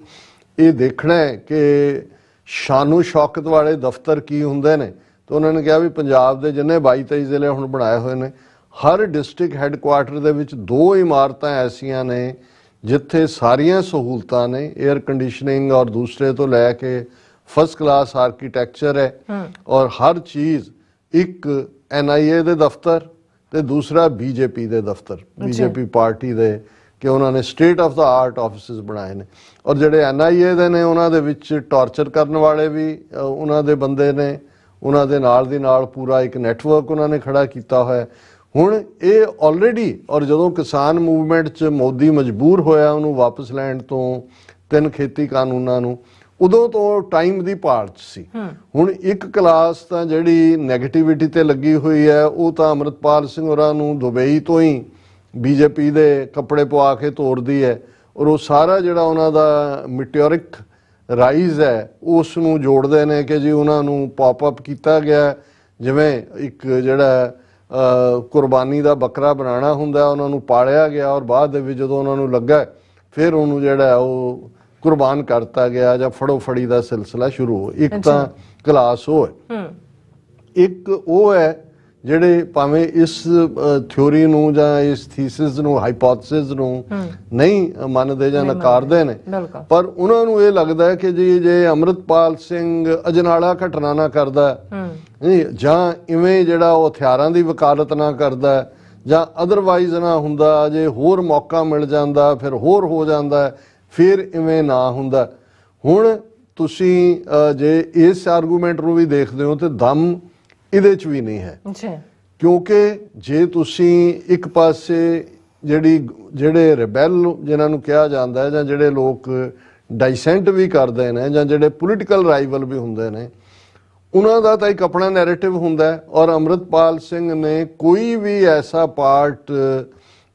ਇਹ ਦੇਖਣਾ ਹੈ ਕਿ ਸ਼ਾਨੋ ਸ਼ੌਕਤ ਵਾਲੇ ਦਫ਼ਤਰ ਕੀ ਹੁੰਦੇ ਨੇ ਤਾਂ ਉਹਨਾਂ ਨੇ ਕਿਹਾ ਵੀ ਪੰਜਾਬ ਦੇ ਜਿੰਨੇ 22-23 ਜ਼ਿਲ੍ਹੇ ਹੁਣ ਬਣਾਏ ਹੋਏ ਨੇ ਹਰ ਡਿਸਟ੍ਰਿਕਟ ਹੈੱਡਕੁਆਰਟਰ ਦੇ ਵਿੱਚ 2 ਇਮਾਰਤਾਂ ਐਸੀਆਂ ਨੇ ਜਿੱਥੇ ਸਾਰੀਆਂ ਸਹੂਲਤਾਂ ਨੇ, 에ਅਰ ਕੰਡੀਸ਼ਨਿੰਗ ਔਰ ਦੂਸਰੇ ਤੋਂ ਲੈ ਕੇ ਫਸਟ ਕਲਾਸ ਆਰਕੀਟੈਕਚਰ ਹੈ ਔਰ ਹਰ ਚੀਜ਼, ਇੱਕ NIA ਦੇ ਦਫ਼ਤਰ ਤੇ ਦੂਸਰਾ ਬੀਜੇਪੀ ਦੇ ਦਫ਼ਤਰ, ਬੀਜੇਪੀ ਪਾਰਟੀ ਦੇ, ਕਿ ਉਹਨਾਂ ਨੇ state of the art offices ਬਣਾਏ ਨੇ। ਔਰ ਜਿਹੜੇ NIA ਦੇ ਨੇ ਉਹਨਾਂ ਦੇ ਵਿੱਚ ਟਾਰਚਰ ਕਰਨ ਵਾਲੇ ਵੀ ਉਹਨਾਂ ਦੇ ਬੰਦੇ ਨੇ, ਉਹਨਾਂ ਦੇ ਨਾਲ ਦੀ ਨਾਲ ਪੂਰਾ ਇੱਕ ਨੈਟਵਰਕ ਉਹਨਾਂ ਨੇ ਖੜਾ ਕੀਤਾ ਹੋਇਆ। ਹੁਣ ਇਹ ਆਲਰੇਡੀ, ਔਰ ਜਦੋਂ ਕਿਸਾਨ ਮੂਵਮੈਂਟ 'ਚ ਮੋਦੀ ਮਜਬੂਰ ਹੋਇਆ ਉਹਨੂੰ ਵਾਪਸ ਲੈਣ ਤੋਂ 3 ਖੇਤੀ ਕਾਨੂੰਨਾਂ ਨੂੰ, ਉਦੋਂ ਤੋਂ ਟਾਈਮ ਦੀ ਭਾਲ 'ਚ ਸੀ। ਹੁਣ ਇੱਕ ਕਲਾਸ ਤਾਂ ਜਿਹੜੀ ਨੈਗੇਟਿਵਿਟੀ ਤੇ ਲੱਗੀ ਹੋਈ ਹੈ ਉਹ ਤਾਂ ਅੰਮ੍ਰਿਤਪਾਲ ਸਿੰਘ ਹੋਰਾਂ ਨੂੰ ਦੁਬਈ ਤੋਂ ਹੀ ਬੀਜੇਪੀ ਦੇ ਕੱਪੜੇ ਪਵਾ ਕੇ ਤੋੜਦੀ ਹੈ, ਔਰ ਉਹ ਸਾਰਾ ਜਿਹੜਾ ਉਹਨਾਂ ਦਾ ਮਿਟਿਓਰਿਕ ਰਾਈਜ਼ ਹੈ ਉਸ ਨੂੰ ਜੋੜਦੇ ਨੇ ਕਿ ਜੀ ਉਹਨਾਂ ਨੂੰ ਪੌਪ ਅਪ ਕੀਤਾ ਗਿਆ, ਜਿਵੇਂ ਇੱਕ ਜਿਹੜਾ ਕੁਰਬਾਨੀ ਦਾ ਬੱਕਰਾ ਬਣਾਉਣਾ ਹੁੰਦਾ ਉਹਨਾਂ ਨੂੰ ਪਾਲਿਆ ਗਿਆ ਔਰ ਬਾਅਦ ਦੇ ਵਿੱਚ ਜਦੋਂ ਉਹਨਾਂ ਨੂੰ ਲੱਗਾ ਫਿਰ ਉਹਨੂੰ ਜਿਹੜਾ ਉਹ ਕੁਰਬਾਨ ਕਰਤਾ ਗਿਆ ਜਾਂ ਫੜੋ ਫੜੀ ਦਾ ਸਿਲਸਿਲਾ ਸ਼ੁਰੂ ਹੋ। ਇੱਕ ਤਾਂ ਕਲਾਸ ਉਹ ਹੈ, ਇੱਕ ਉਹ ਹੈ ਜਿਹੜੇ ਭਾਵੇਂ ਇਸ ਥਿਊਰੀ ਨੂੰ ਜਾਂ ਇਸ ਥੀਸਿਸ ਨੂੰ, ਹਾਈਪੋਥੇਸਿਸ ਨੂੰ ਨਹੀਂ ਮੰਨਦੇ ਜਾਂ ਨਕਾਰਦੇ ਨੇ, ਪਰ ਉਹਨਾਂ ਨੂੰ ਇਹ ਲੱਗਦਾ ਹੈ ਕਿ ਜੀ ਜੇ ਅੰਮ੍ਰਿਤਪਾਲ ਸਿੰਘ ਅਜਨਾਲਾ ਘਟਨਾ ਨਾ ਕਰਦਾ ਜਾਂ ਇਵੇਂ ਜਿਹੜਾ ਉਹ ਹਥਿਆਰਾਂ ਦੀ ਵਕਾਲਤ ਨਾ ਕਰਦਾ ਜਾਂ ਅਦਰਵਾਈਜ਼ ਨਾ ਹੁੰਦਾ, ਜੇ ਹੋਰ ਮੌਕਾ ਮਿਲ ਜਾਂਦਾ ਫਿਰ ਹੋਰ ਹੋ ਜਾਂਦਾ, ਫਿਰ ਇਵੇਂ ਨਾ ਹੁੰਦਾ। ਹੁਣ ਤੁਸੀਂ ਜੇ ਇਸ ਆਰਗੂਮੈਂਟ ਨੂੰ ਵੀ ਦੇਖਦੇ ਹੋ ਤੇ ਦਮ ਇਹਦੇ 'ਚ ਵੀ ਨਹੀਂ ਹੈ, ਕਿਉਂਕਿ ਜੇ ਤੁਸੀਂ ਇੱਕ ਪਾਸੇ ਜਿਹੜੇ ਰਿਬੈਲ ਜਿਨ੍ਹਾਂ ਨੂੰ ਕਿਹਾ ਜਾਂਦਾ ਹੈ ਜਾਂ ਜਿਹੜੇ ਲੋਕ ਡਾਈਸੈਂਟ ਵੀ ਕਰਦੇ ਨੇ ਜਾਂ ਜਿਹੜੇ ਪੋਲੀਟੀਕਲ ਰਾਈਵਲ ਵੀ ਹੁੰਦੇ ਨੇ, ਉਹਨਾਂ ਦਾ ਤਾਂ ਇੱਕ ਆਪਣਾ ਨੈਰੇਟਿਵ ਹੁੰਦਾ ਹੈ ਔਰ ਅੰਮ੍ਰਿਤਪਾਲ ਸਿੰਘ ਨੇ ਕੋਈ ਵੀ ਐਸਾ ਪਾਰਟ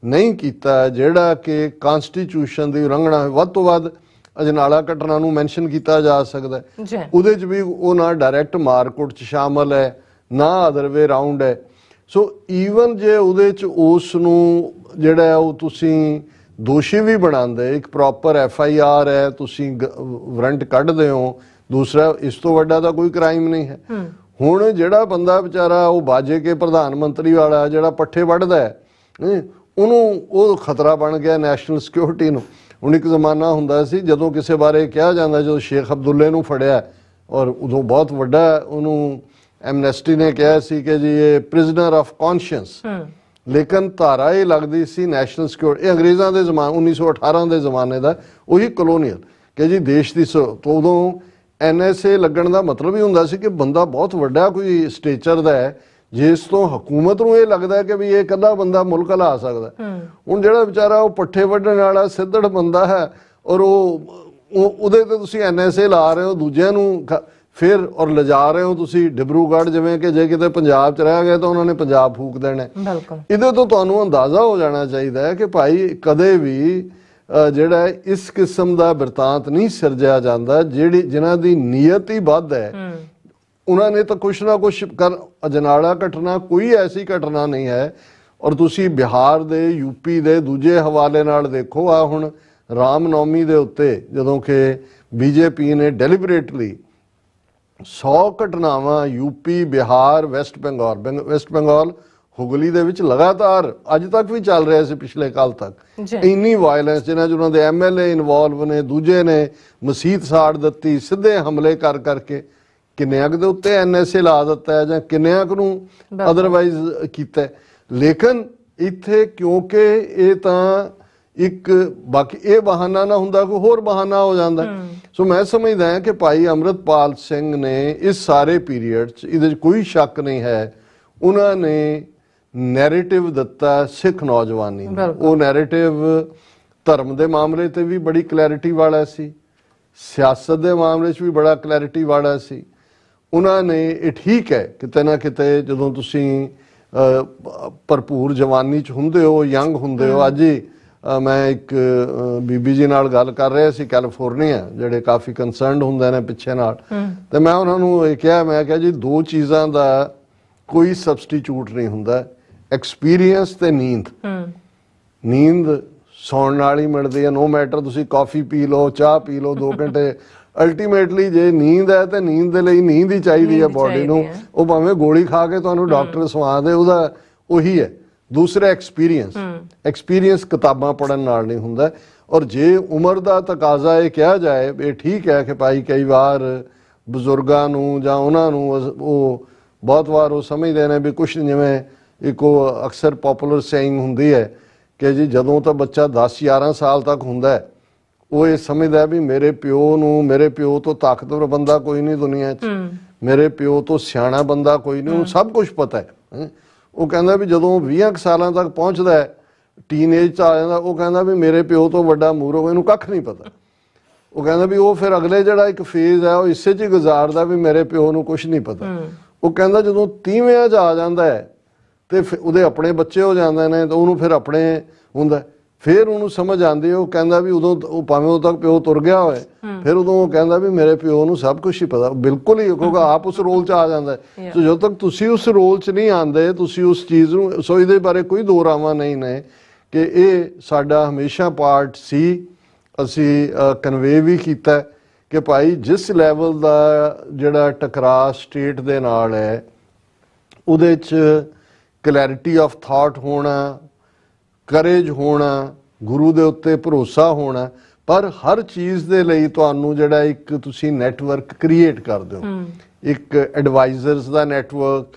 ਨਹੀਂ ਕੀਤਾ ਜਿਹੜਾ ਕਿ ਕਾਨਸਟੀਟਿਊਸ਼ਨ ਦੀ ਉਲੰਘਣਾ ਹੈ। ਵੱਧ ਤੋਂ ਵੱਧ ਅਜਨਾਲਾ ਘਟਨਾ ਨੂੰ ਮੈਂਸ਼ਨ ਕੀਤਾ ਜਾ ਸਕਦਾ, ਉਹਦੇ 'ਚ ਵੀ ਉਹ ਨਾ ਡਾਇਰੈਕਟ ਮਾਰਕੁੱਟ 'ਚ ਸ਼ਾਮਲ ਹੈ ਨਾ ਅਦਰ ਵੇ ਰਾਉਂਡ ਹੈ। ਸੋ ਈਵਨ ਜੇ ਉਹਦੇ 'ਚ ਉਸ ਨੂੰ ਜਿਹੜਾ ਉਹ ਤੁਸੀਂ ਦੋਸ਼ੀ ਵੀ ਬਣਾਉਂਦੇ, ਇੱਕ ਪ੍ਰੋਪਰ FIR ਹੈ, ਤੁਸੀਂ ਵਾਰੰਟ ਕੱਢਦੇ ਹੋ, ਦੂਸਰਾ ਇਸ ਤੋਂ ਵੱਡਾ ਤਾਂ ਕੋਈ ਕ੍ਰਾਈਮ ਨਹੀਂ ਹੈ। ਹੁਣ ਜਿਹੜਾ ਬੰਦਾ ਵਿਚਾਰਾ ਉਹ ਬਾਜੇ ਕੇ ਪ੍ਰਧਾਨ ਮੰਤਰੀ ਵਾਲਾ ਜਿਹੜਾ ਪੱਠੇ ਵੱਢਦਾ ਹੈ, ਉਹਨੂੰ ਉਹ ਖਤਰਾ ਬਣ ਗਿਆ ਨੈਸ਼ਨਲ ਸਿਕਿਉਰਿਟੀ ਨੂੰ। ਹੁਣ ਇੱਕ ਜ਼ਮਾਨਾ ਹੁੰਦਾ ਸੀ ਜਦੋਂ ਕਿਸੇ ਬਾਰੇ ਕਿਹਾ ਜਾਂਦਾ, ਜਦੋਂ ਸ਼ੇਖ ਅਬਦੁੱਲੇ ਨੂੰ ਫੜਿਆ ਔਰ ਉਦੋਂ ਬਹੁਤ ਵੱਡਾ ਉਹਨੂੰ ਐਮਨੈਸਟੀ ਨੇ ਕਿਹਾ ਸੀ ਕਿ ਜੀ ਇਹ ਪ੍ਰਿਜ਼ਨਰ ਆਫ ਕੌਨਸ਼ੀਅੰਸ, ਲੇਕਿਨ ਧਾਰਾ ਇਹ ਲੱਗਦੀ ਸੀ ਨੈਸ਼ਨਲ ਸਿਕਿਉਰਿਟੀ। ਇਹ ਅੰਗਰੇਜ਼ਾਂ ਦੇ ਜ਼ਮਾਨੇ 1918 ਦੇ ਜ਼ਮਾਨੇ ਦਾ ਉਹੀ ਕਲੋਨੀਅਲ ਕਿ ਜੀ ਦੇਸ਼ ਦੀ ਤੋਂ ਉਦੋਂ NSA ਲੱਗਣ ਦਾ ਮਤਲਬ ਹੀ ਹੁੰਦਾ ਸੀ ਕਿ ਬੰਦਾ ਬਹੁਤ ਵੱਡਾ ਕੋਈ ਸਟੇਚਰ ਦਾ ਹੈ, ਜਿਸ ਤੋਂ ਹਕੂਮਤ ਨੂੰ ਇਹ ਲੱਗਦਾ ਕਿ ਵੀ ਇਹ ਇਕੱਲਾ ਬੰਦਾ ਮੁਲਕ ਹਿਲਾ ਸਕਦਾ। ਹੁਣ ਜਿਹੜਾ ਵਿਚਾਰਾ ਉਹ ਪੱਠੇ ਵੱਢਣ ਵਾਲਾ ਸਿੱਧੜ ਬੰਦਾ ਹੈ ਔਰ ਉਹਦੇ ਤੇ ਤੁਸੀਂ NSA ਲਾ ਰਹੇ ਹੋ, ਦੂਜਿਆਂ ਨੂੰ ਫਿਰ ਔਰ ਲਿਜਾ ਰਹੇ ਹੋ ਤੁਸੀਂ ਡਿਬਰੂਗੜ੍ਹ, ਜਿਵੇਂ ਕਿ ਜੇ ਕਿਤੇ ਪੰਜਾਬ 'ਚ ਰਹਿ ਗਏ ਤਾਂ ਉਹਨਾਂ ਨੇ ਪੰਜਾਬ ਫੂਕ ਦੇਣਾ। ਇਹਦੇ ਤੋਂ ਤੁਹਾਨੂੰ ਅੰਦਾਜ਼ਾ ਹੋ ਜਾਣਾ ਚਾਹੀਦਾ ਹੈ ਕਿ ਭਾਈ ਕਦੇ ਵੀ ਜਿਹੜਾ ਇਸ ਕਿਸਮ ਦਾ ਬਿਰਤਾਂਤ ਨਹੀਂ ਸਿਰਜਿਆ ਜਾਂਦਾ। ਜਿਨ੍ਹਾਂ ਦੀ ਨੀਅਤ ਹੀ ਵੱਧ ਹੈ ਉਹਨਾਂ ਨੇ ਤਾਂ ਕੁਛ ਨਾ ਕੁਛ ਅਜਨਾਲਾ ਘਟਨਾ ਕੋਈ ਐਸੀ ਘਟਨਾ ਨਹੀਂ ਹੈ। ਔਰ ਤੁਸੀਂ ਬਿਹਾਰ ਦੇ UP ਦੇ ਦੂਜੇ ਹਵਾਲੇ ਨਾਲ ਦੇਖੋ, ਆ ਹੁਣ ਰਾਮ ਨੌਮੀ ਦੇ ਉੱਤੇ ਜਦੋਂ ਕਿ BJP ਨੇ ਡੈਲੀਬਰੇਟਲੀ 100 ਘਟਨਾਵਾਂ UP, ਬਿਹਾਰ, ਵੈਸਟ ਬੰਗਾਲ ਹੁਗਲੀ ਦੇ ਵਿੱਚ ਲਗਾਤਾਰ ਅੱਜ ਤੱਕ ਵੀ ਚੱਲ ਰਿਹਾ ਸੀ, ਪਿਛਲੇ ਕੱਲ ਤੱਕ ਇੰਨੀ ਵਾਇਲੈਂਸ, ਜਿਨ੍ਹਾਂ 'ਚ ਉਹਨਾਂ ਦੇ MLA ਇਨਵੋਲਵ ਨੇ, ਦੂਜੇ ਨੇ ਮਸੀਤ ਸਾੜ ਦਿੱਤੀ, ਸਿੱਧੇ ਹਮਲੇ ਕਰਕੇ ਕਿੰਨਿਆਂ ਕੁ ਦੇ ਉੱਤੇ NSA ਲਾ ਦਿੱਤਾ ਹੈ ਜਾਂ ਕਿੰਨਿਆਂ ਕੁ ਨੂੰ ਅਦਰਵਾਈਜ਼ ਕੀਤਾ। ਲੇਕਿਨ ਇੱਥੇ ਕਿਉਂਕਿ ਇਹ ਤਾਂ ਇੱਕ ਬਾਕੀ ਇਹ ਬਹਾਨਾ ਨਾ ਹੁੰਦਾ, ਕੋਈ ਹੋਰ ਬਹਾਨਾ ਹੋ ਜਾਂਦਾ। ਸੋ ਮੈਂ ਸਮਝਦਾ ਹਾਂ ਕਿ ਭਾਈ ਅੰਮ੍ਰਿਤਪਾਲ ਸਿੰਘ ਨੇ ਇਸ ਸਾਰੇ ਪੀਰੀਅਡ 'ਚ, ਇਹਦੇ 'ਚ ਕੋਈ ਸ਼ੱਕ ਨਹੀਂ ਹੈ, ਉਹਨਾਂ ਨੇ ਨੈਰੇਟਿਵ ਦਿੱਤਾ ਸਿੱਖ ਨੌਜਵਾਨੀ ਨੂੰ। ਉਹ ਨੈਰੇਟਿਵ ਧਰਮ ਦੇ ਮਾਮਲੇ ਤੇ ਵੀ ਬੜੀ ਕਲੈਰਿਟੀ ਵਾਲਾ ਸੀ, ਸਿਆਸਤ ਦੇ ਮਾਮਲੇ 'ਚ ਵੀ ਬੜਾ ਕਲੈਰਿਟੀ ਵਾਲਾ ਸੀ। ਉਹਨਾਂ ਨੇ ਇਹ ਠੀਕ ਹੈ ਕਿਤੇ ਨਾ ਕਿਤੇ ਜਦੋਂ ਤੁਸੀਂ ਭਰਪੂਰ ਜਵਾਨੀ 'ਚ ਹੁੰਦੇ ਹੋ, ਯੰਗ ਹੁੰਦੇ ਹੋ। ਅੱਜ ਹੀ ਮੈਂ ਇੱਕ ਬੀਬੀ ਜੀ ਨਾਲ ਗੱਲ ਕਰ ਰਿਹਾ ਸੀ ਕੈਲੀਫੋਰਨੀਆ, ਜਿਹੜੇ ਕਾਫੀ ਕੰਸਰਨਡ ਹੁੰਦੇ ਨੇ ਪਿੱਛੇ ਨਾਲ, ਤੇ ਮੈਂ ਉਹਨਾਂ ਨੂੰ ਇਹ ਕਿਹਾ, ਮੈਂ ਕਿਹਾ ਜੀ ਦੋ ਚੀਜ਼ਾਂ ਦਾ ਕੋਈ ਸਬਸਟੀਚਿਊਟ ਨਹੀਂ ਹੁੰਦਾ, ਐਕਸਪੀਰੀਅੰਸ ਤੇ ਨੀਂਦ। ਨੀਂਦ ਸੌਣ ਨਾਲ ਹੀ ਮਿਲਦੀ ਹੈ, ਨੋ ਮੈਟਰ ਤੁਸੀਂ ਕਾਫੀ ਪੀ ਲਓ, ਚਾਹ ਪੀ ਲਓ 2 ਘੰਟੇ, ਅਲਟੀਮੇਟਲੀ ਜੇ ਨੀਂਦ ਹੈ ਤੇ ਨੀਂਦ ਦੇ ਲਈ ਨੀਂਦ ਹੀ ਚਾਹੀਦੀ ਹੈ ਬੋਡੀ ਨੂੰ। ਉਹ ਭਾਵੇਂ ਗੋਲੀ ਖਾ ਕੇ ਤੁਹਾਨੂੰ ਡਾਕਟਰ ਸਵਾ ਦੇ, ਉਹਦਾ ਉਹੀ ਹੈ। ਦੂਸਰਾ ਐਕਸਪੀਰੀਅੰਸ ਕਿਤਾਬਾਂ ਪੜ੍ਹਨ ਨਾਲ ਨਹੀਂ ਹੁੰਦਾ। ਔਰ ਜੇ ਉਮਰ ਦਾ ਤਕਾਜ਼ਾ ਇਹ ਕਿਹਾ ਜਾਏ, ਇਹ ਠੀਕ ਹੈ ਕਿ ਭਾਈ ਕਈ ਵਾਰ ਬਜ਼ੁਰਗਾਂ ਨੂੰ ਜਾਂ ਉਹਨਾਂ ਨੂੰ ਉਹ ਬਹੁਤ ਵਾਰ ਉਹ ਸਮਝਦੇ ਨੇ ਵੀ ਕੁਛ, ਜਿਵੇਂ ਇੱਕ ਉਹ ਅਕਸਰ ਪੋਪੂਲਰ ਸੇਇੰਗ ਹੁੰਦੀ ਹੈ ਕਿ ਜੀ ਜਦੋਂ ਤਾਂ ਬੱਚਾ 10-11 ਸਾਲ ਤੱਕ ਹੁੰਦਾ ਹੈ, ਉਹ ਇਹ ਸਮਝਦਾ ਵੀ ਮੇਰੇ ਪਿਓ ਤੋਂ ਤਾਕਤਵਰ ਬੰਦਾ ਕੋਈ ਨਹੀਂ ਦੁਨੀਆ 'ਚ, ਮੇਰੇ ਪਿਓ ਤੋਂ ਸਿਆਣਾ ਬੰਦਾ ਕੋਈ ਨਹੀਂ, ਉਹਨੂੰ ਸਭ ਕੁਝ ਪਤਾ ਹੈ। ਉਹ ਕਹਿੰਦਾ ਵੀ ਜਦੋਂ 20 ਸਾਲਾਂ ਤੱਕ ਪਹੁੰਚਦਾ ਹੈ, ਟੀਨੇਜ 'ਚ ਆ ਜਾਂਦਾ, ਉਹ ਕਹਿੰਦਾ ਵੀ ਮੇਰੇ ਪਿਓ ਤੋਂ ਵੱਡਾ ਮੂਰਖ ਇਹਨੂੰ ਕੱਖ ਨਹੀਂ ਪਤਾ। ਉਹ ਕਹਿੰਦਾ ਵੀ ਉਹ ਫਿਰ ਅਗਲੇ ਜਿਹੜਾ ਇੱਕ ਫੇਜ਼ ਹੈ ਉਹ ਇਸੇ 'ਚ ਗੁਜ਼ਾਰਦਾ ਵੀ ਮੇਰੇ ਪਿਓ ਨੂੰ ਕੁਛ ਨਹੀਂ ਪਤਾ। ਉਹ ਕਹਿੰਦਾ ਜਦੋਂ 30ਵਿਆਂ 'ਚ ਆ ਜਾਂਦਾ ਹੈ ਤੇ ਉਹਦੇ ਆਪਣੇ ਬੱਚੇ ਹੋ ਜਾਂਦੇ ਨੇ, ਤਾਂ ਉਹਨੂੰ ਫਿਰ ਆਪਣੇ ਹੁੰਦਾ, ਫਿਰ ਉਹਨੂੰ ਸਮਝ ਆਉਂਦੀ। ਉਹ ਕਹਿੰਦਾ ਵੀ ਉਦੋਂ ਉਹ ਭਾਵੇਂ ਉਦੋਂ ਤੱਕ ਪਿਓ ਤੁਰ ਗਿਆ ਹੋਏ, ਫਿਰ ਉਦੋਂ ਉਹ ਕਹਿੰਦਾ ਵੀ ਮੇਰੇ ਪਿਓ ਨੂੰ ਸਭ ਕੁਝ ਹੀ ਪਤਾ, ਬਿਲਕੁਲ ਹੀ, ਕਿਉਂਕਿ ਆਪ ਉਸ ਰੋਲ 'ਚ ਆ ਜਾਂਦਾ। ਸੋ ਜਦੋਂ ਤੱਕ ਤੁਸੀਂ ਉਸ ਰੋਲ 'ਚ ਨਹੀਂ ਆਉਂਦੇ, ਤੁਸੀਂ ਉਸ ਚੀਜ਼ ਨੂੰ, ਸੋ ਇਹਦੇ ਬਾਰੇ ਕੋਈ ਦੋ ਰਾਵਾਂ ਨਹੀਂ ਨੇ ਕਿ ਇਹ ਸਾਡਾ ਹਮੇਸ਼ਾ ਪਾਰਟ ਸੀ। ਅਸੀਂ ਕਨਵੇ ਵੀ ਕੀਤਾ ਕਿ ਭਾਈ ਜਿਸ ਲੈਵਲ ਦਾ ਜਿਹੜਾ ਟਕਰਾਅ ਸਟੇਟ ਦੇ ਨਾਲ ਹੈ, ਉਹਦੇ 'ਚ ਕਲੈਰਿਟੀ ਆਫ ਥਾਟ ਹੋਣਾ, ਕਰੇਜ ਹੋਣਾ, ਗੁਰੂ ਦੇ ਉੱਤੇ ਭਰੋਸਾ ਹੋਣਾ, ਪਰ ਹਰ ਚੀਜ਼ ਦੇ ਲਈ ਤੁਹਾਨੂੰ ਜਿਹੜਾ ਇੱਕ ਤੁਸੀਂ ਨੈਟਵਰਕ ਕ੍ਰੀਏਟ ਕਰਦੇ ਹੋ, ਇੱਕ ਐਡਵਾਈਜ਼ਰਸ ਦਾ ਨੈਟਵਰਕ,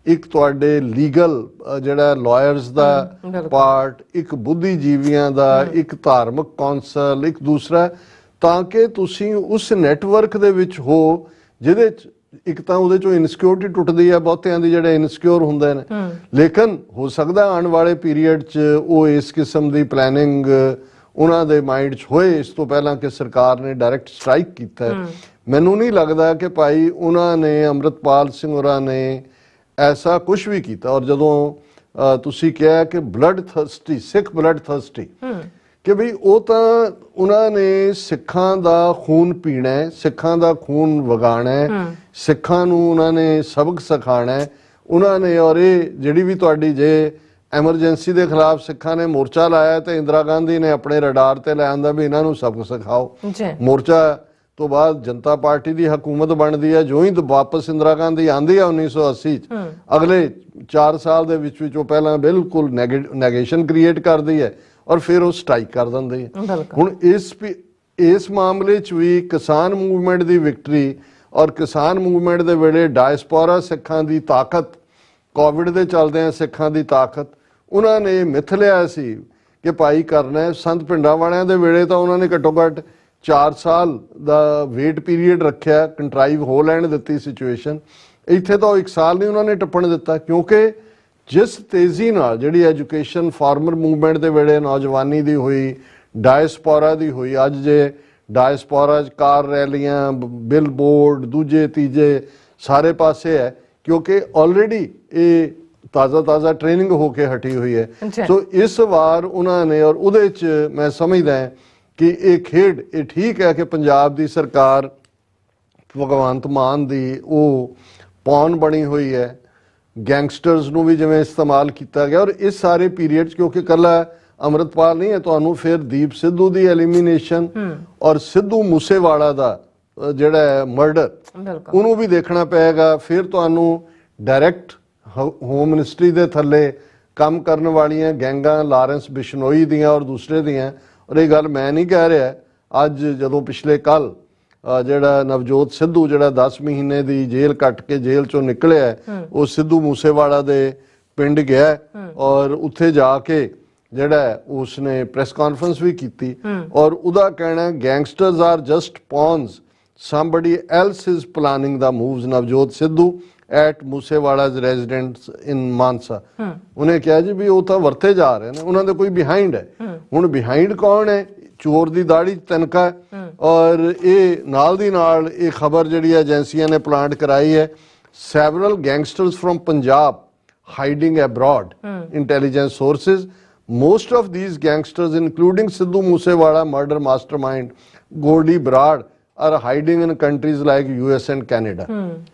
ਇੱਕ ਤੁਹਾਡੇ ਲੀਗਲ ਜਿਹੜਾ ਲਾਇਰਸ ਦਾ ਪਾਰਟ, ਇੱਕ ਬੁੱਧੀਜੀਵੀਆਂ ਦਾ, ਇੱਕ ਧਾਰਮਿਕ ਕੌਂਸਲ, ਇੱਕ ਦੂਸਰਾ, ਤਾਂ ਕਿ ਤੁਸੀਂ ਉਸ ਨੈਟਵਰਕ ਦੇ ਵਿੱਚ ਹੋ ਜਿਹਦੇ 'ਚ ਇੱਕ ਤਾਂ ਉਹਦੇ 'ਚੋਂ ਇਨਸਿਕਿਉਰਿਟੀ ਟੁੱਟਦੀ ਹੈ ਬਹੁਤਿਆਂ ਦੀ, ਜਿਹੜੇ ਇਨਸਿਕਿਉਰ ਹੁੰਦੇ ਨੇ। ਲੇਕਿਨ ਹੋ ਸਕਦਾ ਆਉਣ ਵਾਲੇ ਪੀਰੀਅਡ 'ਚ ਉਹ ਇਸ ਕਿਸਮ ਦੀ ਪਲੈਨਿੰਗ ਉਹਨਾਂ ਦੇ ਮਾਈਂਡ 'ਚ ਹੋਏ ਇਸ ਤੋਂ ਪਹਿਲਾਂ ਕਿ ਸਰਕਾਰ ਨੇ ਡਾਇਰੈਕਟ ਸਟ੍ਰਾਈਕ ਕੀਤਾ। ਮੈਨੂੰ ਨਹੀਂ ਲੱਗਦਾ ਕਿ ਭਾਈ ਉਹਨਾਂ ਨੇ, ਅੰਮ੍ਰਿਤਪਾਲ ਸਿੰਘ ਹੋਰਾਂ ਨੇ ਐਸਾ ਕੁਝ ਵੀ ਕੀਤਾ। ਔਰ ਜਦੋਂ ਤੁਸੀਂ ਕਿਹਾ ਕਿ ਬਲੱਡ ਥਰਸਟੀ, ਸਿੱਖ ਬਲੱਡ ਥਰਸਟੀ, ਕਿ ਬਈ ਉਹ ਤਾਂ ਉਹਨਾਂ ਨੇ ਸਿੱਖਾਂ ਦਾ ਖੂਨ ਪੀਣਾ ਹੈ, ਸਿੱਖਾਂ ਦਾ ਖੂਨ ਵਗਾਉਣਾ ਹੈ, ਸਿੱਖਾਂ ਨੂੰ ਉਹਨਾਂ ਨੇ ਸਬਕ ਸਿਖਾਉਣਾ ਹੈ ਉਹਨਾਂ ਨੇ। ਔਰ ਇਹ ਜਿਹੜੀ ਵੀ ਤੁਹਾਡੀ ਜੇ ਐਮਰਜੈਂਸੀ ਦੇ ਖਿਲਾਫ ਸਿੱਖਾਂ ਨੇ ਮੋਰਚਾ ਲਾਇਆ ਤੇ ਇੰਦਰਾ ਗਾਂਧੀ ਨੇ ਆਪਣੇ ਰਡਾਰ ਤੇ ਲੈ ਆਂਦਾ ਵੀ ਇਹਨਾਂ ਨੂੰ ਸਬਕ ਸਿਖਾਓ। ਮੋਰਚਾ ਤੋਂ ਬਾਅਦ ਜਨਤਾ ਪਾਰਟੀ ਦੀ ਹਕੂਮਤ ਬਣਦੀ ਹੈ। ਜੋ ਹੀ ਵਾਪਸ ਇੰਦਰਾ ਗਾਂਧੀ ਆਂਦੀ ਹੈ 1980 'ਚ, ਅਗਲੇ 4 ਸਾਲ ਦੇ ਵਿੱਚ ਉਹ ਪਹਿਲਾਂ ਬਿਲਕੁਲ ਨੈਗੇਸ਼ਨ ਕ੍ਰੀਏਟ ਕਰਦੀ ਹੈ ਔਰ ਫਿਰ ਉਹ ਸਟ੍ਰਾਈਕ ਕਰ ਦਿੰਦੇ ਹੈ। ਹੁਣ ਇਸ ਮਾਮਲੇ 'ਚ ਵੀ ਕਿਸਾਨ ਮੂਵਮੈਂਟ ਦੀ ਵਿਕਟਰੀ ਔਰ ਕਿਸਾਨ ਮੂਵਮੈਂਟ ਦੇ ਵੇਲੇ ਡਾਇਸਪੋਰਾ ਸਿੱਖਾਂ ਦੀ ਤਾਕਤ, ਕੋਵਿਡ ਦੇ ਚੱਲਦਿਆਂ ਸਿੱਖਾਂ ਦੀ ਤਾਕਤ, ਉਹਨਾਂ ਨੇ ਮਿੱਥ ਲਿਆ ਸੀ ਕਿ ਭਾਈ ਕਰਨਾ ਹੈ। ਸੰਤ ਪਿੰਡਾਂ ਵਾਲਿਆਂ ਦੇ ਵੇਲੇ ਤਾਂ ਉਹਨਾਂ ਨੇ ਘੱਟੋ ਘੱਟ 4 ਸਾਲ ਦਾ ਵੇਟ ਪੀਰੀਅਡ ਰੱਖਿਆ, ਕੰਟਰਾਈਵ ਹੋ ਲੈਣ ਦਿੱਤੀ ਸਿਚੁਏਸ਼ਨ। ਇੱਥੇ ਤਾਂ 1 ਸਾਲ ਨਹੀਂ ਉਹਨਾਂ ਨੇ ਟੱਪਣ ਦਿੱਤਾ, ਕਿਉਂਕਿ ਜਿਸ ਤੇਜ਼ੀ ਨਾਲ ਜਿਹੜੀ ਐਜੂਕੇਸ਼ਨ ਫਾਰਮਰ ਮੂਵਮੈਂਟ ਦੇ ਵੇਲੇ ਨੌਜਵਾਨੀ ਦੀ ਹੋਈ, ਡਾਇਸਪੋਰਾ ਦੀ ਹੋਈ, ਅੱਜ ਜੇ ਡਾਇਸਪੋਰਾ 'ਚ ਕਾਰ ਰੈਲੀਆਂ, ਬਿਲ ਬੋਰਡ, ਦੂਜੇ ਤੀਜੇ ਸਾਰੇ ਪਾਸੇ ਹੈ, ਕਿਉਂਕਿ ਆਲਰੇਡੀ ਇਹ ਤਾਜ਼ਾ ਟ੍ਰੇਨਿੰਗ ਹੋ ਕੇ ਹਟੀ ਹੋਈ ਹੈ। ਸੋ ਇਸ ਵਾਰ ਉਹਨਾਂ ਨੇ, ਔਰ ਉਹਦੇ 'ਚ ਮੈਂ ਸਮਝਦਾ ਕਿ ਇਹ ਖੇਡ ਇਹ ਠੀਕ ਹੈ ਕਿ ਪੰਜਾਬ ਦੀ ਸਰਕਾਰ ਭਗਵੰਤ ਮਾਨ ਦੀ ਉਹ ਪੌਨ ਬਣੀ ਹੋਈ ਹੈ, ਗੈਂਗਸਟਰਸ ਨੂੰ ਵੀ ਜਿਵੇਂ ਇਸਤੇਮਾਲ ਕੀਤਾ ਗਿਆ। ਔਰ ਇਸ ਸਾਰੇ ਪੀਰੀਅਡ 'ਚ ਕਿਉਂਕਿ ਕੱਲਾ ਅੰਮ੍ਰਿਤਪਾਲ ਨਹੀਂ ਹੈ, ਤੁਹਾਨੂੰ ਫਿਰ ਦੀਪ ਸਿੱਧੂ ਦੀ ਐਲੀਮੀਨੇਸ਼ਨ ਔਰ ਸਿੱਧੂ ਮੂਸੇਵਾਲਾ ਦਾ ਜਿਹੜਾ ਮਰਡਰ ਉਹਨੂੰ ਵੀ ਦੇਖਣਾ ਪਏਗਾ। ਫਿਰ ਤੁਹਾਨੂੰ ਡਾਇਰੈਕਟ ਹੋਮ ਮਿਨਿਸਟਰੀ ਦੇ ਥੱਲੇ ਕੰਮ ਕਰਨ ਵਾਲੀਆਂ ਗੈਂਗਾਂ, ਲਾਰੈਂਸ ਬਿਸ਼ਨੋਈ ਦੀਆਂ ਔਰ ਦੂਸਰੇ ਦੀਆਂ। ਔਰ ਇਹ ਗੱਲ ਮੈਂ ਨਹੀਂ ਕਹਿ ਰਿਹਾ, ਅੱਜ ਜਦੋਂ ਪਿਛਲੇ ਕੱਲ ਜਿਹੜਾ ਨਵਜੋਤ ਸਿੱਧੂ ਜਿਹੜਾ 10 ਮਹੀਨੇ ਦੀ ਜੇਲ੍ਹ ਕੱਟ ਕੇ ਜੇਲ੍ਹ ਚੋਂ ਨਿਕਲਿਆ, ਉਹ ਸਿੱਧੂ ਮੂਸੇਵਾਲਾ ਦੇ ਪਿੰਡ ਗਿਆ ਔਰ ਉੱਥੇ ਜਾ ਕੇ ਜਿਹੜਾ ਉਸਨੇ ਪ੍ਰੈਸ ਕਾਨਫਰੰਸ ਵੀ ਕੀਤੀ ਔਰ ਉਹਦਾ ਕਹਿਣਾ gangsters are just pawns, somebody else is planning the moves। Navjot Sidhu at Moosewala's residence in Mansa, ਉਹਨੇ ਕਿਹਾ ਜੀ ਵੀ ਉਹ ਤਾਂ ਵਰਤੇ ਜਾ ਰਹੇ ਨੇ, ਉਹਨਾਂ ਦੇ ਕੋਈ ਬਿਹਾਈਂਡ ਹੈ। ਹੁਣ ਬਿਹਾਈਂਡ ਕੌਣ ਹੈ? ਚੋਰ ਦੀ ਦਾੜੀ ਤਨਖਾ। ਔਰ ਇਹ ਨਾਲ ਦੀ ਨਾਲ ਇਹ ਖਬਰ ਜਿਹੜੀ ਏਜੰਸੀਆਂ ਨੇ ਪਲਾਂਟ ਕਰਾਈ ਹੈ, several gangsters from Punjab hiding abroad, intelligence sources, most of these gangsters including Sidhu Moosewala murder mastermind Goldy Brar are hiding in countries like US and Canada।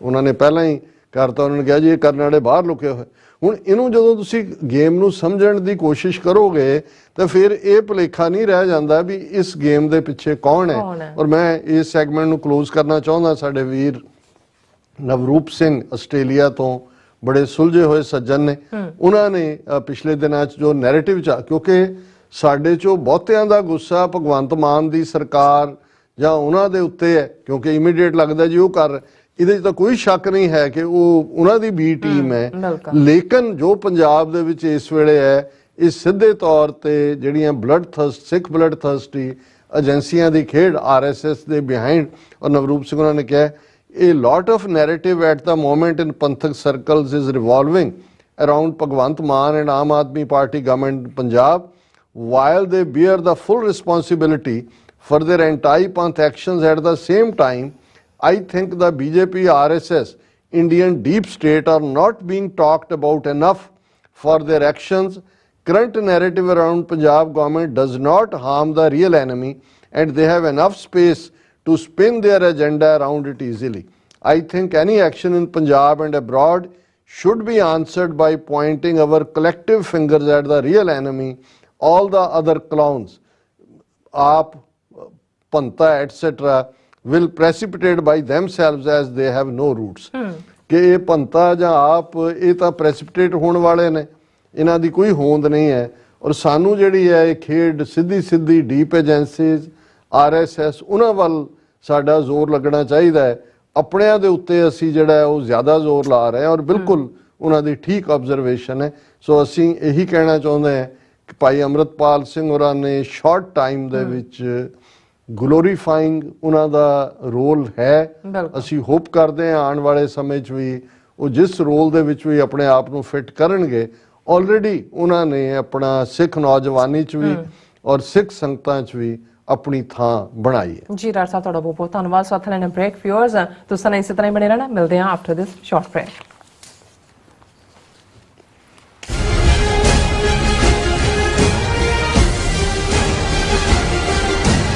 ਉਹਨਾਂ ਨੇ ਪਹਿਲਾਂ ਹੀ ਕਰਤਾ, ਉਹਨਾਂ ਨੇ ਕਿਹਾ ਜੀ ਇਹ ਕਰਨ ਵਾਲੇ ਬਾਹਰ ਲੁਕੇ ਹੋਏ। ਹੁਣ ਇਹਨੂੰ ਜਦੋਂ ਤੁਸੀਂ ਗੇਮ ਨੂੰ ਸਮਝਣ ਦੀ ਕੋਸ਼ਿਸ਼ ਕਰੋਗੇ ਤਾਂ ਫਿਰ ਇਹ ਭੁਲੇਖਾ ਨਹੀਂ ਰਹਿ ਜਾਂਦਾ ਵੀ ਇਸ ਗੇਮ ਦੇ ਪਿੱਛੇ ਕੌਣ ਹੈ। ਔਰ ਮੈਂ ਇਸ ਸੈਗਮੈਂਟ ਨੂੰ ਕਲੋਜ਼ ਕਰਨਾ ਚਾਹੁੰਦਾ, ਸਾਡੇ ਵੀਰ ਨਵਰੂਪ ਸਿੰਘ ਆਸਟ੍ਰੇਲੀਆ ਤੋਂ ਬੜੇ ਸੁਲਝੇ ਹੋਏ ਸੱਜਣ ਨੇ, ਉਹਨਾਂ ਨੇ ਪਿਛਲੇ ਦਿਨਾਂ 'ਚ ਜੋ ਨੈਰੇਟਿਵ 'ਚ, ਕਿਉਂਕਿ ਸਾਡੇ 'ਚੋਂ ਬਹੁਤਿਆਂ ਦਾ ਗੁੱਸਾ ਭਗਵੰਤ ਮਾਨ ਦੀ ਸਰਕਾਰ ਜਾਂ ਉਹਨਾਂ ਦੇ ਉੱਤੇ ਹੈ, ਕਿਉਂਕਿ ਇਮੀਡੀਏਟ ਲੱਗਦਾ ਜੀ ਉਹ ਕਰ, ਇਹਦੇ 'ਚ ਤਾਂ ਕੋਈ ਸ਼ੱਕ ਨਹੀਂ ਹੈ ਕਿ ਉਹ ਉਹਨਾਂ ਦੀ ਬੀ ਟੀਮ ਹੈ। ਲੇਕਿਨ ਜੋ ਪੰਜਾਬ ਦੇ ਵਿੱਚ ਇਸ ਵੇਲੇ ਹੈ, ਇਹ ਸਿੱਧੇ ਤੌਰ ਤੇ ਜਿਹੜੀਆਂ ਸਿੱਖ ਬਲੱਡ ਥਰਸਟੀ ਏਜੰਸੀਆਂ ਦੀ ਖੇਡ, RSS ਦੇ ਬਿਹਾਈਂਡ। ਔਰ ਨਵਰੂਪ ਸਿੰਘ ਉਹਨਾਂ ਨੇ ਕਿਹਾ a lot of narrative at the moment in Panthak circles is revolving around Bhagwant Mann and Aam Aadmi Party government in Punjab, while they bear the full responsibility for their anti-Panth actions. At the same time, I think the BJP, RSS, Indian deep state are not being talked about enough for their actions. Current narrative around Punjab government does not harm the real enemy and they have enough space to spin their agenda around it easily. I think any action in Punjab and abroad should be answered by pointing our collective fingers at the real enemy, all the other clowns, Aap, Panta, etc. will precipitate by themselves as they have no roots। ਕਿ ਇਹ ਪੰਤਾ ਜਾਂ ਆਪ ਇਹ ਤਾਂ ਪ੍ਰੈਸਿਪਿਟੇਟ ਹੋਣ ਵਾਲੇ ਨੇ, ਇਹਨਾਂ ਦੀ ਕੋਈ ਹੋਂਦ ਨਹੀਂ ਹੈ। ਔਰ ਸਾਨੂੰ ਜਿਹੜੀ ਹੈ ਇਹ ਖੇਡ ਸਿੱਧੀ ਡੀਪ ਏਜੰਸੀਜ਼, RSS, ਉਹਨਾਂ ਵੱਲ ਸਾਡਾ ਜ਼ੋਰ ਲੱਗਣਾ ਚਾਹੀਦਾ ਹੈ। ਆਪਣਿਆਂ ਦੇ ਉੱਤੇ ਅਸੀਂ ਜਿਹੜਾ ਉਹ ਜ਼ਿਆਦਾ ਜ਼ੋਰ ਲਾ ਰਹੇ ਹਾਂ ਔਰ ਬਿਲਕੁਲ ਉਹਨਾਂ ਦੀ ਠੀਕ ਆਬਜ਼ਰਵੇਸ਼ਨ ਹੈ। ਸੋ ਅਸੀਂ ਇਹੀ ਕਹਿਣਾ ਚਾਹੁੰਦੇ ਹਾਂ ਕਿ ਭਾਈ ਅੰਮ੍ਰਿਤਪਾਲ ਸਿੰਘ ਹੋਰਾਂ ਨੇ ਸ਼ਾਰਟ ਟਾਈਮ ਦੇ ਵਿੱਚ ਗਲੋਰੀਫਾਈਂਗ ਉਹਨਾਂ ਦਾ ਰੋਲ ਹੈ। ਅਸੀਂ ਹੋਪ ਕਰਦੇ ਹਾਂ ਆਉਣ ਵਾਲੇ ਸਮੇਂ 'ਚ ਵੀ ਉਹ ਜਿਸ ਰੋਲ ਦੇ ਵਿੱਚ ਵੀ ਆਪਣੇ ਆਪ ਨੂੰ ਫਿੱਟ ਕਰਨਗੇ, ਆਲਰੇਡੀ ਉਹਨਾਂ ਨੇ ਆਪਣਾ ਸਿੱਖ ਨੌਜਵਾਨੀ 'ਚ ਵੀ ਔਰ ਸਿੱਖ ਸੰਗਤਾਂ 'ਚ ਵੀ ਆਪਣੀ ਥਾਂ ਬਣਾਈ ਹੈ। ਜੀ ਡਾਕਟਰ ਸਾਹਿਬ, ਤੁਹਾਡਾ ਬਹੁਤ ਬਹੁਤ ਧੰਨਵਾਦ। ਸਾਥ ਲੈਣਾ ਬ੍ਰੇਕ। ਵਿਊਅਰਸ, ਤੁਸੀਂ ਇਸੇ ਤਰ੍ਹਾਂ ਹੀ ਬਣੇ ਰਹਿਣਾ। ਮਿਲਦੇ ਹਾਂ after this short break.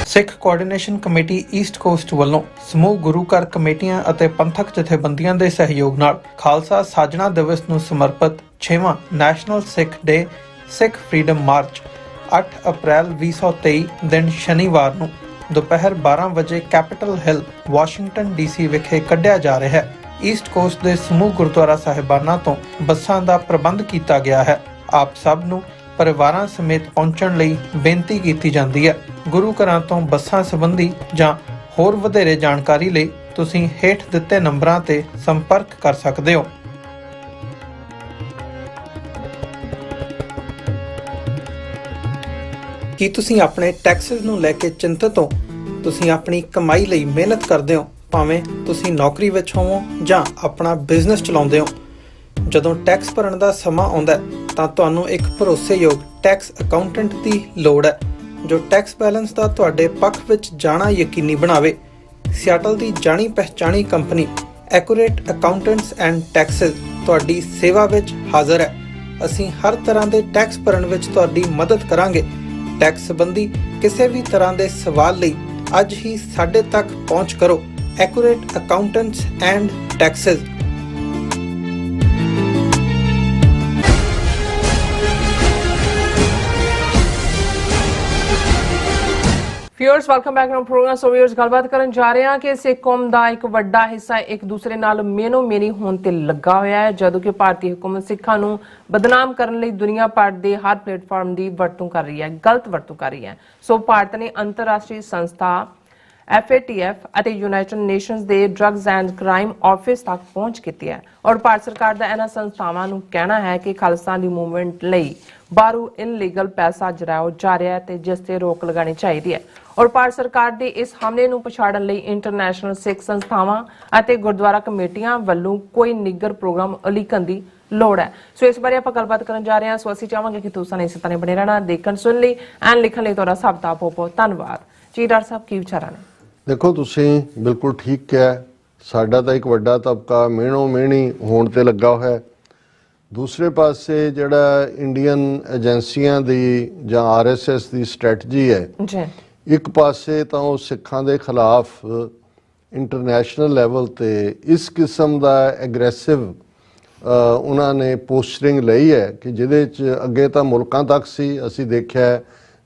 Sikh coordination committee east coast ਵੱਲੋਂ ਸਮੂਹ ਗੁਰੂ ਘਰ ਕਮੇਟੀਆਂ ਅਤੇ ਪੰਥਕ ਜਥੇਬੰਦੀਆਂ ਦੇ ਸਹਿਯੋਗ ਨਾਲ ਖਾਲਸਾ ਸਾਜਣਾ ਦਿਵਸ ਨੂੰ ਸਮਰਪਿਤ 6ਵਾਂ ਨੈਸ਼ਨਲ ਸਿੱਖ ਡੇ ਸਿੱਖ ਫਰੀडम ਮਾਰਚ 8 ਅਪ੍ਰੈਲ 2023 ਦਿਨ ਸ਼ਨੀਵਾਰ ਨੂੰ ਦੁਪਹਿਰ 12 ਵਜੇ ਕੈਪੀਟਲ ਹਿੱਲ, ਵਾਸ਼ਿੰਗਟਨ DC ਵਿਖੇ ਕੱਢਿਆ ਜਾ ਰਿਹਾ ਹੈ। ਈਸਟ ਕੋਸਟ ਦੇ ਸਮੂਹ ਗੁਰਦੁਆਰਾ ਸਾਹਿਬਾਨਾਂ ਤੋਂ ਬੱਸਾਂ ਦਾ ਪ੍ਰਬੰਧ ਕੀਤਾ ਗਿਆ ਹੈ। ਆਪ ਸਭ ਨੂੰ ਪਰਿਵਾਰਾਂ ਸਮੇਤ ਪਹੁੰਚਣ ਲਈ ਬੇਨਤੀ ਕੀਤੀ ਜਾਂਦੀ ਹੈ। ਗੁਰੂ ਘਰਾਂ ਤੋਂ ਬੱਸਾਂ ਸੰਬੰਧੀ ਜਾਂ ਹੋਰ ਵਧੇਰੇ ਜਾਣਕਾਰੀ ਲਈ ਤੁਸੀਂ ਹੇਠ ਦਿੱਤੇ ਨੰਬਰਾਂ ਤੇ ਸੰਪਰਕ ਕਰ ਸਕਦੇ ਹੋ। ਕੀ ਤੁਸੀਂ ਆਪਣੇ ਟੈਕਸਿਸ ਨੂੰ ਲੈ ਕੇ ਚਿੰਤਤ ਹੋ? ਤੁਸੀਂ ਆਪਣੀ ਕਮਾਈ ਲਈ ਮਿਹਨਤ ਕਰਦੇ ਹੋ, ਭਾਵੇਂ ਤੁਸੀਂ ਨੌਕਰੀ ਵਿੱਚ ਹੋਵੋ ਜਾਂ ਆਪਣਾ ਬਿਜ਼ਨਸ ਚਲਾਉਂਦੇ ਹੋ। ਜਦੋਂ ਟੈਕਸ ਭਰਨ ਦਾ ਸਮਾਂ ਆਉਂਦਾ ਹੈ ਤਾਂ ਤੁਹਾਨੂੰ ਇੱਕ ਭਰੋਸੇਯੋਗ ਟੈਕਸ ਅਕਾਊਂਟੈਂਟ ਦੀ ਲੋੜ ਹੈ ਜੋ ਟੈਕਸ ਬੈਲੈਂਸ ਦਾ ਤੁਹਾਡੇ ਪੱਖ ਵਿੱਚ ਜਾਣਾ ਯਕੀਨੀ ਬਣਾਵੇ। ਸਿਆਟਲ ਦੀ ਜਾਣੀ ਪਛਾਣੀ company accurate accountants and taxes ਤੁਹਾਡੀ ਸੇਵਾ ਵਿੱਚ ਹਾਜ਼ਰ ਹੈ। ਅਸੀਂ ਹਰ ਤਰ੍ਹਾਂ ਦੇ ਟੈਕਸ ਭਰਨ ਵਿੱਚ ਤੁਹਾਡੀ ਮਦਦ ਕਰਾਂਗੇ। ਟੈਕਸ ਸੰਬੰਧੀ ਕਿਸੇ ਵੀ ਤਰ੍ਹਾਂ ਦੇ ਸਵਾਲ ਲਈ ਅੱਜ ਹੀ ਸਾਡੇ ਤੱਕ ਪਹੁੰਚ ਕਰੋ। Accurate accountants and taxes. Viewers welcome back to programme. So viewers ਗੱਲਬਾਤ ਕਰਨ ਜਾ ਰਹੇ ਹਾਂ ਕਿ ਸਿੱਖ ਕੌਮ ਦਾ ਇੱਕ ਵੱਡਾ ਹਿੱਸਾ ਇੱਕ ਦੂਸਰੇ ਨਾਲ ਮੇਨੋ ਮੇਰੀ ਹੋਣ ਤੇ ਲੱਗਾ ਹੋਇਆ ਹੈ, ਜਦੋਂ ਕਿ ਭਾਰਤੀ ਹੁਕੂਮਤ ਸਿੱਖਾਂ ਨੂੰ ਬਦਨਾਮ ਕਰਨ ਲਈ ਦੁਨੀਆ ਭਰ ਦੇ ਹਰ ਪਲੇਟਫਾਰਮ ਦੀ ਵਰਤੋਂ ਕਰ ਰਹੀ ਹੈ, ਗਲਤ ਵਰਤੋਂ ਕਰ ਰਹੀ ਹੈ। ਸੋ ਭਾਰਤ ਨੇ ਅੰਤਰਰਾਸ਼ਟਰੀ ਸੰਸਥਾ FATF ਅਤੇ ਯੂਨਾਈਟਿਡ ਨੇਸ਼ਨਸ ਦੇ ਡਰੱਗਸ ਐਂਡ ਕ੍ਰਾਈਮ ਆਫਿਸ ਤੱਕ ਪਹੁੰਚ ਕੀਤੀ ਹੈ ਔਰ ਭਾਰਤ ਸਰਕਾਰ ਦਾ ਇਹਨਾਂ ਸੰਸਥਾਵਾਂ ਨੂੰ ਕਹਿਣਾ ਹੈ ਕਿ ਖਾਲਿਸਤਾਨ ਦੀ ਮੂਵਮੈਂਟ ਲਈ ਬਾਹਰੋਂ ਇਨਲੀਗਲ ਪੈਸਾ ਜਰਾਇਆ ਜਾ ਰਿਹਾ ਹੈ ਤੇ ਜਿਸ ਤੇ ਰੋਕ ਲਗਾਉਣੀ ਚਾਹੀਦੀ ਹੈ। ਔਰ ਭਾਰਤ ਸਰਕਾਰ ਦੇ ਇਸ ਹਮਲੇ ਨੂੰ ਪਛਾੜਨ ਲਈ ਇੰਟਰਨੈਸ਼ਨਲ ਸਿੱਖ ਸੰਸਥਾਵਾਂ ਅਤੇ ਗੁਰਦੁਆਰਾ ਕਮੇਟੀਆਂ ਵੱਲੋਂ ਕੋਈ ਨਿੱਘਰ ਪ੍ਰੋਗਰਾਮ ਉਲੀਕਣ ਦੀ ਲੋੜ ਹੈ। ਸੋ ਇਸ ਬਾਰੇ ਆਪਾਂ ਗੱਲਬਾਤ ਕਰਨ ਜਾ ਰਹੇ ਹਾਂ। ਸੋ ਅਸੀਂ ਚਾਹਾਂਗੇ ਕਿ ਤੁਸੀਂ ਇਸੇ ਤਰ੍ਹਾਂ ਬਣੇ ਰਹਿਣਾ, ਦੇਖਣ ਸੁਣ ਲਈ ਐਂਡ ਲਿਖਣ ਲਈ ਤੁਹਾਡਾ ਸਭ ਦਾ ਬਹੁਤ ਧੰਨਵਾਦ ਜੀ। ਡਾਕਟਰ ਸਾਹਿਬ ਕੀ ਵਿਚਾਰਾਂ ਨੇ? ਦੇਖੋ, ਤੁਸੀਂ ਬਿਲਕੁਲ ਠੀਕ ਕਿਹਾ। ਸਾਡਾ ਤਾਂ ਇੱਕ ਵੱਡਾ ਤਬਕਾ ਮਿਹਣੋ ਮਿਹਣੀ ਹੋਣ ਤੇ ਲੱਗਾ ਹੋਇਆ ਹੈ। ਦੂਸਰੇ ਪਾਸੇ ਜਿਹੜਾ ਇੰਡੀਅਨ ਏਜੰਸੀਆਂ ਦੀ ਜਾਂ RSS ਦੀ ਸਟ੍ਰੈਟਜੀ ਹੈ ਜੀ, ਇੱਕ ਪਾਸੇ ਤਾਂ ਉਹ ਸਿੱਖਾਂ ਦੇ ਖਿਲਾਫ ਇੰਟਰਨੈਸ਼ਨਲ ਲੈਵਲ ਤੇ ਇਸ ਕਿਸਮ ਦਾ ਐਗਰੈਸਿਵ ਉਹਨਾਂ ਨੇ ਪੋਸਟਰਿੰਗ ਲਈ ਹੈ ਕਿ ਜਿਹਦੇ 'ਚ ਅੱਗੇ ਤਾਂ ਮੁਲਕਾਂ ਤੱਕ ਸੀ, ਅਸੀਂ ਦੇਖਿਆ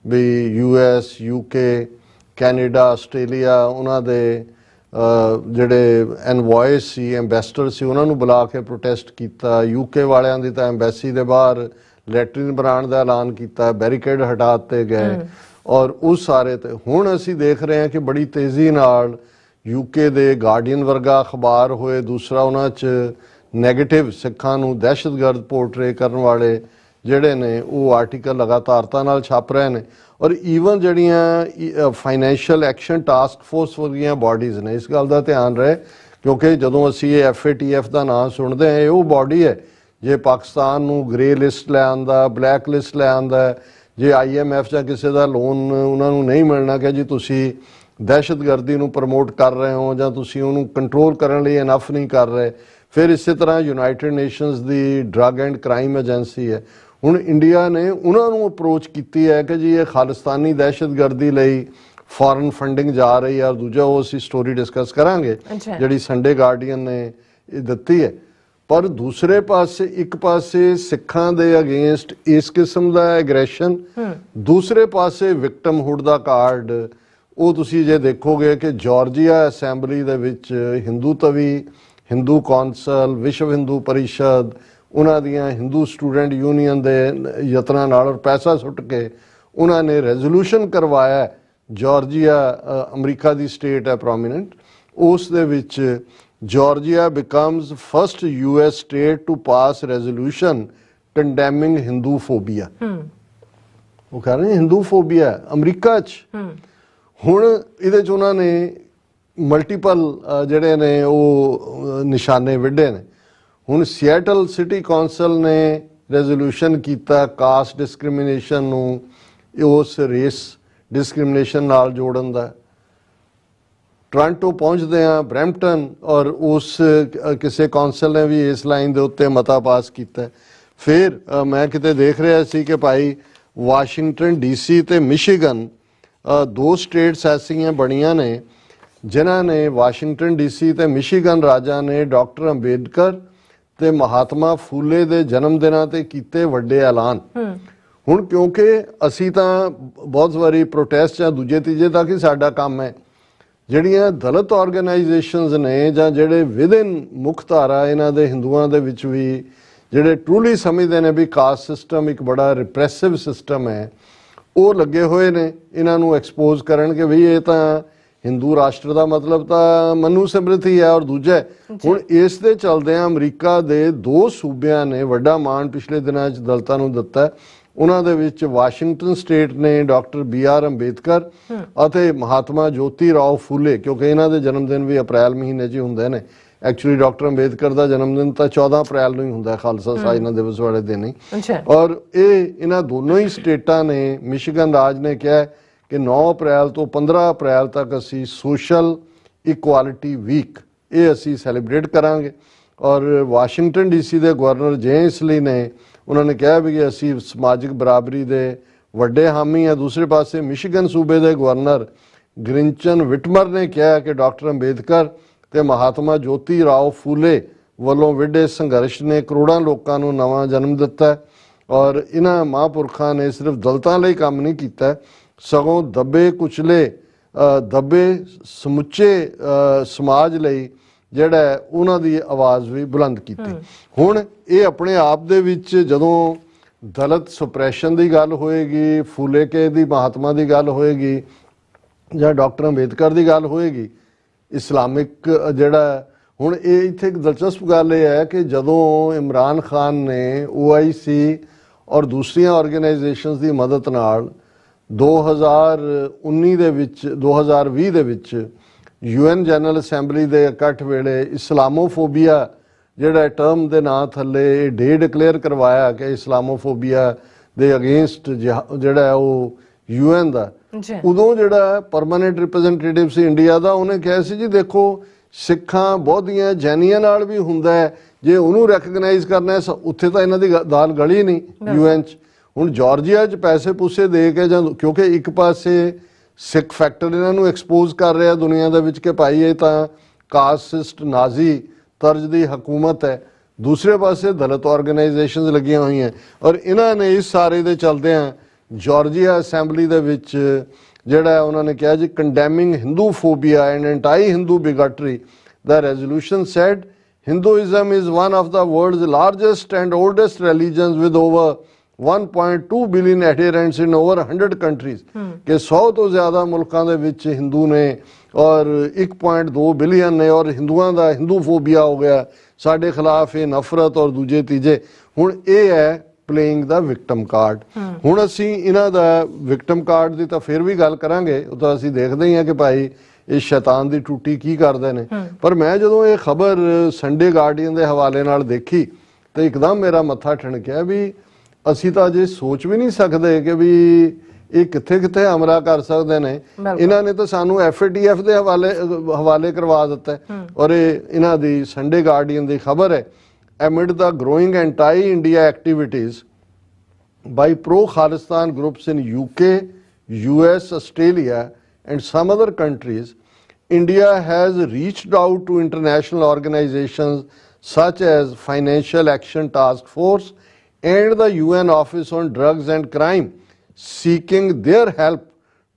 ਵੀ US UK ਕੈਨੇਡਾ ਆਸਟ੍ਰੇਲੀਆ ਉਹਨਾਂ ਦੇ ਜਿਹੜੇ ਐਨਵੋਇਸ ਸੀ, ਐਂਬੈਸਡਰ ਸੀ, ਉਹਨਾਂ ਨੂੰ ਬੁਲਾ ਕੇ ਪ੍ਰੋਟੈਸਟ ਕੀਤਾ। UK ਵਾਲਿਆਂ ਦੀ ਤਾਂ ਐਂਬੈਸੀ ਦੇ ਬਾਹਰ ਲੈਟਰਿਨ ਬਣਾਉਣ ਦਾ ਐਲਾਨ ਕੀਤਾ, ਬੈਰੀਕੇਡ ਹਟਾ ਦਿੱਤੇ ਗਏ ਔਰ ਉਸ ਸਾਰੇ ਤੇ ਹੁਣ ਅਸੀਂ ਦੇਖ ਰਹੇ ਹਾਂ ਕਿ ਬੜੀ ਤੇਜ਼ੀ ਨਾਲ UK ਦੇ ਗਾਰਡੀਅਨ ਵਰਗਾ ਅਖਬਾਰ ਹੋਏ, ਦੂਸਰਾ ਉਹਨਾਂ 'ਚ ਨੈਗੇਟਿਵ ਸਿੱਖਾਂ ਨੂੰ ਦਹਿਸ਼ਤਗਰਦ ਪੋਰਟਰੇ ਕਰਨ ਵਾਲੇ ਜਿਹੜੇ ਨੇ ਉਹ ਆਰਟੀਕਲ ਲਗਾਤਾਰਤਾ ਨਾਲ ਛਪ ਰਹੇ ਨੇ। ਔਰ ਈਵਨ ਜਿਹੜੀਆਂ ਫਾਈਨੈਂਸ਼ੀਅਲ ਐਕਸ਼ਨ ਟਾਸਕ ਫੋਰਸ ਵਰਗੀਆਂ ਬਾਡੀਜ਼ ਨੇ, ਇਸ ਗੱਲ ਦਾ ਧਿਆਨ ਰਹੇ ਕਿਉਂਕਿ ਜਦੋਂ ਅਸੀਂ ਇਹ FATF ਦਾ ਨਾਮ ਸੁਣਦੇ ਹਾਂ, ਇਹ ਉਹ ਬਾਡੀ ਹੈ ਜੇ ਪਾਕਿਸਤਾਨ ਨੂੰ ਗ੍ਰੇ ਲਿਸਟ ਲੈ ਆਉਂਦਾ, ਬਲੈਕ ਲਿਸਟ ਲੈ ਆਉਂਦਾ, ਜੇ IMF ਜਾਂ ਕਿਸੇ ਦਾ ਲੋਨ ਉਹਨਾਂ ਨੂੰ ਨਹੀਂ ਮਿਲਣਾ ਕਿ ਜੀ ਤੁਸੀਂ ਦਹਿਸ਼ਤਗਰਦੀ ਨੂੰ ਪ੍ਰਮੋਟ ਕਰ ਰਹੇ ਹੋ ਜਾਂ ਤੁਸੀਂ ਉਹਨੂੰ ਕੰਟਰੋਲ ਕਰਨ ਲਈ ਇਨਫ ਨਹੀਂ ਕਰ ਰਹੇ। ਫਿਰ ਇਸੇ ਤਰ੍ਹਾਂ United nations the drug and crime agency ਹੈ। ਹੁਣ ਇੰਡੀਆ ਨੇ ਉਹਨਾਂ ਨੂੰ ਅਪਰੋਚ ਕੀਤੀ ਹੈ ਕਿ ਜੀ ਇਹ ਖਾਲਿਸਤਾਨੀ ਦਹਿਸ਼ਤਗਰਦੀ ਲਈ ਫੋਰਨ ਫੰਡਿੰਗ ਜਾ ਰਹੀ ਹੈ। ਔਰ ਦੂਜਾ ਉਹ ਅਸੀਂ ਸਟੋਰੀ ਡਿਸਕਸ ਕਰਾਂਗੇ ਜਿਹੜੀ ਸੰਡੇ ਗਾਰਡੀਅਨ ਨੇ ਇਹ ਦਿੱਤੀ ਹੈ। ਪਰ ਦੂਸਰੇ ਪਾਸੇ ਇੱਕ ਪਾਸੇ ਸਿੱਖਾਂ ਦੇ ਅਗੇਂਸਟ ਇਸ ਕਿਸਮ ਦਾ ਐਗਰੈਸ਼ਨ, ਦੂਸਰੇ ਪਾਸੇ ਵਿਕਟਮਹੁੱਡ ਦਾ ਕਾਰਡ ਉਹ ਤੁਸੀਂ ਜੇ ਦੇਖੋਗੇ ਕਿ ਜਾਰਜੀਆ ਅਸੈਂਬਲੀ ਦੇ ਵਿੱਚ ਹਿੰਦੂ ਤਵੀ, ਹਿੰਦੂ ਕੌਂਸਲ, ਵਿਸ਼ਵ ਹਿੰਦੂ ਪਰਿਸ਼ਦ, ਉਹਨਾਂ ਦੀਆਂ ਹਿੰਦੂ ਸਟੂਡੈਂਟ ਯੂਨੀਅਨ ਦੇ ਯਤਨਾਂ ਨਾਲ ਔਰ ਪੈਸਾ ਸੁੱਟ ਕੇ ਉਹਨਾਂ ਨੇ ਰੈਜ਼ੋਲੂਸ਼ਨ ਕਰਵਾਇਆ। ਜਾਰਜੀਆ ਅਮਰੀਕਾ ਦੀ ਸਟੇਟ ਹੈ ਪ੍ਰੋਮੀਨੈਂਟ, ਉਸ ਦੇ ਵਿੱਚ Georgia becomes first US state to pass resolution condemning Hinduphobia. ਉਹ ਕਹਿ ਰਹੇ ਹਿੰਦੂਫੋਬੀਆ ਅਮਰੀਕਾ 'ਚ। ਹੁਣ ਇਹਦੇ 'ਚ ਉਹਨਾਂ ਨੇ ਮਲਟੀਪਲ ਜਿਹੜੇ ਨੇ ਉਹ ਨਿਸ਼ਾਨੇ ਵਿੱਢੇ ਨੇ। ਹੁਣ ਸੀਐਟਲ ਸਿਟੀ ਕੌਂਸਲ ਨੇ ਰੈਜ਼ੋਲੂਸ਼ਨ ਕੀਤਾ ਕਾਸਟ ਡਿਸਕ੍ਰਿਮੀਨੇਸ਼ਨ ਨੂੰ ਉਸ ਰੇਸ ਡਿਸਕ੍ਰਿਮੀਨੇਸ਼ਨ ਨਾਲ ਜੋੜਨ ਦਾ। ਟੋਰਾਂਟੋ ਪਹੁੰਚਦੇ ਆ, ਬਰੈਂਪਟਨ, ਔਰ ਉਸ ਕਿਸੇ ਕੌਂਸਲ ਨੇ ਵੀ ਇਸ ਲਾਈਨ ਦੇ ਉੱਤੇ ਮਤਾ ਪਾਸ ਕੀਤਾ। ਫਿਰ ਮੈਂ ਕਿਤੇ ਦੇਖ ਰਿਹਾ ਸੀ ਕਿ ਭਾਈ ਵਾਸ਼ਿੰਗਟਨ DC ਤੇ ਮਿਸ਼ੀਗਨ ਦੋ ਸਟੇਟਸ ਐਸੀਆਂ ਬਣੀਆਂ ਨੇ ਜਿਨ੍ਹਾਂ ਨੇ ਵਾਸ਼ਿੰਗਟਨ DC ਤੇ ਮਿਸ਼ੀਗਨ ਰਾਜਾਂ ਨੇ ਡਾਕਟਰ ਅੰਬੇਡਕਰ ਤੇ ਮਹਾਤਮਾ ਫੂਲੇ ਦੇ ਜਨਮ ਦਿਨਾਂ ਤੇ ਕੀਤੇ ਵੱਡੇ ਐਲਾਨ। ਹੁਣ ਕਿਉਂਕਿ ਅਸੀਂ ਤਾਂ ਬਹੁਤ ਵਾਰੀ ਪ੍ਰੋਟੈਸਟ ਜਾਂ ਦੂਜੇ ਤੀਜੇ ਤੱਕ ਹੀ ਸਾਡਾ ਕੰਮ ਹੈ, ਜਿਹੜੀਆਂ ਦਲਿਤ ਆਰਗੇਨਾਈਜੇਸ਼ਨਸ ਨੇ ਜਾਂ ਜਿਹੜੇ ਵਿਦਿਨ ਮੁੱਖ ਧਾਰਾ ਇਹਨਾਂ ਦੇ ਹਿੰਦੂਆਂ ਦੇ ਵਿੱਚ ਵੀ ਜਿਹੜੇ ਟਰੂਲੀ ਸਮਝਦੇ ਨੇ ਵੀ ਕਾਸਟ ਸਿਸਟਮ ਇੱਕ ਬੜਾ ਰਿਪਰੈਸਿਵ ਸਿਸਟਮ ਹੈ, ਉਹ ਲੱਗੇ ਹੋਏ ਨੇ ਇਹਨਾਂ ਨੂੰ ਐਕਸਪੋਜ਼ ਕਰਨ ਕਿ ਵੀ ਇਹ ਤਾਂ ਹਿੰਦੂ ਰਾਸ਼ਟਰ ਦਾ ਮਤਲਬ ਤਾਂ ਮਨੂ ਸਿਮਰਤੀ ਹੈ। ਔਰ ਦੂਜਾ ਹੁਣ ਇਸ ਦੇ ਚਲਦਿਆਂ ਅਮਰੀਕਾ ਦੇ ਦੋ ਸੂਬਿਆਂ ਨੇ ਵੱਡਾ ਮਾਣ ਪਿਛਲੇ ਦਿਨਾਂ 'ਚ ਦਲਿਤਾਂ ਨੂੰ ਦਿੱਤਾ। ਉਹਨਾਂ ਦੇ ਵਿੱਚ ਵਾਸ਼ਿੰਗਟਨ ਸਟੇਟ ਨੇ ਡਾਕਟਰ BR ਅੰਬੇਦਕਰ ਅਤੇ ਮਹਾਤਮਾ ਜੋਤੀ ਰਾਓ ਫੂਲੇ, ਕਿਉਂਕਿ ਇਹਨਾਂ ਦੇ ਜਨਮ ਦਿਨ ਵੀ ਅਪ੍ਰੈਲ ਮਹੀਨੇ 'ਚ ਹੀ ਹੁੰਦੇ ਨੇ। ਐਕਚੁਅਲੀ ਡਾਕਟਰ ਅੰਬੇਦਕਰ ਦਾ ਜਨਮ ਦਿਨ ਤਾਂ 14 ਅਪ੍ਰੈਲ ਨੂੰ ਹੀ ਹੁੰਦਾ, ਖਾਲਸਾ ਸਾਜਨਾ ਦਿਵਸ ਵਾਲੇ ਦਿਨ ਹੀ। ਔਰ ਇਹਨਾਂ ਦੋਨੋਂ ਹੀ ਸਟੇਟਾਂ ਨੇ, ਮਿਸ਼ੀਗਨ ਰਾਜ ਨੇ ਕਿਹਾ ਕਿ 9 ਅਪ੍ਰੈਲ ਤੋਂ 15 ਅਪ੍ਰੈਲ ਤੱਕ ਅਸੀਂ ਸੋਸ਼ਲ ਇਕੁਆਲਿਟੀ ਵੀਕ ਇਹ ਅਸੀਂ ਸੈਲੀਬ੍ਰੇਟ ਕਰਾਂਗੇ। ਔਰ ਵਾਸ਼ਿੰਗਟਨ DC ਦੇ ਗਵਰਨਰ ਜੇਮਸਲੀ ਨੇ ਉਹਨਾਂ ਨੇ ਕਿਹਾ ਵੀ ਅਸੀਂ ਸਮਾਜਿਕ ਬਰਾਬਰੀ ਦੇ ਵੱਡੇ ਹਾਮੀ ਆ। ਦੂਸਰੇ ਪਾਸੇ ਮਿਸ਼ੀਗਨ ਸੂਬੇ ਦੇ ਗਵਰਨਰ ਗ੍ਰਿੰਚਨ ਵਿਟਮਰ ਨੇ ਕਿਹਾ ਕਿ ਡਾਕਟਰ ਅੰਬੇਦਕਰ ਤੇ ਮਹਾਤਮਾ ਜੋਤੀ ਰਾਓ ਫੂਲੇ ਵੱਲੋਂ ਵਿੱਢੇ ਸੰਘਰਸ਼ ਨੇ ਕਰੋੜਾਂ ਲੋਕਾਂ ਨੂੰ ਨਵਾਂ ਜਨਮ ਦਿੱਤਾ ਔਰ ਇਹਨਾਂ ਮਹਾਂਪੁਰਖਾਂ ਨੇ ਸਿਰਫ ਦਲਿਤਾਂ ਲਈ ਕੰਮ ਨਹੀਂ ਕੀਤਾ, ਸਗੋਂ ਦੱਬੇ ਕੁਚਲੇ ਸਮੁੱਚੇ ਸਮਾਜ ਲਈ ਜਿਹੜਾ ਉਹਨਾਂ ਦੀ ਆਵਾਜ਼ ਵੀ ਬੁਲੰਦ ਕੀਤੀ। ਹੁਣ ਇਹ ਆਪਣੇ ਆਪ ਦੇ ਵਿੱਚ ਜਦੋਂ ਦਲਿਤ ਸੁਪਰੈਸ਼ਨ ਦੀ ਗੱਲ ਹੋਏਗੀ, ਫੂਲੇ ਕੇ ਦੀ ਮਹਾਤਮਾ ਦੀ ਗੱਲ ਹੋਏਗੀ ਜਾਂ ਡਾਕਟਰ ਅੰਬੇਦਕਰ ਦੀ ਗੱਲ ਹੋਏਗੀ, ਇਸਲਾਮਿਕ ਜਿਹੜਾ ਹੁਣ ਇਹ ਇੱਥੇ ਇੱਕ ਦਿਲਚਸਪ ਗੱਲ ਇਹ ਹੈ ਕਿ ਜਦੋਂ ਇਮਰਾਨ ਖਾਨ ਨੇ OIC ਔਰ ਦੂਸਰੀਆਂ ਆਰਗੇਨਾਈਜੇਸ਼ਨਸ ਦੀ ਮਦਦ ਨਾਲ 2020 ਦੇ ਵਿੱਚ UN ਜਨਰਲ ਅਸੈਂਬਲੀ ਦੇ ਇਕੱਠ ਵੇਲੇ ਇਸਲਾਮੋਫੋਬੀਆ ਜਿਹੜਾ ਟਰਮ ਦੇ ਨਾਂ ਥੱਲੇ ਡੇ ਡਿਕਲੇਅਰ ਕਰਵਾਇਆ ਕਿ ਇਸਲਾਮੋਫੋਬੀਆ ਦੇ ਅਗੇਂਸਟ ਜਿਹੜਾ ਉਹ UN ਦਾ, ਉਦੋਂ ਜਿਹੜਾ ਪਰਮਾਨੈਂਟ ਰਿਪਰੈਜ਼ੈਂਟੇਟਿਵ ਸੀ ਇੰਡੀਆ ਦਾ, ਉਹਨੇ ਕਿਹਾ ਸੀ ਜੀ ਦੇਖੋ ਸਿੱਖਾਂ ਬੋਧੀਆਂ ਜੈਨੀਆਂ ਨਾਲ ਵੀ ਹੁੰਦਾ ਹੈ, ਜੇ ਉਹਨੂੰ ਰੈਕਗਨਾਈਜ਼ ਕਰਨਾ ਉੱਥੇ ਤਾਂ ਇਹਨਾਂ ਦੀ ਦਾਲ ਗਲੀ ਨਹੀਂ UN 'ਚ। ਹੁਣ ਜਾਰਜੀਆ 'ਚ ਪੈਸੇ ਪੂਸੇ ਦੇ ਕੇ ਜਾਂ ਕਿਉਂਕਿ ਇੱਕ ਪਾਸੇ ਸਿੱਖ ਫੈਕਟਰ ਇਹਨਾਂ ਨੂੰ ਐਕਸਪੋਜ਼ ਕਰ ਰਿਹਾ ਦੁਨੀਆ ਦੇ ਵਿੱਚ ਕਿ ਭਾਈ ਇਹ ਤਾਂ ਕਾਸਟਿਸਟ ਨਾਜ਼ੀ ਤਰਜ਼ ਦੀ ਹਕੂਮਤ ਹੈ, ਦੂਸਰੇ ਪਾਸੇ ਦਲਿਤ ਆਰਗੇਨਾਈਜੇਸ਼ਨਸ ਲੱਗੀਆਂ ਹੋਈਆਂ ਔਰ ਇਹਨਾਂ ਨੇ ਇਸ ਸਾਰੇ ਦੇ ਚਲਦਿਆਂ ਜਾਰਜੀਆ ਅਸੈਂਬਲੀ ਦੇ ਵਿੱਚ ਜਿਹੜਾ ਉਹਨਾਂ ਨੇ ਕਿਹਾ ਜੀ condemning Hinduphobia and anti Hindu bigotry, the resolution said Hinduism is one of the world's largest and oldest religions with over 1.2 billion adherents in over 100 countries ਕਿ 100 ਤੋਂ ਜ਼ਿਆਦਾ ਮੁਲਕਾਂ ਦੇ ਵਿੱਚ ਹਿੰਦੂ ਨੇ ਔਰ 1.2 ਬਿਲੀਅਨ ਨੇ ਔਰ ਹਿੰਦੂਆਂ ਦਾ ਹਿੰਦੂਫੋਬੀਆ ਹੋ ਗਿਆ, ਸਾਡੇ ਖਿਲਾਫ ਇਹ ਨਫ਼ਰਤ ਔਰ ਦੂਜੇ ਤੀਜੇ। ਹੁਣ ਇਹ ਹੈ ਪਲੇਇੰਗ ਦਾ ਵਿਕਟਮ ਕਾਰਡ। ਹੁਣ ਅਸੀਂ ਇਹਨਾਂ ਦਾ ਵਿਕਟਮ ਕਾਰਡ ਦੀ ਤਾਂ ਫਿਰ ਵੀ ਗੱਲ ਕਰਾਂਗੇ, ਉਹ ਤਾਂ ਅਸੀਂ ਦੇਖਦੇ ਹੀ ਹਾਂ ਕਿ ਭਾਈ ਇਹ ਸ਼ੈਤਾਨ ਦੀ ਟੂਟੀ ਕੀ ਕਰਦੇ ਨੇ। ਪਰ ਮੈਂ ਜਦੋਂ ਇਹ ਖਬਰ ਸੰਡੇ ਗਾਰਡੀਅਨ ਦੇ ਹਵਾਲੇ ਨਾਲ ਦੇਖੀ ਤੇ ਇੱਕਦਮ ਮੇਰਾ ਮੱਥਾ ਠਣਕਿਆ ਵੀ ਅਸੀਂ ਤਾਂ ਅਜੇ ਸੋਚ ਵੀ ਨਹੀਂ ਸਕਦੇ ਕਿ ਵੀ ਇਹ ਕਿੱਥੇ ਕਿੱਥੇ ਹਮਲਾ ਕਰ ਸਕਦੇ ਨੇ। ਇਹਨਾਂ ਨੇ ਤਾਂ ਸਾਨੂੰ FATF ਦੇ ਹਵਾਲੇ ਕਰਵਾ ਦਿੱਤਾ ਔਰ ਇਹ ਇਹਨਾਂ ਦੀ ਸੰਡੇ ਗਾਰਡੀਅਨ ਦੀ ਖਬਰ ਹੈ। Amid the growing anti-India activities by pro-Khalistan groups in UK, US, Australia and some other countries, India has reached out to international organizations such as Financial Action Task Force and the UN Office on Drugs and Crime, seeking their help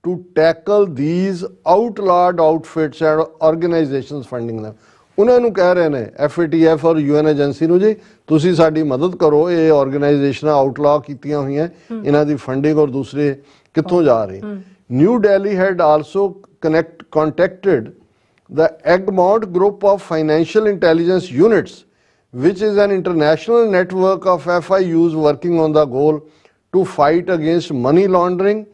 to tackle these outlawed outfits and organizations funding them. ਉਹਨਾਂ ਨੂੰ ਕਹਿ ਰਹੇ ਨੇ FATF ਔਰ UN agency ਨੂੰ ਜੀ ਤੁਸੀਂ ਸਾਡੀ ਮਦਦ ਕਰੋ, ਇਹ ਆਰਗੇਨਾਈਜੇਸ਼ਨਾਂ ਆਊਟਲਾ ਕੀਤੀਆਂ ਹੋਈਆਂ, ਇਹਨਾਂ ਦੀ ਫੰਡਿੰਗ ਔਰ ਦੂਸਰੇ ਕਿੱਥੋਂ ਜਾ ਰਹੀ। New Delhi head also contacted the Egmont Group of Financial Intelligence Units, which is an international network of FIUs working on the goal to fight against money laundering,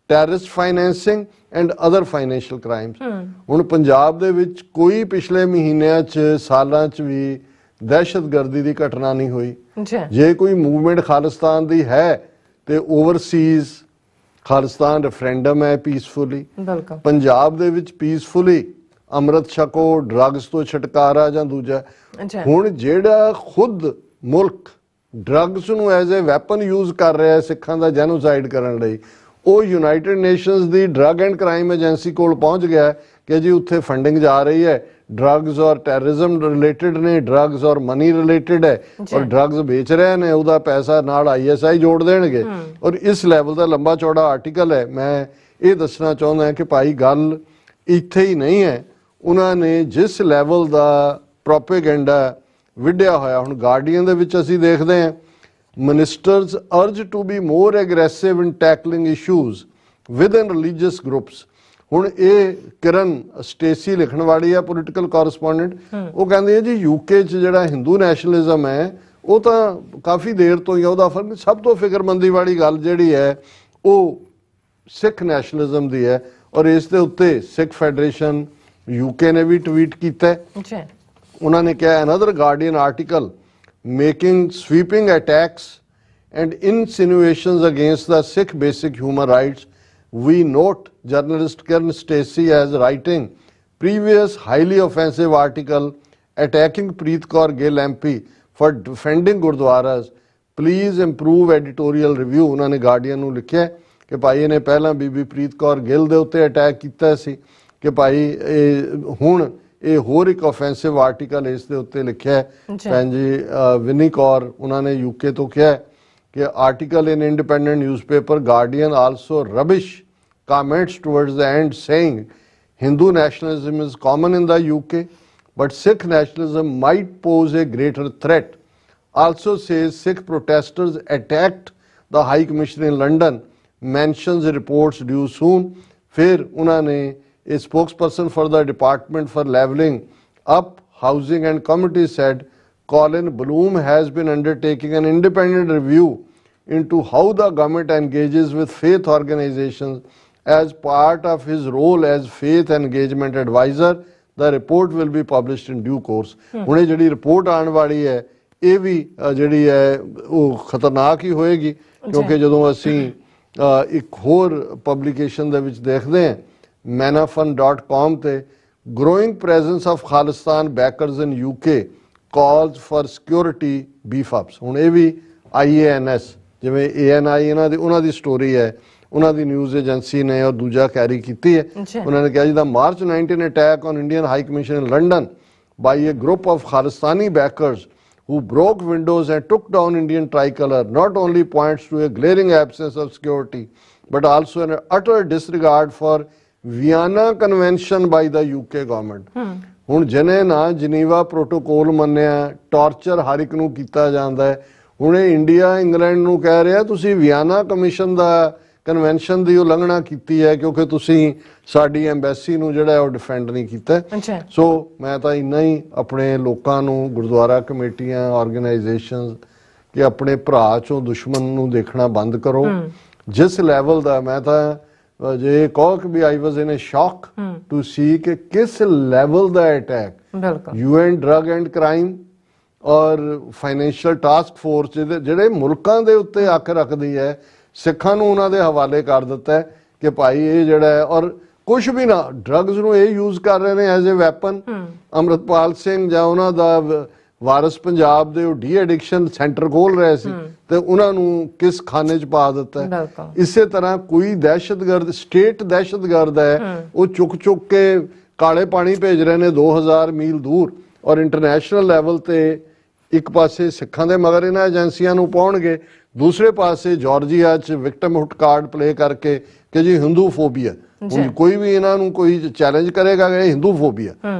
terrorist financing and other financial crimes। ਹੁਣ ਪੰਜਾਬ ਦੇ ਵਿੱਚ ਕੋਈ ਪਿਛਲੇ ਮਹੀਨਿਆਂ 'ਚ ਸਾਲਾਂ 'ਚ ਵੀ ਦਹਿਸ਼ਤਗਰਦੀ ਦੀ ਘਟਨਾ ਨਹੀਂ ਹੋਈ। ਜੇ ਕੋਈ ਮੂਵਮੈਂਟ ਖਾਲਿਸਤਾਨ ਦੀ ਹੈ ਤੇ ਓਵਰਸੀਜ਼ ਖਾਲਿਸਤਾਨ ਰੈਫਰੈਂਡਮ ਹੈ ਪੀਸਫੁਲੀ, ਪੰਜਾਬ ਦੇ ਵਿੱਚ ਪੀਸਫੁਲੀ ਅੰਮ੍ਰਿਤ ਛਕੋ, ਡਰੱਗਸ ਤੋਂ ਛੁਟਕਾਰਾ ਜਾਂ ਦੂਜਾ। ਹੁਣ ਜਿਹੜਾ ਖੁਦ ਮੁਲਕ ਡਰੱਗਸ ਨੂੰ ਐਜ਼ ਏ ਵੈਪਨ ਯੂਜ਼ ਕਰ ਰਿਹਾ ਸਿੱਖਾਂ ਦਾ ਜੈਨੋਸਾਈਡ ਕਰਨ ਲਈ, ਉਹ United nations the drug and crime agency ਕੋਲ ਪਹੁੰਚ ਗਿਆ ਕਿ ਜੀ ਉੱਥੇ ਫੰਡਿੰਗ ਜਾ ਰਹੀ ਹੈ, ਡਰੱਗਸ ਔਰ ਟੈਰਰਿਜ਼ਮ ਰਿਲੇਟਡ ਨੇ, ਡਰੱਗਸ ਔਰ ਮਨੀ ਰਿਲੇਟਡ ਹੈ ਔਰ ਡਰੱਗਸ ਵੇਚ ਰਹੇ ਨੇ, ਉਹਦਾ ਪੈਸਾ ਨਾਲ ISI ਜੋੜ ਦੇਣਗੇ। ਔਰ ਇਸ ਲੈਵਲ ਦਾ ਲੰਬਾ ਚੌੜਾ ਆਰਟੀਕਲ ਹੈ। ਮੈਂ ਇਹ ਦੱਸਣਾ ਚਾਹੁੰਦਾ ਕਿ ਭਾਈ ਗੱਲ ਇੱਥੇ ਹੀ ਨਹੀਂ ਹੈ, ਉਹਨਾਂ ਨੇ ਜਿਸ ਲੈਵਲ ਦਾ ਪ੍ਰੋਪੇਗੈਂਡਾ ਵਿੱਢਿਆ ਹੋਇਆ। ਹੁਣ ਗਾਰਡੀਅਨ ਦੇ ਵਿੱਚ ਅਸੀਂ ਦੇਖਦੇ ਹਾਂ ministers urge to be more aggressive in tackling issues within religious groups। ਹੁਣ ਇਹ ਕਿਰਨ ਸਟੇਸੀ ਲਿਖਣ ਵਾਲੀ ਹੈ ਪੋਲੀਟੀਕਲ ਕੋਰਸਪੋਂਡੈਂਟ, ਉਹ ਕਹਿੰਦੀ ਹੈ ਜੀ UK 'ਚ ਜਿਹੜਾ ਹਿੰਦੂ ਨੈਸ਼ਨਲਿਜ਼ਮ ਹੈ ਉਹ ਤਾਂ ਕਾਫੀ ਦੇਰ ਤੋਂ ਹੀ ਉਹਦਾ ਫਰਕ। ਸਭ ਤੋਂ ਫਿਕਰਮੰਦੀ ਵਾਲੀ ਗੱਲ ਜਿਹੜੀ ਹੈ ਉਹ ਸਿੱਖ ਨੈਸ਼ਨਲਿਜ਼ਮ ਦੀ ਹੈ, ਔਰ ਇਸ ਦੇ ਉੱਤੇ ਸਿੱਖ ਫੈਡਰੇਸ਼ਨ UK ਨੇ ਵੀ ਟਵੀਟ ਕੀਤਾ। ਉਹਨਾਂ ਨੇ ਕਿਹਾ another guardian article making sweeping attacks and insinuations against the Sikh basic human rights. We note journalist Kiran Stacey as writing previous highly offensive article attacking Preet Kaur Gill MP for defending Gurdwaras. Please improve editorial review. ਉਹਨਾਂ ਨੇ guardian ਨੂੰ ਲਿਖਿਆ ਕਿ ਭਾਈ ਇਹਨੇ ਪਹਿਲਾਂ ਬੀਬੀ ਪ੍ਰੀਤ ਕੌਰ ਗਿੱਲ ਦੇ ਉੱਤੇ attack ਕੀਤਾ ਸੀ ਕਿ ਭਾਈ ਇਹ ਹੁਣ ਇਹ ਹੋਰ ਇੱਕ offensive ਆਰਟੀਕਲ ਇਸ ਦੇ ਉੱਤੇ ਲਿਖਿਆ ਭੈਣ ਜੀ ਵਿਨੀ ਕੌਰ ਉਹਨਾਂ ਨੇ UK ਤੋਂ ਕਿਹਾ कि article in independent newspaper Guardian also rubbish comments towards the end saying Hindu nationalism is common in the UK but Sikh nationalism might pose a greater threat. Also says Sikh protesters attacked the High Commission in London, mentions reports due soon. फिर उन्होंने a spokesperson for the Department for Levelling Up Housing and Communities said Colin Bloom has been undertaking an independent review into how the government engages with faith organizations as part of his role as faith engagement advisor. The report will be published in due course. ਹੁਣੇ ਜਿਹੜੀ report ਆਉਣ ਵਾਲੀ ਹੈ ਇਹ ਵੀ ਜਿਹੜੀ ਹੈ ਉਹ ਖਤਰਨਾਕ ਹੀ ਹੋਏਗੀ ਕਿਉਂਕਿ ਜਦੋਂ ਅਸੀਂ ਇੱਕ ਹੋਰ ਪਬਲੀਕੇਸ਼ਨ ਦੇ ਵਿੱਚ ਦੇਖਦੇ ਹਾਂ manafund.com ਤੇ growing presence of Khalistan backers in UK calls for security beef ups. ਹੁਣ ਇਹ ਵੀ IANS ਜਿਵੇਂ ANI ਇਹਨਾਂ ਦੀ ਉਹਨਾਂ ਦੀ ਸਟੋਰੀ ਹੈ, ਉਹਨਾਂ ਦੀ ਨਿਊਜ਼ ਏਜੰਸੀ ਨੇ ਔਰ ਦੂਜਾ ਕੈਰੀ ਕੀਤੀ ਹੈ। ਉਹਨਾਂ ਨੇ ਕਿਹਾ ਜੀ ਦਾ March 19 attack on Indian High Commission in London by a group of Khalistani backers who broke windows and took down Indian tricolor not only points to a glaring absence of security but also an utter disregard for Vienna Convention by the UK government. ਹੁਣ ਜਿਹਨੇ ਨਾ ਜਨੀਵਾ protocol ਮੰਨਿਆ torture ਹਰ ਇੱਕ ਨੂੰ ਕੀਤਾ ਜਾਂਦਾ ਹੈ। ਹੁਣ ਇਹ ਇੰਡੀਆ ਇੰਗਲੈਂਡ ਨੂੰ ਕਹਿ ਰਿਹਾ ਤੁਸੀਂ ਵਿਆਨਾ ਕਮਿਸ਼ਨ ਦਾ ਕਨਵੈਨਸ਼ਨ ਦੀ ਉਲੰਘਣਾ ਕੀਤੀ ਹੈ ਕਿਉਂਕਿ ਤੁਸੀਂ ਸਾਡੀ ਐਮਬੈਸੀ ਨੂੰ ਜਿਹੜਾ ਉਹ ਡਿਫੈਂਡ ਨਹੀਂ ਕੀਤਾ। ਸੋ ਮੈਂ ਤਾਂ ਇੰਨਾ ਹੀ ਆਪਣੇ ਲੋਕਾਂ ਨੂੰ ਗੁਰਦੁਆਰਾ ਕਮੇਟੀਆਂ ਆਰਗੇਨਾਈਜੇਸ਼ਨਸ ਕਿ ਆਪਣੇ ਭਰਾ ਚੋਂ ਦੁਸ਼ਮਣ ਨੂੰ ਦੇਖਣਾ ਬੰਦ ਕਰੋ। ਜਿਸ ਲੈਵਲ ਦਾ ਮੈਂ ਤਾਂ ਜੇ ਕਹੋ ਕਿ ਵੀ ਆਈ ਵਾਸ ਇਨ ਅ ਸ਼ੌਕ ਟੂ ਸੀ ਕਿ ਕਿਸ level the attack UN drug and crime ਔਰ ਫਾਈਨੈਂਸ਼ੀਅਲ ਟਾਸਕ ਫੋਰਸ ਜਿਹੜੇ ਮੁਲਕਾਂ ਦੇ ਉੱਤੇ ਅੱਖ ਰੱਖਦੀ ਹੈ ਸਿੱਖਾਂ ਨੂੰ ਉਹਨਾਂ ਦੇ ਹਵਾਲੇ ਕਰ ਦਿੱਤਾ ਹੈ ਕਿ ਭਾਈ ਇਹ ਜਿਹੜਾ ਹੈ ਔਰ ਕੁਝ ਵੀ ਨਾ ਡਰੱਗਸ ਨੂੰ ਇਹ ਯੂਜ਼ ਕਰ ਰਹੇ ਨੇ as a weapon. Amritpal Singh ਜਾਂ ਉਹਨਾਂ ਦਾ ਵਾਰਿਸ ਪੰਜਾਬ ਦੇ ਉਹ ਡੀ ਐਡਿਕਸ਼ਨ ਸੈਂਟਰ ਖੋਲ ਰਹੇ ਸੀ ਤੇ ਉਹਨਾਂ ਨੂੰ ਕਿਸ ਖਾਨੇ 'ਚ ਪਾ ਦਿੱਤਾ। ਇਸੇ ਤਰ੍ਹਾਂ ਕੋਈ ਦਹਿਸ਼ਤਗਰਦ ਸਟੇਟ ਦਹਿਸ਼ਤਗਰਦ ਹੈ ਉਹ ਚੁੱਕ ਕੇ ਕਾਲੇ ਪਾਣੀ ਭੇਜ ਰਹੇ ਨੇ 2000 ਮੀਲ ਦੂਰ ਔਰ ਇੰਟਰਨੈਸ਼ਨਲ ਲੈਵਲ ਤੇ ਇੱਕ ਪਾਸੇ ਸਿੱਖਾਂ ਦੇ ਮਗਰ ਇਹਨਾਂ ਏਜੰਸੀਆਂ ਨੂੰ ਪਾਉਣਗੇ, ਦੂਸਰੇ ਪਾਸੇ ਜਾਰਜੀਆ 'ਚ ਵਿਕਟਮਹੁਡ ਕਾਰਡ ਪਲੇ ਕਰਕੇ ਕਿ ਜੀ ਹਿੰਦੂ ਫੋਬੀਆ। ਹੁਣ ਕੋਈ ਵੀ ਇਹਨਾਂ ਨੂੰ ਕੋਈ ਚੈਲੰਜ ਕਰੇਗਾ ਕਿ ਹਿੰਦੂ ਫੋਬੀਆ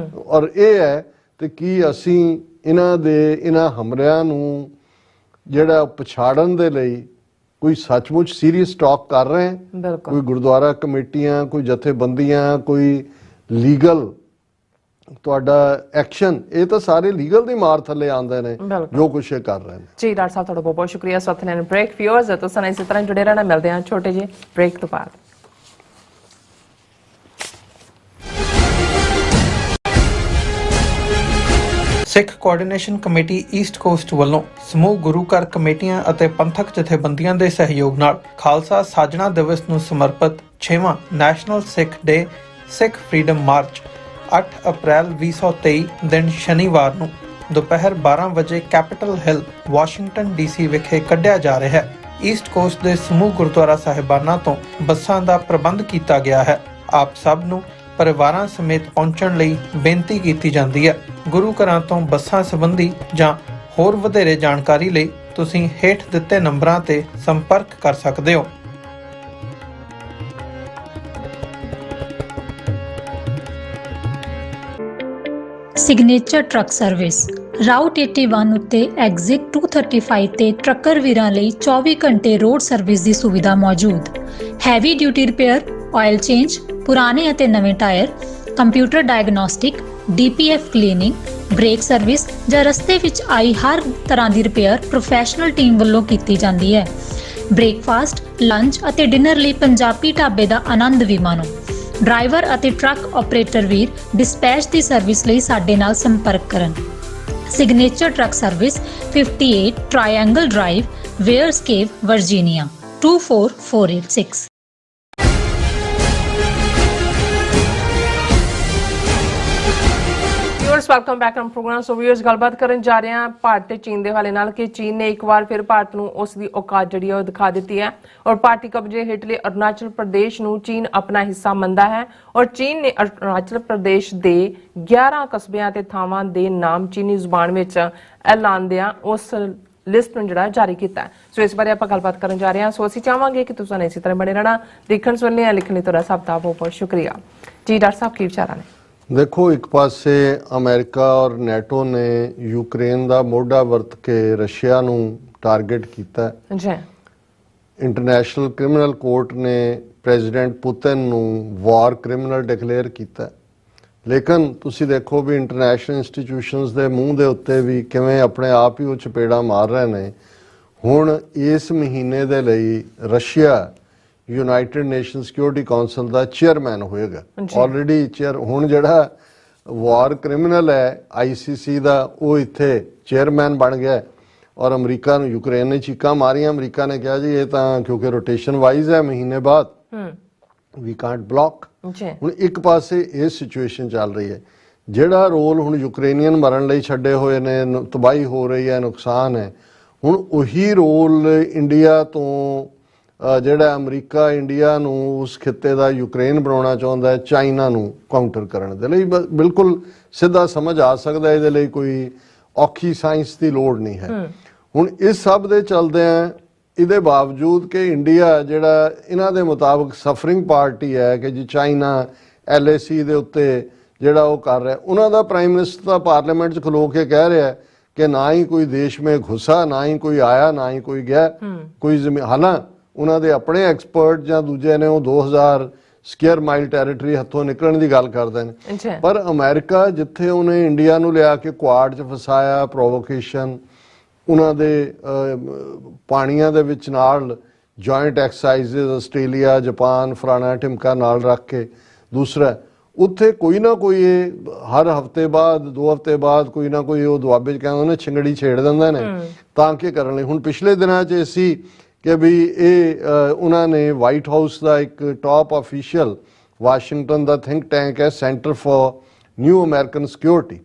ਔਰ ਇਹ ਹੈ ਤੇ ਕੀ ਅਸੀਂ ਇਹਨਾਂ ਹਮਲਿਆਂ ਨੂੰ ਜਿਹੜਾ ਪਛਾੜਨ ਦੇ ਲਈ ਕੋਈ ਸੱਚਮੁੱਚ ਸੀਰੀਅਸ ਟਾਕ ਕਰ ਰਹੇ ਹੈ? ਕੋਈ ਗੁਰਦੁਆਰਾ ਕਮੇਟੀਆਂ, ਕੋਈ ਜਥੇਬੰਦੀਆਂ, ਕੋਈ ਲੀਗਲ ਤੁਹਾਡਾ ਐਕਸ਼ਨ, ਇਹ ਤਾਂ ਸਾਰੇ ਲੀਗਲ ਦੀ ਮਾਰ ਥੱਲੇ ਆਉਂਦੇ ਨੇ ਜੋ ਕੁਛ ਇਹ ਕਰ ਰਹੇ ਨੇ। ਜੀ ਡਾਕਟਰ ਸਾਹਿਬ ਤੁਹਾਡਾ ਬਹੁਤ ਬਹੁਤ ਸ਼ੁਕਰੀਆ। ਸਤਿਨਾਰਾਇਣ ਬ੍ਰੇਕ ਵਿਊਅਰਸ ਤੁਸੀਂ ਇਸੇ ਤਰ੍ਹਾਂ ਜੁੜੇ ਰਹਿਣਾ, ਮਿਲਦੇ ਹਾਂ ਛੋਟੇ ਜਿਹੇ ਬ੍ਰੇਕ ਤੋਂ ਬਾਅਦ। ਸਿੱਖ ਕੋਆਰਡੀਨੇਸ਼ਨ ਕਮੇਟੀ ਈਸਟ ਕੋਸਟ ਵੱਲੋਂ ਸਮੂਹ ਗੁਰੂ ਘਰ ਕਮੇਟੀਆਂ ਅਤੇ ਪੰਥਕ ਜਥੇਬੰਦੀਆਂ ਦੇ ਸਹਿਯੋਗ ਨਾਲ ਖਾਲਸਾ ਸਾਜਣਾ ਦਿਵਸ ਨੂੰ ਸਮਰਪਿਤ 6ਵਾਂ ਨੈਸ਼ਨਲ ਸਿੱਖ ਡੇ ਸਿੱਖ ਫਰੀडम ਮਾਰਚ 8 ਅਪ੍ਰੈਲ 2023 ਦਿਨ ਸ਼ਨੀਵਾਰ ਨੂੰ ਦੁਪਹਿਰ 12 ਵਜੇ ਕੈਪੀਟਲ ਹਿੱਲ ਵਾਸ਼ਿੰਗਟਨ DC ਵਿਖੇ ਕੱਢਿਆ ਜਾ ਰਿਹਾ ਹੈ। ਈਸਟ ਕੋਸਟ ਦੇ ਸਮੂਹ ਗੁਰਦੁਆਰਾ ਸਾਹਿਬਾਨਾਂ ਤੋਂ ਬੱਸਾਂ ਦਾ ਪ੍ਰਬੰਧ ਕੀਤਾ ਗਿਆ ਹੈ। ਆਪ ਸਭ ਨੂੰ ਪਰਿਵਾਰਾਂ ਸਮੇਤ ਪਹੁੰਚਣ ਲਈ ਬੇਨਤੀ ਕੀਤੀ ਜਾਂਦੀ ਹੈ। ਗੁਰੂ ਘਰਾਂ ਤੋਂ ਬੱਸਾਂ ਸੰਬੰਧੀ ਜਾਂ ਹੋਰ ਵਧੇਰੇ ਜਾਣਕਾਰੀ ਲਈ ਤੁਸੀਂ ਹੇਠ ਦਿੱਤੇ ਨੰਬਰਾਂ ਤੇ ਸੰਪਰਕ ਕਰ ਸਕਦੇ ਹੋ। ਸਿਗਨੇਚਰ ਟਰੱਕ ਸਰਵਿਸ ਰਾਊਟ 81 ਉੱਤੇ ਐਗਜ਼ਿਟ 235 ਤੇ ਟਰੱਕਰ ਵੀਰਾਂ ਲਈ 24 ਘੰਟੇ ਰੋਡ ਸਰਵਿਸ ਦੀ ਸੁਵਿਧਾ ਮੌਜੂਦ। Heavy duty repair, oil change, ਪੁਰਾਣੇ ਅਤੇ ਨਵੇਂ tyre, computer diagnostic, DPF cleaning, brake service ਜਾਂ ਰਸਤੇ ਵਿੱਚ ਆਈ ਹਰ ਤਰ੍ਹਾਂ ਦੀ ਰਿਪੇਅਰ ਪ੍ਰੋਫੈਸ਼ਨਲ ਟੀਮ ਵੱਲੋਂ ਕੀਤੀ ਜਾਂਦੀ ਹੈ। ਬ੍ਰੇਕਫਾਸਟ, ਲੰਚ ਅਤੇ ਡਿਨਰ ਲਈ ਪੰਜਾਬੀ ਢਾਬੇ ਦਾ ਆਨੰਦ ਵੀ ਮਾਣੋ। ਡਰਾਈਵਰ ਅਤੇ ਟਰੱਕ ਆਪਰੇਟਰ ਵੀਰ ਡਿਸਪੈਚ ਦੀ ਸਰਵਿਸ ਲਈ ਸਾਡੇ ਨਾਲ ਸੰਪਰਕ ਕਰਨ। Signature truck service 58 triangle drive, Weyers Cave, Virginia 24486। Welcome back on programme. So viewers, ਗੱਲਬਾਤ ਕਰਨ ਜਾ ਰਹੇ ਹਾਂ ਭਾਰਤ ਤੇ ਚੀਨ ਦੇ ਹਵਾਲੇ ਨਾਲ ਕਿ ਚੀਨ ਨੇ ਇੱਕ ਵਾਰ ਫਿਰ ਭਾਰਤ ਨੂੰ ਉਸ ਦੀ ਔਕਾਤ ਜਿਹੜੀ ਉਹ ਦਿਖਾ ਦਿੱਤੀ ਹੈ ਔਰ ਭਾਰਤੀ ਕਬਜ਼ੇ ਹੇਠਲੇ ਅਰੁਣਾਚਲ ਪ੍ਰਦੇਸ਼ ਨੂੰ ਚੀਨ ਆਪਣਾ ਹਿੱਸਾ ਮੰਨਦਾ ਹੈ ਔਰ ਚੀਨ ਨੇ ਅਰੁਣਾਚਲ ਪ੍ਰਦੇਸ਼ ਦੇ 11 ਕਸਬਿਆਂ ਤੇ ਥਾਵਾਂ ਦੇ ਨਾਮ ਚੀਨੀ ਜ਼ੁਬਾਨ ਵਿੱਚ ਐਲਾਨਦਿਆਂ ਉਸ ਲਿਸਟ ਨੂੰ ਜਿਹੜਾ ਜਾਰੀ ਕੀਤਾ ਹੈ। ਸੋ ਇਸ ਬਾਰੇ ਆਪਾਂ ਗੱਲਬਾਤ ਕਰਨ ਜਾ ਰਹੇ ਹਾਂ। ਸੋ ਅਸੀਂ ਚਾਹਾਂਗੇ ਕਿ ਤੁਸੀਂ ਇਸੇ ਤਰ੍ਹਾਂ ਬਣੇ ਰਹਿਣਾ। ਦੇਖਣ ਸੁਣਨੇ ਆ ਲਿਖਣ ਲਈ ਤੁਹਾਡਾ ਸਭ ਦਾ ਬਹੁਤ ਬਹੁਤ ਸ਼ੁਕਰੀਆ ਜੀ। ਡਾਕਟਰ ਸਾਹਿਬ, ਕੀ ਵਿਚਾਰਾਂ ਨੇ? ਦੇਖੋ, ਇੱਕ ਪਾਸੇ ਅਮਰੀਕਾ ਔਰ ਨੈਟੋ ਨੇ ਯੂਕਰੇਨ ਦਾ ਮੋਢਾ ਵਰਤ ਕੇ ਰਸ਼ੀਆ ਨੂੰ ਟਾਰਗੇਟ ਕੀਤਾ ਜੀ। ਇੰਟਰਨੈਸ਼ਨਲ ਕ੍ਰਿਮੀਨਲ ਕੋਰਟ ਨੇ ਪ੍ਰੈਜ਼ੀਡੈਂਟ ਪੁਤਿਨ ਨੂੰ ਵਾਰ ਕ੍ਰਿਮੀਨਲ ਡਿਕਲੇਅਰ ਕੀਤਾ। ਲੇਕਿਨ ਤੁਸੀਂ ਦੇਖੋ ਵੀ ਇੰਟਰਨੈਸ਼ਨਲ ਇੰਸਟੀਟਿਊਸ਼ਨਸ ਦੇ ਮੂੰਹ ਦੇ ਉੱਤੇ ਵੀ ਕਿਵੇਂ ਆਪਣੇ ਆਪ ਹੀ ਉਹ ਚਪੇੜਾ ਮਾਰ ਰਹੇ ਨੇ। ਹੁਣ ਇਸ ਮਹੀਨੇ ਦੇ ਲਈ Russia United Nation security council ਦਾ ਚੇਅਰਮੈਨ ਹੋਏਗਾ। ਆਲਰੇਡੀ ਹੁਣ ਜਿਹੜਾ ਵਾਰ ਕ੍ਰਿਮੀਨਲ ਹੈ ICC ਦਾ, ਉਹ ਇੱਥੇ ਚੇਅਰਮੈਨ ਬਣ ਗਿਆ ਔਰ ਅਮਰੀਕਾ ਨੂੰ ਯੂਕਰੇਨ ਨੇ ਚੀਕਾਂ ਮਾਰੀਆਂ। ਅਮਰੀਕਾ ਨੇ ਕਿਹਾ ਜੀ ਇਹ ਤਾਂ ਕਿਉਂਕਿ ਰੋਟੇਸ਼ਨ ਵਾਈਜ਼ ਹੈ, ਮਹੀਨੇ ਬਾਅਦ ਵੀ ਕਾਂਟ ਬਲੌਕ। ਹੁਣ ਇੱਕ ਪਾਸੇ ਇਹ ਸਿਚੁਏਸ਼ਨ ਚੱਲ ਰਹੀ ਹੈ, ਜਿਹੜਾ ਰੋਲ ਹੁਣ ਯੂਕਰੇਨੀਅਨ ਮਰਨ ਲਈ ਛੱਡੇ ਹੋਏ ਨੇ, ਤਬਾਹੀ ਹੋ ਰਹੀ ਹੈ, ਨੁਕਸਾਨ ਹੈ, ਹੁਣ ਉਹੀ ਰੋਲ ਇੰਡੀਆ ਤੋਂ ਜਿਹੜਾ ਅਮਰੀਕਾ ਇੰਡੀਆ ਨੂੰ ਉਸ ਖਿੱਤੇ ਦਾ ਯੂਕਰੇਨ ਬਣਾਉਣਾ ਚਾਹੁੰਦਾ ਹੈ, ਚਾਈਨਾ ਨੂੰ ਕਾਊਂਟਰ ਕਰਨ ਦੇ ਲਈ ਬਿਲਕੁਲ ਸਿੱਧਾ ਸਮਝ ਆ ਸਕਦਾ। ਇਹਦੇ ਲਈ ਕੋਈ ਔਖੀ ਸਾਇੰਸ ਦੀ ਲੋੜ ਨਹੀਂ ਹੈ। ਹੁਣ ਇਸ ਸਭ ਦੇ ਚੱਲਦਿਆਂ ਇਹਦੇ ਬਾਵਜੂਦ ਕਿ ਇੰਡੀਆ ਜਿਹੜਾ ਇਹਨਾਂ ਦੇ ਮੁਤਾਬਕ ਸਫਰਿੰਗ ਪਾਰਟੀ ਹੈ ਕਿ ਜੀ ਚਾਈਨਾ LAC ਦੇ ਉੱਤੇ ਜਿਹੜਾ ਉਹ ਕਰ ਰਿਹਾ, ਉਹਨਾਂ ਦਾ ਪ੍ਰਾਈਮ ਮਿਨਿਸਟਰ ਤਾਂ ਪਾਰਲੀਮੈਂਟ 'ਚ ਖਲੋ ਕੇ ਕਹਿ ਰਿਹਾ ਕਿ ਨਾ ਹੀ ਕੋਈ ਦੇਸ਼ ਮੇਂ ਘੁਸਾ, ਨਾ ਹੀ ਕੋਈ ਆਇਆ, ਨਾ ਹੀ ਕੋਈ ਗਿਆ, ਕੋਈ ਹਾਲਾਂ ਉਹਨਾਂ ਦੇ ਆਪਣੇ ਐਕਸਪਰਟ ਜਾਂ ਦੂਜੇ ਨੇ ਉਹ 2000 ਸਕੁਅਰ ਮਾਈਲ ਟੈਰੀਟਰੀ ਹੱਥੋਂ ਨਿਕਲਣ ਦੀ ਗੱਲ ਕਰਦੇ ਨੇ। ਪਰ ਅਮਰੀਕਾ ਜਿੱਥੇ ਉਹਨੇ ਇੰਡੀਆ ਨੂੰ ਲਿਆ ਕੇ ਕੁਆਡ 'ਚ ਫਸਾਇਆ, ਪ੍ਰੋਵੋਕੇਸ਼ਨ, ਉਹਨਾਂ ਦੇ ਪਾਣੀਆਂ ਦੇ ਵਿੱਚ ਨਾਲ ਜੁਆਇੰਟ ਐਕਸਰਸਾਈਜ਼ਸ ਆਸਟ੍ਰੇਲੀਆ, ਜਾਪਾਨ, ਫਲਾਣਾ ਢਿਮਕਾ ਨਾਲ ਰੱਖ ਕੇ, ਦੂਸਰਾ ਉੱਥੇ ਕੋਈ ਨਾ ਕੋਈ ਹਰ ਹਫਤੇ ਬਾਅਦ 2 ਹਫ਼ਤੇ ਬਾਅਦ ਕੋਈ ਨਾ ਕੋਈ ਉਹ ਦੁਆਬੇ 'ਚ ਕਹਿੰਦੇ ਉਹਨੇ ਛਿੰਗੜੀ ਛੇੜ ਦਿੰਦੇ ਨੇ ਤਾਂ ਕਿ ਕਰਨ ਲਈ। ਹੁਣ ਪਿਛਲੇ ਦਿਨਾਂ 'ਚ ਅਸੀਂ ਕਿ ਵੀ ਇਹ ਉਹਨਾਂ ਨੇ ਵਾਈਟ ਹਾਊਸ ਦਾ ਇੱਕ ਟਾਪ ਅਫੀਸ਼ੀਅਲ, ਵਾਸ਼ਿੰਗਟਨ ਦਾ ਥਿੰਕ ਟੈਂਕ ਹੈ centre for new American security,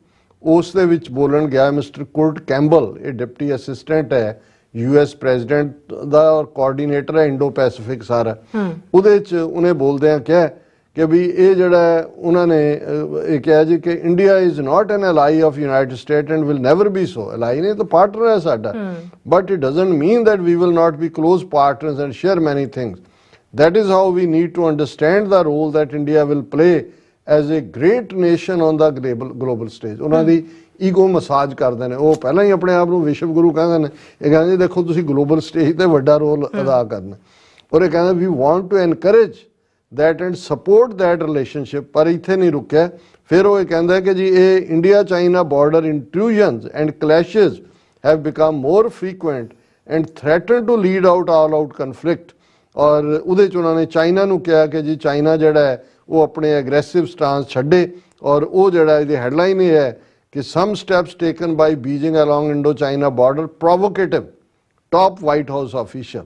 ਉਸ ਦੇ ਵਿੱਚ ਬੋਲਣ ਗਿਆ ਮਿਸਟਰ ਕੁਰਟ ਕੈਂਬਲ। ਇਹ ਡਿਪਟੀ ਅਸਿਸਟੈਂਟ ਹੈ US ਪ੍ਰੈਜ਼ੀਡੈਂਟ ਦਾ ਔਰ ਕੋਆਰਡੀਨੇਟਰ ਹੈ ਇੰਡੋ ਪੈਸੀਫਿਕ ਸਾਰਾ। ਉਹਦੇ 'ਚ ਉਹਨੇ ਬੋਲਦਿਆਂ ਕਿਹਾ ਕਿ ਵੀ ਇਹ ਜਿਹੜਾ ਉਹਨਾਂ ਨੇ ਇਹ ਕਿਹਾ ਜੀ ਕਿ India is not an ally of United State and will never be so. Ally ਨੇ ਤਾਂ ਪਾਰਟਨਰ ਹੈ ਸਾਡਾ, but it doesn't mean that we will not be close partners and share many things. That is how we need to understand the role that India will play as a great nation on the global stage. ਉਹਨਾਂ ਦੀ ego massage ਕਰਦੇ ਨੇ, ਉਹ ਪਹਿਲਾਂ ਹੀ ਆਪਣੇ ਆਪ ਨੂੰ ਵਿਸ਼ਵ ਗੁਰੂ ਕਹਿੰਦੇ ਨੇ। ਇਹ ਕਹਿੰਦੇ ਦੇਖੋ ਤੁਸੀਂ ਗਲੋਬਲ ਸਟੇਜ ਤੇ ਵੱਡਾ ਰੋਲ ਅਦਾ ਕਰਨਾ, ਔਰ ਇਹ ਕਹਿੰਦੇ we want to encourage that and support that relationship। ਪਰ ਇੱਥੇ ਨਹੀਂ ਰੁਕਿਆ। ਫਿਰ ਉਹ ਇਹ ਕਹਿੰਦਾ ਕਿ ਜੀ ਇਹ India China border intrusions and clashes have become more frequent and threaten to lead out all out conflict। ਔਰ ਉਹਦੇ 'ਚ ਉਹਨਾਂ ਨੇ ਚਾਈਨਾ ਨੂੰ ਕਿਹਾ ਕਿ ਜੀ ਚਾਈਨਾ ਜਿਹੜਾ ਹੈ ਉਹ ਆਪਣੇ ਐਗਰੈਸਿਵ ਸਟਾਂਸ ਛੱਡੇ। ਔਰ ਉਹ ਜਿਹੜਾ ਇਹਦੀ ਹੈਡਲਾਈਨ ਇਹ ਹੈ ਕਿ some steps taken by Beijing along Indo-China border provocative, top White House official।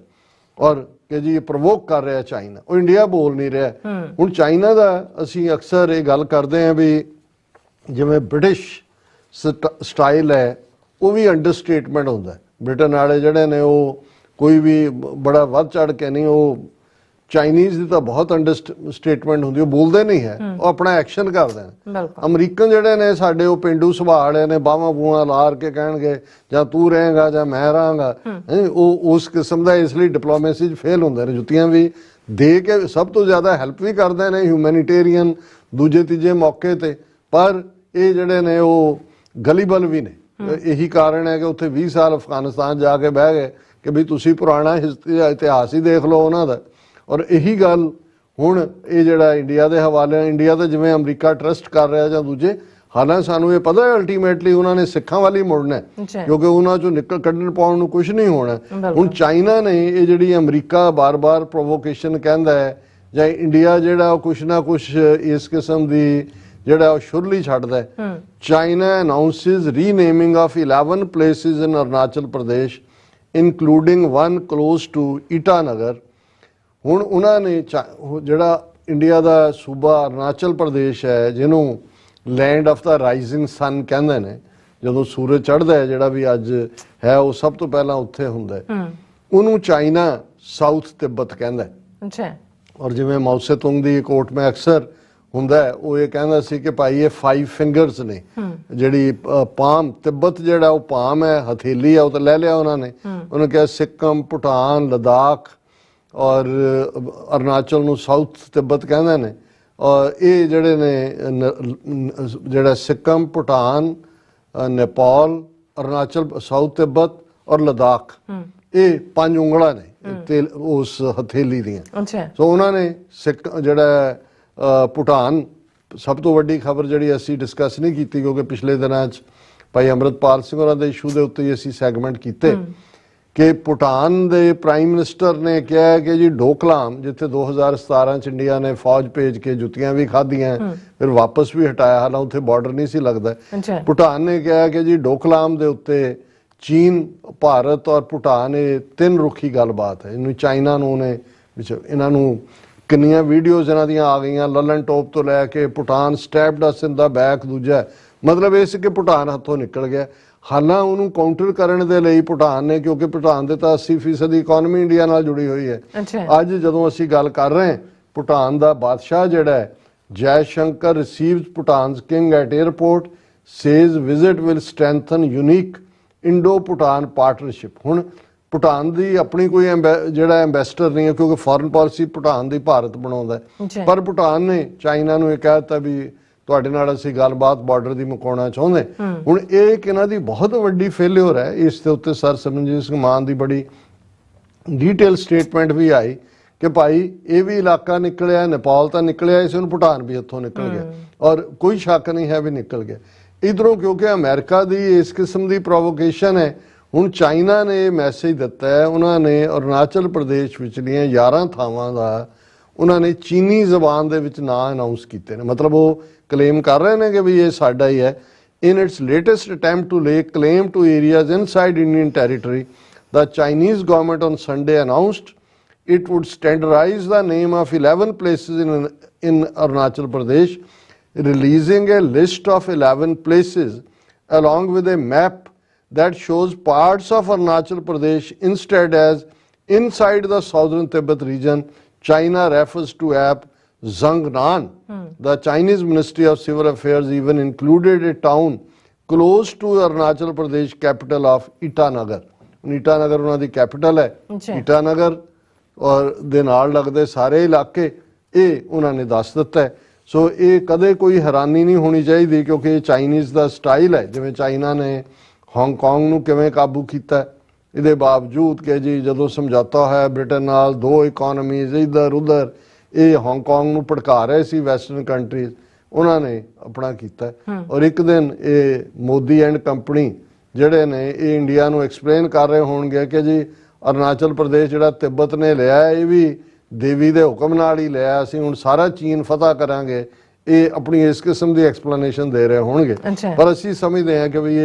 ਔਰ ਕਿ ਜੀ ਇਹ ਪ੍ਰਵੋਕ ਕਰ ਰਿਹਾ ਚਾਈਨਾ, ਉਹ ਇੰਡੀਆ ਬੋਲ ਨਹੀਂ ਰਿਹਾ। ਹੁਣ ਚਾਈਨਾ ਦਾ ਅਸੀਂ ਅਕਸਰ ਇਹ ਗੱਲ ਕਰਦੇ ਹਾਂ ਵੀ ਜਿਵੇਂ ਬ੍ਰਿਟਿਸ਼ ਸਟਾਈਲ ਹੈ ਉਹ ਵੀ ਅੰਡਰਸਟੇਟਮੈਂਟ ਹੁੰਦਾ। ਬ੍ਰਿਟਨ ਵਾਲੇ ਜਿਹੜੇ ਨੇ ਉਹ ਕੋਈ ਵੀ ਬੜਾ ਵੱਧ ਚੜ ਕੇ ਨਹੀਂ, ਉਹ ਚਾਈਨੀਜ਼ ਦੀ ਤਾਂ ਬਹੁਤ ਅੰਡਰਸਟੇਟਮੈਂਟ ਹੁੰਦੀ, ਉਹ ਬੋਲਦੇ ਨਹੀਂ ਹੈ, ਉਹ ਆਪਣਾ ਐਕਸ਼ਨ ਕਰਦੇ ਨੇ। ਅਮਰੀਕਨ ਜਿਹੜੇ ਨੇ ਸਾਡੇ ਉਹ ਪੇਂਡੂ ਸੁਭਾਅ ਵਾਲੇ ਨੇ, ਬਾਹਾਂ ਬੂਹਾਂ ਲਾਰ ਕੇ ਕਹਿਣਗੇ ਜਾਂ ਤੂੰ ਰਹੇਗਾ ਜਾਂ ਮੈਂ ਰਹਾਂਗਾ, ਉਹ ਉਸ ਕਿਸਮ ਦਾ ਇਸ ਲਈ ਡਿਪਲੋਮੇਸੀ 'ਚ ਫੇਲ ਹੁੰਦੇ ਨੇ। ਜੁੱਤੀਆਂ ਵੀ ਦੇ ਕੇ ਸਭ ਤੋਂ ਜ਼ਿਆਦਾ ਹੈਲਪ ਵੀ ਕਰਦੇ ਨੇ ਹਿਊਮੈਨੀਟੇਰੀਅਨ ਦੂਜੇ ਤੀਜੇ ਮੌਕੇ ਤੇ, ਪਰ ਇਹ ਜਿਹੜੇ ਨੇ ਉਹ ਗਲੀਬਲ ਵੀ ਨੇ। ਇਹੀ ਕਾਰਨ ਹੈ ਕਿ ਉੱਥੇ 20 ਸਾਲ ਅਫਗਾਨਿਸਤਾਨ ਜਾ ਕੇ ਬਹਿ ਗਏ ਕਿ ਵੀ ਤੁਸੀਂ ਪੁਰਾਣਾ ਇਤਿਹਾਸ ਹੀ ਦੇਖ ਲਓ ਉਹਨਾਂ ਦਾ। ਔਰ ਇਹੀ ਗੱਲ ਹੁਣ ਇਹ ਜਿਹੜਾ ਇੰਡੀਆ ਦੇ ਹਵਾਲੇ, ਇੰਡੀਆ ਤਾਂ ਜਿਵੇਂ ਅਮਰੀਕਾ ਟਰਸਟ ਕਰ ਰਿਹਾ ਜਾਂ ਦੂਜੇ, ਹਾਲਾਂ ਸਾਨੂੰ ਇਹ ਪਤਾ ਹੈ ਅਲਟੀਮੇਟਲੀ ਉਹਨਾਂ ਨੇ ਸਿੱਖਾਂ ਵਾਲੀ ਮੁੜਨਾ ਹੈ, ਕਿਉਂਕਿ ਉਹਨਾਂ ਚੋਂ ਨਿਕਲ ਕੱਢਣ ਪਾਉਣ ਨੂੰ ਕੁਝ ਨਹੀਂ ਹੋਣਾ। ਹੁਣ ਚਾਈਨਾ ਨੇ ਇਹ ਜਿਹੜੀ ਅਮਰੀਕਾ ਬਾਰ-ਬਾਰ ਪ੍ਰੋਵੋਕੇਸ਼ਨ ਕਹਿੰਦਾ ਹੈ ਜਾਂ ਇੰਡੀਆ ਜਿਹੜਾ ਉਹ ਕੁਛ ਨਾ ਕੁਛ ਇਸ ਕਿਸਮ ਦੀ ਜਿਹੜਾ ਉਹ ਸ਼ੁਰਲੀ ਛੱਡਦਾ ਹੈ। China announces renaming of 11 places in Arunachal Pradesh including one close to Itanagar. ਹੁਣ ਉਹਨਾਂ ਨੇ ਜਿਹੜਾ ਇੰਡੀਆ ਦਾ ਸੂਬਾ ਅਰੁਣਾਚਲ ਪ੍ਰਦੇਸ਼ ਹੈ, ਜਿਹਨੂੰ ਲੈਂਡ ਆਫ ਦਾ ਰਾਈਜ਼ਿੰਗ ਸਨ ਕਹਿੰਦੇ ਨੇ, ਜਦੋਂ ਸੂਰਜ ਚੜ੍ਹਦਾ ਹੈ ਜਿਹੜਾ ਵੀ ਅੱਜ ਹੈ ਉਹ ਸਭ ਤੋਂ ਪਹਿਲਾਂ ਉੱਥੇ ਹੁੰਦਾ ਹੈ, ਉਹਨੂੰ ਚਾਈਨਾ ਸਾਊਥ ਤਿੱਬਤ ਕਹਿੰਦਾ ਹੈ। ਔਰ ਜਿਵੇਂ ਮਾਓ ਸੇ ਤੁੰਗ ਦੀ ਕੋਟ ਮੈਂ ਅਕਸਰ ਹੁੰਦਾ ਹੈ, ਉਹ ਇਹ ਕਹਿੰਦਾ ਸੀ ਕਿ ਭਾਈ ਇਹ 5 ਫਿੰਗਰਸ ਨੇ, ਜਿਹੜੀ ਪਾਮ ਤਿੱਬਤ ਜਿਹੜਾ ਉਹ ਪਾਮ ਹੈ, ਹਥੇਲੀ ਆ ਉਹ ਤਾਂ ਲੈ ਲਿਆ ਉਹਨਾਂ ਨੇ। ਉਹਨੇ ਕਿਹਾ ਸਿੱਕਮ, ਭੂਟਾਨ, ਲਦਾਖ ਔਰ ਅਰੁਣਾਚਲ ਨੂੰ ਸਾਊਥ ਤਿੱਬਤ ਕਹਿੰਦੇ ਨੇ। ਔਰ ਇਹ ਜਿਹੜੇ ਨੇ ਜਿਹੜਾ ਸਿੱਕਮ, ਭੂਟਾਨ, ਨੇਪਾਲ, ਅਰੁਣਾਚਲ, ਸਾਊਥ ਤਿੱਬਤ ਔਰ ਲਦਾਖ, ਇਹ 5 ਉਂਗਲਾਂ ਨੇ ਤੇ ਉਸ ਹਥੇਲੀ ਦੀਆਂ। ਸੋ ਉਹਨਾਂ ਨੇ ਜਿਹੜਾ ਭੂਟਾਨ, ਸਭ ਤੋਂ ਵੱਡੀ ਖਬਰ ਜਿਹੜੀ ਅਸੀਂ ਡਿਸਕਸ ਨਹੀਂ ਕੀਤੀ ਕਿਉਂਕਿ ਪਿਛਲੇ ਦਿਨਾਂ 'ਚ ਭਾਈ ਅੰਮ੍ਰਿਤਪਾਲ ਸਿੰਘ ਹੋਰਾਂ ਦੇ ਇਸ਼ੂ ਦੇ ਉੱਤੇ ਹੀ ਅਸੀਂ ਸੈਗਮੈਂਟ ਕੀਤੇ, ਕਿ ਭੂਟਾਨ ਦੇ ਪ੍ਰਾਈਮ ਮਿਨਿਸਟਰ ਨੇ ਕਿਹਾ ਕਿ ਜੀ ਡੋਕਲਾਮ, ਜਿੱਥੇ 2017 ਚ ਇੰਡੀਆ ਨੇ ਫੌਜ ਭੇਜ ਕੇ ਜੁੱਤੀਆਂ ਵੀ ਖਾਧੀਆਂ, ਫਿਰ ਵਾਪਸ ਵੀ ਹਟਾਇਆ, ਹਾਲਾਂ ਉੱਥੇ ਬਾਰਡਰ ਨਹੀਂ ਸੀ ਲੱਗਦਾ। ਭੂਟਾਨ ਨੇ ਕਿਹਾ ਕਿ ਜੀ ਡੋਕਲਾਮ ਦੇ ਉੱਤੇ ਚੀਨ, ਭਾਰਤ ਔਰ ਭੂਟਾਨ ਇਹ 3 ਰੁੱਖੀ ਗੱਲਬਾਤ ਹੈ। ਇਹਨੂੰ ਚਾਈਨਾ ਨੂੰ ਨੇ ਇਹਨਾਂ ਨੂੰ ਕਿੰਨੀਆਂ ਵੀਡੀਓਜ਼ ਇਹਨਾਂ ਦੀਆਂ ਆ ਗਈਆਂ, ਲਲਨ ਟੋਪ ਤੋਂ ਲੈ ਕੇ ਭੂਟਾਨ ਸਟੈਪਡ ਅਸ ਇਨ ਦਾ ਬੈਕ, ਦੂਜਾ ਮਤਲਬ ਇਹ ਸੀ ਕਿ ਭੂਟਾਨ ਹੱਥੋਂ ਨਿਕਲ ਗਿਆ। ਹਾਲਾਂ ਉਹਨੂੰ ਕਾਊਂਟਰ ਕਰਨ ਦੇ ਲਈ ਭੂਟਾਨ ਨੇ, ਕਿਉਂਕਿ ਭੂਟਾਨ ਦੇ ਤਾਂ 80% ਦੀ ਇਕਨੋਮੀ ਇੰਡੀਆ ਨਾਲ ਜੁੜੀ ਹੋਈ ਹੈ। ਅੱਜ ਜਦੋਂ ਅਸੀਂ ਗੱਲ ਕਰ ਰਹੇ ਹਾਂ, ਭੂਟਾਨ ਦਾ ਬਾਦਸ਼ਾਹ ਜਿਹੜਾ ਹੈ Jaishankar receives Bhutan's king at airport, says visit will strengthen unique Indo Bhutan partnership. ਹੁਣ ਭੂਟਾਨ ਦੀ ਆਪਣੀ ਕੋਈ ਜਿਹੜਾ ਐਂਬੈਸਡਰ ਨਹੀਂ ਹੈ, ਕਿਉਂਕਿ ਫੋਰਨ ਪਾਲਿਸੀ ਭੂਟਾਨ ਦੀ ਭਾਰਤ ਬਣਾਉਂਦਾ, ਪਰ ਭੂਟਾਨ ਨੇ ਚਾਈਨਾ ਨੂੰ ਇਹ ਕਹਿ ਦਿੱਤਾ ਵੀ ਤੁਹਾਡੇ ਨਾਲ ਅਸੀਂ ਗੱਲਬਾਤ ਬਾਰਡਰ ਦੀ ਮੁਕਾਉਣਾ ਚਾਹੁੰਦੇ। ਹੁਣ ਇਹ ਇੱਕ ਇਹਨਾਂ ਦੀ ਬਹੁਤ ਵੱਡੀ ਫੇਲਿਅਰ ਹੈ। ਇਸ ਦੇ ਉੱਤੇ ਸਰ ਸਿਮਰਨਜੀਤ ਸਿੰਘ ਮਾਨ ਦੀ ਬੜੀ ਡੀਟੇਲ ਸਟੇਟਮੈਂਟ ਵੀ ਆਈ ਕਿ ਭਾਈ ਇਹ ਵੀ ਇਲਾਕਾ ਨਿਕਲਿਆ, ਨੇਪਾਲ ਤਾਂ ਨਿਕਲਿਆ, ਇਸ ਨੂੰ ਭੂਟਾਨ ਵੀ ਇੱਥੋਂ ਨਿਕਲ ਗਿਆ, ਔਰ ਕੋਈ ਸ਼ੱਕ ਨਹੀਂ ਹੈ ਵੀ ਨਿਕਲ ਗਿਆ ਇਧਰੋਂ, ਕਿਉਂਕਿ ਅਮਰੀਕਾ ਦੀ ਇਸ ਕਿਸਮ ਦੀ ਪ੍ਰੋਵੋਕੇਸ਼ਨ ਹੈ। ਹੁਣ ਚਾਈਨਾ ਨੇ ਇਹ ਮੈਸੇਜ ਦਿੱਤਾ ਹੈ, ਉਹਨਾਂ ਨੇ ਅਰੁਣਾਚਲ ਪ੍ਰਦੇਸ਼ ਵਿਚਲੀਆਂ 11 ਥਾਵਾਂ ਦਾ ਉਹਨਾਂ ਨੇ ਚੀਨੀ ਜ਼ਬਾਨ ਦੇ ਵਿੱਚ ਨਾਂ ਅਨਾਉਂਸ ਕੀਤੇ ਨੇ। ਮਤਲਬ ਉਹ ਕਲੇਮ ਕਰ ਰਹੇ ਨੇ ਕਿ ਵੀ ਇਹ ਸਾਡਾ ਹੀ ਹੈ। In its latest attempt to lay claim to areas inside Indian territory, the Chinese government on Sunday announced it would standardize the name of 11 places in Arunachal Pradesh, releasing a list of 11 places along with a map that shows parts of Arunachal Pradesh instead as inside the southern Tibet region. China refers to app Zhangnan. The Chinese Ministry of Civil Affairs even included a town close to Arunachal Pradesh capital of Itanagar. Itanagar ਉਹਨਾਂ ਦੀ capital ਹੈ। ਈਟਾਨਗਰ ਔਰ ਦੇ ਨਾਲ ਲੱਗਦੇ ਸਾਰੇ ਇਲਾਕੇ ਇਹ ਉਹਨਾਂ ਨੇ ਦੱਸ ਦਿੱਤਾ ਹੈ। ਸੋ ਇਹ ਕਦੇ ਕੋਈ ਹੈਰਾਨੀ ਨਹੀਂ ਹੋਣੀ ਚਾਹੀਦੀ, ਕਿਉਂਕਿ ਇਹ ਚਾਈਨੀਜ਼ ਦਾ ਸਟਾਈਲ ਹੈ। ਜਿਵੇਂ ਚਾਈਨਾ ਨੇ ਹਾਂਗਕਾਂਗ ਨੂੰ ਕਿਵੇਂ ਕਾਬੂ ਕੀਤਾ, ਇਹਦੇ ਬਾਵਜੂਦ ਕਿ ਜੀ ਜਦੋਂ ਸਮਝੌਤਾ ਹੋਇਆ ਬ੍ਰਿਟਨ ਨਾਲ, 2 ਇਕਨੋਮੀਜ਼ ਇੱਧਰ ਉੱਧਰ, ਇਹ ਹਾਂਗਕਾਂਗ ਨੂੰ ਭੜਕਾ ਰਹੇ ਸੀ ਵੈਸਟਰਨ ਕੰਟਰੀਜ਼, ਉਹਨਾਂ ਨੇ ਆਪਣਾ ਕੀਤਾ। ਔਰ ਇੱਕ ਦਿਨ ਇਹ ਮੋਦੀ ਐਂਡ ਕੰਪਨੀ ਜਿਹੜੇ ਨੇ ਇਹ ਇੰਡੀਆ ਨੂੰ ਐਕਸਪਲੇਨ ਕਰ ਰਹੇ ਹੋਣਗੇ ਕਿ ਜੀ ਅਰੁਣਾਚਲ ਪ੍ਰਦੇਸ਼ ਜਿਹੜਾ ਤਿੱਬਤ ਨੇ ਲਿਆ ਇਹ ਵੀ ਦੇਵੀ ਦੇ ਹੁਕਮ ਨਾਲ ਹੀ ਲਿਆ, ਅਸੀਂ ਹੁਣ ਸਾਰਾ ਚੀਨ ਫਤਹ ਕਰਾਂਗੇ। ਇਹ ਆਪਣੀ ਇਸ ਕਿਸਮ ਦੀ ਐਕਸਪਲੇਨੇਸ਼ਨ ਦੇ ਰਹੇ ਹੋਣਗੇ, ਪਰ ਅਸੀਂ ਸਮਝਦੇ ਹਾਂ ਕਿ ਵੀ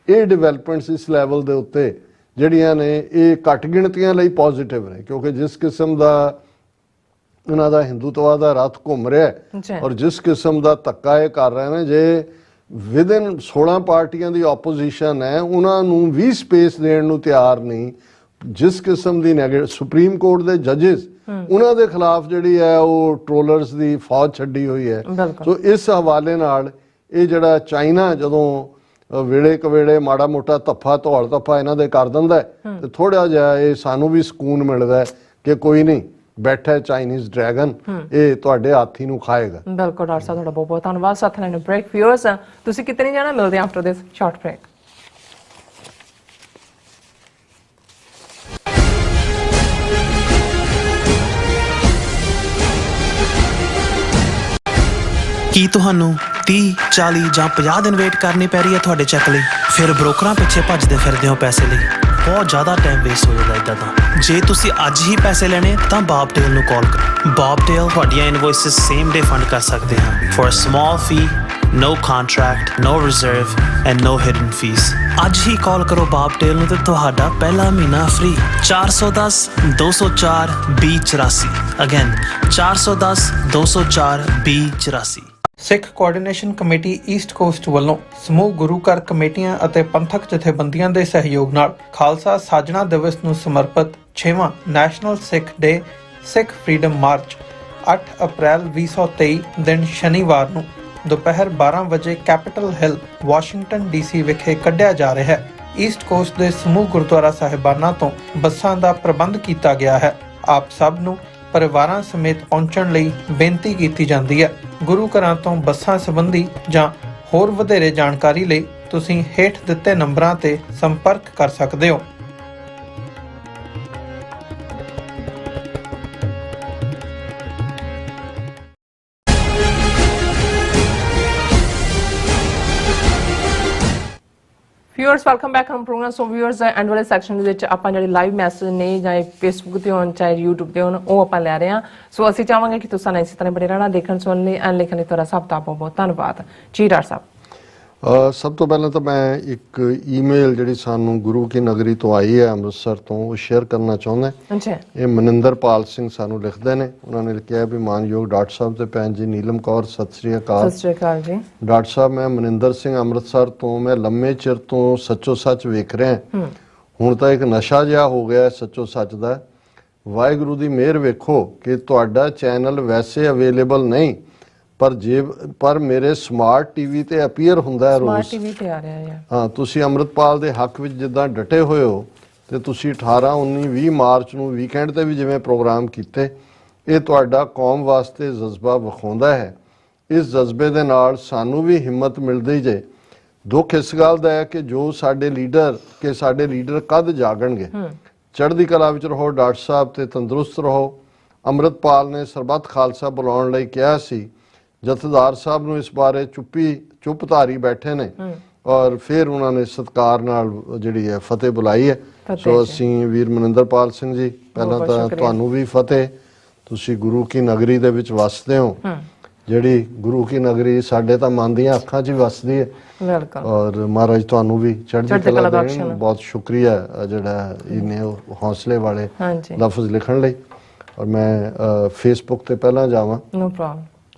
ਇਹ ਡਿਵੈਲਪਮੈਂਟਸ ਇਸ ਲੈਵਲ ਦੇ ਉੱਤੇ ਜਿਹੜੀਆਂ ਨੇ ਇਹ ਘੱਟ ਗਿਣਤੀਆਂ ਲਈ ਪੋਜ਼ਿਟਿਵ ਨੇ, ਕਿਉਂਕਿ ਜਿਸ ਕਿਸਮ ਦਾ ਉਹਨਾਂ ਦਾ ਹਿੰਦੂਤਵਾ ਦਾ ਰੱਥ ਘੁੰਮ ਰਿਹਾ ਔਰ ਜਿਸ ਕਿਸਮ ਦਾ ਧੱਕਾ ਇਹ ਕਰ ਰਹੇ ਨੇ, ਜੇ ਵਿਦਿਨ 16 ਪਾਰਟੀਆਂ ਦੀ ਆਪੋਜੀਸ਼ਨ ਹੈ, ਉਹਨਾਂ ਨੂੰ ਵੀ ਸਪੇਸ ਦੇਣ ਨੂੰ ਤਿਆਰ ਨਹੀਂ। ਜਿਸ ਕਿਸਮ ਦੀ ਸੁਪਰੀਮ ਕੋਰਟ ਦੇ ਜੱਜਿਸ ਉਹਨਾਂ ਦੇ ਖਿਲਾਫ ਜਿਹੜੀ ਹੈ ਉਹ ਟ੍ਰੋਲਰਸ ਦੀ ਫੌਜ ਛੱਡੀ ਹੋਈ ਹੈ। ਸੋ ਇਸ ਹਵਾਲੇ ਨਾਲ ਇਹ ਜਿਹੜਾ ਚਾਈਨਾ ਜਦੋਂ ਵੇਲੇ ਕਵੇਲੇ ਮਾੜਾ ਮੋਟਾ ਧੱਫਾ ਧੌਲ ਧੱਫਾ ਇਹਨਾਂ ਦੇ ਕਰ ਦਿੰਦਾ ਤੇ ਥੋੜਾ ਜਿਹਾ ਇਹ ਸਾਨੂੰ ਵੀ ਸਕੂਨ ਮਿਲਦਾ ਕਿ ਕੋਈ ਨਹੀਂ, ਬੈਠਾ ਚਾਈਨੀਜ਼ ਡਰੈਗਨ, ਇਹ ਤੁਹਾਡੇ ਹਾਥੀ ਨੂੰ ਖਾਏਗਾ। ਬਿਲਕੁਲ ਡਾਕਟਰ ਸਾਹਿਬ, ਤੁਹਾਡਾ ਬਹੁਤ ਬਹੁਤ ਧੰਨਵਾਦ। ਸਾਥ ਲੈਣ ਬ੍ਰੇਕ ਵਿਊਅਰਸ, ਤੁਸੀਂ ਕਿਤੇ ਨਹੀਂ ਜਾਣਾ, ਮਿਲਦੇ ਆਫਟਰ ਦਿਸ ਸ਼ਾਰਟ ਬ੍ਰੇਕ। ਕੀ ਤੁਹਾਨੂੰ 30 40 ਜਾਂ 50 ਦਿਨ ਵੇਟ ਕਰਨੀ ਪੈ ਰਹੀ ਹੈ ਤੁਹਾਡੇ ਚੈੱਕ ਲਈ, ਫਿਰ ਬ੍ਰੋਕਰਾਂ ਪਿੱਛੇ ਭੱਜਦੇ ਫਿਰਦੇ ਹੋ ਪੈਸੇ ਲਈ, ਬਹੁਤ ਜ਼ਿਆਦਾ ਟਾਈਮ ਵੇਸਟ ਹੋ ਜਾਂਦਾ ਇੱਦਾਂ ਤਾਂ। ਜੇ ਤੁਸੀਂ ਅੱਜ ਹੀ ਪੈਸੇ ਲੈਣੇ ਤਾਂ ਬੌਬਟੇਲ ਨੂੰ ਕਾਲ ਕਰੋ। ਬੌਬਟੇਲ ਤੁਹਾਡੀਆਂ ਇਨਵੋਇਸਿਸ ਸੇਮ ਡੇ ਫੰਡ ਕਰ ਸਕਦੇ ਹਨ for a small fee, no contract, no reserve and no hidden fees। ਅੱਜ ਹੀ ਕਾਲ ਕਰੋ ਬੌਬਟੇਲ ਨੂੰ ਤੇ ਤੁਹਾਡਾ ਪਹਿਲਾ ਮਹੀਨਾ ਫ੍ਰੀ। 410 204 2084 ਅਗੇਨ 410 204 2084। ਸਿੱਖ ਕੋਆਰਡੀਨੇਸ਼ਨ ਕਮੇਟੀ ਈਸਟ ਕੋਸਟ ਵੱਲੋਂ ਸਮੂਹ ਗੁਰੂ ਘਰ ਕਮੇਟੀਆਂ ਅਤੇ ਪੰਥਕ ਜਥੇਬੰਦੀਆਂ ਦੇ ਸਹਿਯੋਗ ਨਾਲ ਖਾਲਸਾ ਸਾਜਣਾ ਦਿਵਸ ਨੂੰ ਸਮਰਪਿਤ 6ਵਾਂ ਨੈਸ਼ਨਲ ਸਿੱਖ ਡੇ ਸਿੱਖ ਫਰੀडम ਮਾਰਚ 8 ਅਪ੍ਰੈਲ 2023 ਦਿਨ ਸ਼ਨੀਵਾਰ ਨੂੰ ਦੁਪਹਿਰ 12 ਵਜੇ ਕੈਪੀਟਲ ਹਿੱਲ ਵਾਸ਼ਿੰਗਟਨ ਡੀਸੀ ਵਿਖੇ ਕੱਢਿਆ ਜਾ ਰਿਹਾ ਹੈ। ਈਸਟ ਕੋਸਟ ਦੇ ਸਮੂਹ ਗੁਰਦੁਆਰਾ ਸਾਹਿਬਾਨਾਂ ਤੋਂ ਬੱਸਾਂ ਦਾ ਪ੍ਰਬੰਧ ਕੀਤਾ ਗਿਆ ਹੈ। ਆਪ ਸਭ ਨੂੰ ਪਰਿਵਾਰਾਂ ਸਮੇਤ ਪਹੁੰਚਣ ਲਈ ਬੇਨਤੀ ਕੀਤੀ ਜਾਂਦੀ ਹੈ। ਗੁਰੂ ਘਰਾਂ ਤੋਂ ਬੱਸਾਂ ਸੰਬੰਧੀ ਜਾਂ ਹੋਰ ਵਧੇਰੇ ਜਾਣਕਾਰੀ ਲਈ ਤੁਸੀਂ ਹੇਠ ਦਿੱਤੇ ਨੰਬਰਾਂ ਤੇ ਸੰਪਰਕ ਕਰ ਸਕਦੇ ਹੋ। ਵਿਊਅਰਸ ਵੈਲਕਮ ਬੈਕ ਹਮ ਪ੍ਰੋਗਰਾਮ। ਸੋ ਵਿਊਅਰਸ ਐਂਡ ਵਾਲੇ ਸੈਕਸ਼ਨ ਦੇ ਵਿੱਚ ਆਪਾਂ ਜਿਹੜੇ ਲਾਈਵ ਮੈਸੇਜ ਨੇ ਜਾਂ ਫੇਸਬੁੱਕ ਤੇ ਹੋਣ ਚਾਹੇ YouTube ਤੇ ਹੋਣ ਉਹ ਆਪਾਂ ਲੈ ਰਹੇ ਹਾਂ। ਸੋ ਅਸੀਂ ਚਾਹਾਂਗੇ ਕਿ ਤੁਸੀਂ ਇਸੇ ਤਰ੍ਹਾਂ ਬੜੇ ਰਹਿਣਾ ਦੇਖਣ ਸੁਣਨ ਲਈ ਐਂਡ ਲਿਖਣ ਲਈ ਤੁਹਾਡਾ ਸਭ ਦਾ ਬਹੁਤ ਧੰਨਵਾਦ ਜੀ ਡਾਕਟਰ ਸਾਹਿਬ। ਸਭ ਤੋਂ ਪਹਿਲਾਂ ਤਾਂ ਮੈਂ ਇੱਕ ਈਮੇਲ ਜਿਹੜੀ ਸਾਨੂੰ ਗੁਰੂ ਕੀ ਨਗਰੀ ਤੋਂ ਆਈ ਹੈ ਅੰਮ੍ਰਿਤਸਰ ਤੋਂ ਉਹ ਸ਼ੇਅਰ ਕਰਨਾ ਚਾਹੁੰਦਾ। ਇਹ ਮਨਿੰਦਰਪਾਲ ਸਿੰਘ ਸਾਨੂੰ ਲਿਖਦੇ ਨੇ। ਉਹਨਾਂ ਨੇ ਲਿਖਿਆ ਵੀ ਮਾਨਯੋਗ ਡਾਕਟਰ ਸਾਹਿਬ ਤੇ ਭੈਣ ਜੀ ਨੀਲਮ ਕੌਰ ਸਤਿ ਸ੍ਰੀ ਅਕਾਲ। ਸਤਿ ਸ੍ਰੀ ਅਕਾਲ ਜੀ ਡਾਕਟਰ ਸਾਹਿਬ, ਮੈਂ ਮਨਿੰਦਰ ਸਿੰਘ ਅੰਮ੍ਰਿਤਸਰ ਤੋਂ। ਮੈਂ ਲੰਮੇ ਚਿਰ ਤੋਂ ਸੱਚੋ ਸੱਚ ਵੇਖ ਰਿਹਾ। ਹੁਣ ਤਾਂ ਇੱਕ ਨਸ਼ਾ ਜਿਹਾ ਹੋ ਗਿਆ ਸੱਚੋ ਸੱਚ ਦਾ। ਵਾਹਿਗੁਰੂ ਦੀ ਮਿਹਰ ਵੇਖੋ ਕਿ ਤੁਹਾਡਾ ਚੈਨਲ ਵੈਸੇ ਅਵੇਲੇਬਲ ਨਹੀਂ ਪਰ ਮੇਰੇ ਸਮਾਰਟ ਟੀਵੀ ਤੇ ਅਪੀਅਰ ਹੁੰਦਾ ਹੈ ਰੋਜ਼। ਸਮਾਰਟ ਟੀਵੀ ਤੇ ਆ ਰਿਹਾ ਹੈ। ਹਾਂ, ਤੁਸੀਂ ਅੰਮ੍ਰਿਤਪਾਲ ਦੇ ਹੱਕ ਵਿੱਚ ਜਿੱਦਾਂ ਡਟੇ ਹੋਏ ਹੋ ਤੇ ਤੁਸੀਂ 18 19 20 ਮਾਰਚ ਨੂੰ ਵੀਕਐਂਡ ਤੇ ਵੀ ਜਿਵੇਂ ਪ੍ਰੋਗਰਾਮ ਕੀਤੇ, ਇਹ ਤੁਹਾਡਾ ਕੌਮ ਵਾਸਤੇ ਜਜ਼ਬਾ ਵਿਖਾਉਂਦਾ ਹੈ। ਇਸ ਜਜ਼ਬੇ ਦੇ ਨਾਲ ਸਾਨੂੰ ਵੀ ਹਿੰਮਤ ਮਿਲਦੀ ਜੇ। ਦੁੱਖ ਇਸ ਗੱਲ ਦਾ ਹੈ ਕਿ ਜੋ ਸਾਡੇ ਲੀਡਰ ਕਦ ਜਾਗਣਗੇ। ਚੜ੍ਹਦੀ ਕਲਾ ਵਿੱਚ ਰਹੋ ਡਾਕਟਰ ਸਾਹਿਬ ਤੇ ਤੰਦਰੁਸਤ ਰਹੋ। ਅੰਮ੍ਰਿਤਪਾਲ ਨੇ ਸਰਬੱਤ ਖਾਲਸਾ ਬੁਲਾਉਣ ਲਈ ਕਿਹਾ ਸੀ। ਜਥੇਦਾਰ ਸਾਹਿਬ ਨੂੰ ਇਸ ਬਾਰੇ ਚੁੱਪ ਧਾਰੀ ਬੈਠੇ ਨੇ ਔਰ ਫਿਰ ਉਹਨਾਂ ਨੇ ਸਤਿਕਾਰ ਨਾਲ ਜਿਹੜੀ ਹੈ ਫਤਿਹ ਬੁਲਾਈ ਹੈ। ਸੋ ਅਸੀਂ ਵੀਰ ਮਨਿੰਦਰਪਾਲ ਸਿੰਘ ਜੀ, ਪਹਿਲਾਂ ਤਾਂ ਤੁਹਾਨੂੰ ਵੀ ਫਤਿਹ। ਤੁਸੀਂ ਗੁਰੂ ਕੀ ਨਗਰੀ ਦੇ ਵਿੱਚ ਵਸਦੇ ਹੋ, ਜਿਹੜੀ ਗੁਰੂ ਕੀ ਨਗਰੀ ਸਾਡੇ ਤਾਂ ਮਨ ਦੀਆਂ ਅੱਖਾਂ 'ਚ ਹੀ ਵਸਦੀ ਹੈ। ਔਰ ਮਹਾਰਾਜ ਤੁਹਾਨੂੰ ਵੀ ਚੜ੍ਹਦੀ ਕਲਾ ਦੇਣ। ਬਹੁਤ ਸ਼ੁਕਰੀਆ ਜਿਹੜਾ ਇਹਨੇ ਹੌਸਲੇ ਵਾਲੇ ਲਫ਼ਜ਼ ਲਿਖਣ ਲਈ। ਔਰ ਮੈਂ ਫੇਸਬੁੱਕ ਤੇ ਪਹਿਲਾਂ ਜਾਵਾਂ। No problem.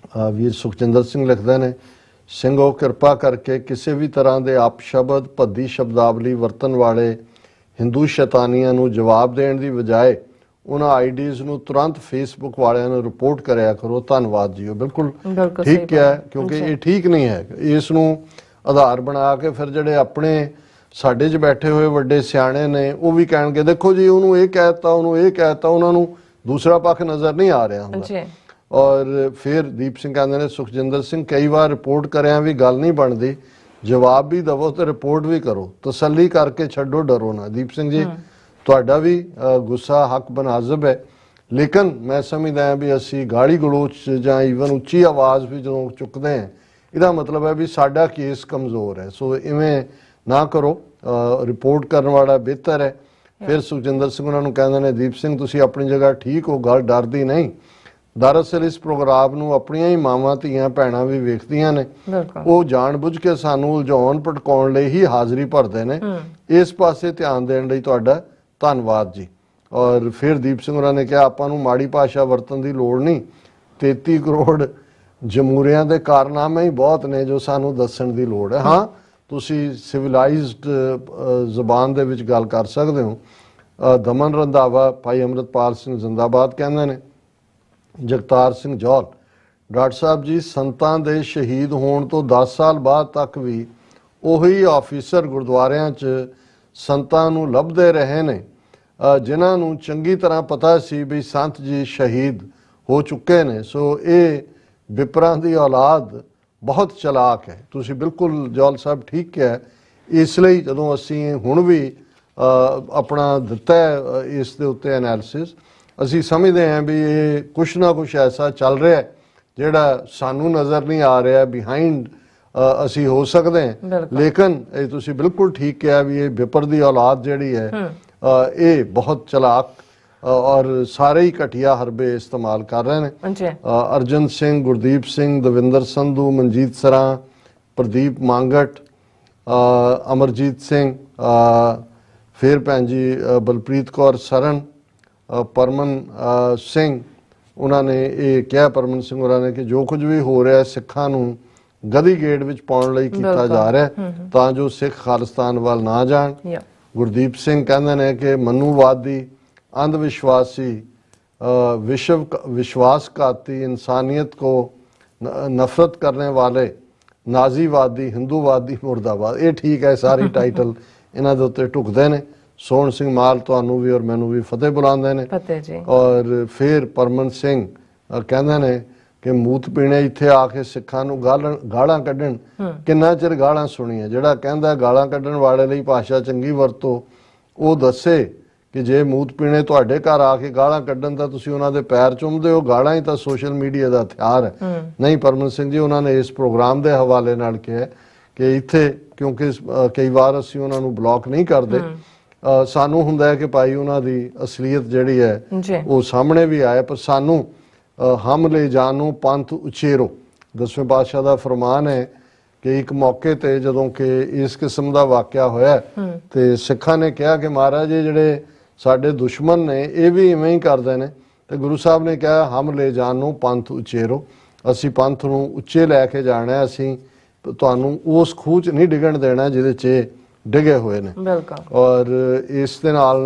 ਵੀਰ ਸੁਖਜਿੰਦਰ ਸਿੰਘ ਲਿਖਦੇ ਨੇ, ਸਿੰਘੋ ਕਿਰਪਾ ਕਰਕੇ ਕਿਸੇ ਵੀ ਤਰ੍ਹਾਂ ਦੇ ਅਪਸ਼ਬਦ ਭੱਦੀ ਸ਼ਬਦਾਵਲੀ ਵਰਤਣ ਵਾਲੇ ਹਿੰਦੂ ਸ਼ੈਤਾਨੀਆਂ ਨੂੰ ਜਵਾਬ ਦੇਣ ਦੀ ਬਜਾਏ ਉਹਨਾਂ ਆਈਡੀਜ਼ ਨੂੰ ਤੁਰੰਤ ਫੇਸਬੁੱਕ ਵਾਲਿਆਂ ਨੂੰ ਰਿਪੋਰਟ ਕਰਿਆ ਕਰੋ। ਧੰਨਵਾਦ ਜੀ। ਉਹ ਬਿਲਕੁਲ ਠੀਕ ਕਿਹਾ, ਕਿਉਂਕਿ ਇਹ ਠੀਕ ਨਹੀਂ ਹੈ। ਇਸ ਨੂੰ ਆਧਾਰ ਬਣਾ ਕੇ ਫਿਰ ਜਿਹੜੇ ਆਪਣੇ ਸਾਡੇ 'ਚ ਬੈਠੇ ਹੋਏ ਵੱਡੇ ਸਿਆਣੇ ਨੇ ਉਹ ਵੀ ਕਹਿਣਗੇ ਦੇਖੋ ਜੀ ਉਹਨੂੰ ਇਹ ਕਹਿਤਾ, ਉਹਨੂੰ ਇਹ ਕਹਿਤਾ, ਉਹਨਾਂ ਨੂੰ ਦੂਸਰਾ ਪੱਖ ਨਜ਼ਰ ਨਹੀਂ ਆ ਰਿਹਾ ਹੁੰਦਾ। ਔਰ ਫਿਰ ਦੀਪ ਸਿੰਘ ਕਹਿੰਦੇ ਨੇ, ਸੁਖਜਿੰਦਰ ਸਿੰਘ ਕਈ ਵਾਰ ਰਿਪੋਰਟ ਕਰਿਆ ਵੀ ਗੱਲ ਨਹੀਂ ਬਣਦੀ, ਜਵਾਬ ਵੀ ਦਵੋ ਤੇ ਰਿਪੋਰਟ ਵੀ ਕਰੋ, ਤਸੱਲੀ ਕਰਕੇ ਛੱਡੋ, ਡਰੋ ਨਾ। ਦੀਪ ਸਿੰਘ ਜੀ, ਤੁਹਾਡਾ ਵੀ ਗੁੱਸਾ ਹੱਕ ਬਨਾਜ਼ਬ ਹੈ, ਲੇਕਿਨ ਮੈਂ ਸਮਝਦਾ ਹਾਂ ਵੀ ਅਸੀਂ ਗਾਲੀ ਗਲੋਚ ਜਾਂ ਈਵਨ ਉੱਚੀ ਆਵਾਜ਼ ਵੀ ਜਦੋਂ ਚੁੱਕਦੇ ਹਾਂ ਇਹਦਾ ਮਤਲਬ ਹੈ ਵੀ ਸਾਡਾ ਕੇਸ ਕਮਜ਼ੋਰ ਹੈ। ਸੋ ਇਵੇਂ ਨਾ ਕਰੋ, ਰਿਪੋਰਟ ਕਰਨ ਵਾਲਾ ਬਿਹਤਰ ਹੈ। ਫਿਰ ਸੁਖਜਿੰਦਰ ਸਿੰਘ ਉਹਨਾਂ ਨੂੰ ਕਹਿੰਦੇ ਨੇ, ਦੀਪ ਸਿੰਘ ਤੁਸੀਂ ਆਪਣੀ ਜਗ੍ਹਾ ਠੀਕ ਹੋ, ਗੱਲ ਡਰਦੀ ਨਹੀਂ। ਦਰਅਸਲ ਇਸ ਪ੍ਰੋਗਰਾਮ ਨੂੰ ਆਪਣੀਆਂ ਹੀ ਮਾਵਾਂ ਧੀਆਂ ਭੈਣਾਂ ਵੀ ਵੇਖਦੀਆਂ ਨੇ। ਉਹ ਜਾਣ ਬੁੱਝ ਕੇ ਸਾਨੂੰ ਉਲਝਾਉਣ ਭਟਕਾਉਣ ਲਈ ਹੀ ਹਾਜ਼ਰੀ ਭਰਦੇ ਨੇ। ਇਸ ਪਾਸੇ ਧਿਆਨ ਦੇਣ ਲਈ ਤੁਹਾਡਾ ਧੰਨਵਾਦ ਜੀ। ਔਰ ਫਿਰ ਦੀਪ ਸਿੰਘ ਹੋਰਾਂ ਨੇ ਕਿਹਾ, ਆਪਾਂ ਨੂੰ ਮਾੜੀ ਭਾਸ਼ਾ ਵਰਤਣ ਦੀ ਲੋੜ ਨਹੀਂ। 33 ਕਰੋੜ ਜਮਹੂਰੀਆਂ ਦੇ ਕਾਰਨਾਮੇ ਹੀ ਬਹੁਤ ਨੇ ਜੋ ਸਾਨੂੰ ਦੱਸਣ ਦੀ ਲੋੜ ਹੈ। ਹਾਂ, ਤੁਸੀਂ ਸਿਵਲਾਈਜ਼ਡ ਜ਼ੁਬਾਨ ਦੇ ਵਿੱਚ ਗੱਲ ਕਰ ਸਕਦੇ ਹੋ। ਦਮਨ ਰੰਧਾਵਾ ਭਾਈ ਅੰਮ੍ਰਿਤਪਾਲ ਸਿੰਘ ਜ਼ਿੰਦਾਬਾਦ ਕਹਿੰਦੇ ਨੇ। ਜਗਤਾਰ ਸਿੰਘ ਜੌਲ, ਡਾਕਟਰ ਸਾਹਿਬ ਜੀ ਸੰਤਾਂ ਦੇ ਸ਼ਹੀਦ ਹੋਣ ਤੋਂ 10 ਸਾਲ ਬਾਅਦ ਤੱਕ ਵੀ ਉਹੀ ਆਫੀਸਰ ਗੁਰਦੁਆਰਿਆਂ 'ਚ ਸੰਤਾਂ ਨੂੰ ਲੱਭਦੇ ਰਹੇ ਨੇ ਜਿਨ੍ਹਾਂ ਨੂੰ ਚੰਗੀ ਤਰ੍ਹਾਂ ਪਤਾ ਸੀ ਵੀ ਸੰਤ ਜੀ ਸ਼ਹੀਦ ਹੋ ਚੁੱਕੇ ਨੇ। ਸੋ ਇਹ ਵਿਪਰਾਂ ਦੀ ਔਲਾਦ ਬਹੁਤ ਚਲਾਕ ਹੈ। ਤੁਸੀਂ ਬਿਲਕੁਲ ਜੌਲ ਸਾਹਿਬ ਠੀਕ ਕਿਹਾ। ਇਸ ਲਈ ਜਦੋਂ ਅਸੀਂ ਹੁਣ ਵੀ ਆਪਣਾ ਦਿੱਤਾ ਇਸ ਦੇ ਉੱਤੇ ਐਨਾਲਿਸਿਸ, ਅਸੀਂ ਸਮਝਦੇ ਹਾਂ ਵੀ ਇਹ ਕੁਛ ਨਾ ਕੁਛ ਐਸਾ ਚੱਲ ਰਿਹਾ ਜਿਹੜਾ ਸਾਨੂੰ ਨਜ਼ਰ ਨਹੀਂ ਆ ਰਿਹਾ ਬਿਹਾਈਂਡ ਅਸੀਂ ਹੋ ਸਕਦੇ ਹਾਂ। ਲੇਕਿਨ ਇਹ ਤੁਸੀਂ ਬਿਲਕੁਲ ਠੀਕ ਕਿਹਾ ਵੀ ਇਹ ਵਿਪਰ ਦੀ ਔਲਾਦ ਜਿਹੜੀ ਹੈ ਇਹ ਬਹੁਤ ਚਲਾਕ ਔਰ ਸਾਰੇ ਹੀ ਘਟੀਆ ਹਰਬੇ ਇਸਤੇਮਾਲ ਕਰ ਰਹੇ ਨੇ। ਅਰਜਨ ਸਿੰਘ, ਗੁਰਦੀਪ ਸਿੰਘ, ਦਵਿੰਦਰ ਸੰਧੂ, ਮਨਜੀਤ ਸਰਾਂ, ਪ੍ਰਦੀਪ ਮਾਂਗਟ, ਅਮਰਜੀਤ ਸਿੰਘ, ਫਿਰ ਭੈਣ ਜੀ ਬਲਪ੍ਰੀਤ ਕੌਰ ਸਰਨ, ਪਰਮਨ ਸਿੰਘ, ਉਹਨਾਂ ਨੇ ਇਹ ਕਿਹਾ, ਪਰਮਨ ਸਿੰਘ ਉਹਨਾਂ ਨੇ ਕਿ ਜੋ ਕੁਝ ਵੀ ਹੋ ਰਿਹਾ ਸਿੱਖਾਂ ਨੂੰ ਗਦੀ ਗੇੜ ਵਿੱਚ ਪਾਉਣ ਲਈ ਕੀਤਾ ਜਾ ਰਿਹਾ ਤਾਂ ਜੋ ਸਿੱਖ ਖਾਲਿਸਤਾਨ ਵੱਲ ਨਾ ਜਾਣ। ਗੁਰਦੀਪ ਸਿੰਘ ਕਹਿੰਦੇ ਨੇ ਕਿ ਮਨੂਵਾਦੀ, अंध विश्वासी, विश्वासघाती, इंसानियत को नफरत करने वाले, नाजीवादी, हिंदूवादी, मुर्दाबाद। ये ठीक है, सारी टाइटल इन्हां दे उत्ते ढुकदे ने। सोहन सिंह माल तुहानू भी और मैनू भी फतेह बुलांदे ने। और फिर परमन सिंह कहंदे ने कि मूत पीने इत्थे आके सिखां नू गालां कड्ढण। किन्ना चिर गालां सुणीਆਂ। ਜਿਹੜਾ ਕਹਿੰਦਾ ਗਾਲਾਂ ਕੱਢਣ ਵਾਲੇ ਲਈ ਭਾਸ਼ਾ ਚੰਗੀ ਵਰਤੋ, ਉਹ ਦੱਸੇ ਕਿ ਜੇ ਮੂਤ ਪੀਣੇ ਤੁਹਾਡੇ ਘਰ ਆ ਕੇ ਗਾਲਾਂ ਕੱਢਣ ਤਾਂ ਤੁਸੀਂ ਉਹਨਾਂ ਦੇ ਪੈਰ ਚੁੰਮਦੇ ਹੋ। ਗਾਲਾਂ ਹੀ ਤਾਂ ਸੋਸ਼ਲ ਮੀਡੀਆ ਦਾ ਹਥਿਆਰ ਹੈ। ਨਹੀਂ ਪਰਮਨ ਸਿੰਘ ਜੀ, ਉਹਨਾਂ ਨੇ ਇਸ ਪ੍ਰੋਗਰਾਮ ਦੇ ਹਵਾਲੇ ਨਾਲ ਕਿਹਾ ਕਿ ਇੱਥੇ ਕਿਉਂਕਿ ਕਈ ਵਾਰ ਅਸੀਂ ਉਹਨਾਂ ਨੂੰ ਬਲੌਕ ਨਹੀਂ ਕਰਦੇ, ਸਾਨੂੰ ਹੁੰਦਾ ਹੈ ਕਿ ਭਾਈ ਉਹਨਾਂ ਦੀ ਅਸਲੀਅਤ ਜਿਹੜੀ ਹੈ ਉਹ ਸਾਹਮਣੇ ਵੀ ਆਏ, ਪਰ ਸਾਨੂੰ ਹਮ ਲੈ ਜਾਨੋ ਪੰਥ ਉਚੇਰੋ। 10ਵੇਂ ਪਾਤਸ਼ਾਹ ਦਾ ਫਰਮਾਨ ਹੈ ਕਿ ਇੱਕ ਮੌਕੇ ਤੇ ਜਦੋਂ ਕਿ ਇਸ ਕਿਸਮ ਦਾ ਵਾਕਿਆ ਹੋਇਆ ਤੇ ਸਿੱਖਾਂ ਨੇ ਕਿਹਾ ਕਿ ਮਹਾਰਾਜ ਜਿਹੜੇ ਸਾਡੇ ਦੁਸ਼ਮਣ ਨੇ ਇਹ ਵੀ ਇਵੇਂ ਹੀ ਕਰਦੇ ਨੇ, ਤੇ ਗੁਰੂ ਸਾਹਿਬ ਨੇ ਕਿਹਾ ਹਮ ਲੈ ਜਾਣ ਨੂੰ ਪੰਥ ਉਚੇਰੋ, ਅਸੀਂ ਪੰਥ ਨੂੰ ਉੱਚੇ ਲੈ ਕੇ ਜਾਣਾ, ਅਸੀਂ ਤੁਹਾਨੂੰ ਉਸ ਖੂਹ 'ਚ ਨਹੀਂ ਡਿੱਗਣ ਦੇਣਾ ਜਿਹਦੇ 'ਚ ਡਿੱਗੇ ਹੋਏ ਨੇ। ਔਰ ਇਸ ਦੇ ਨਾਲ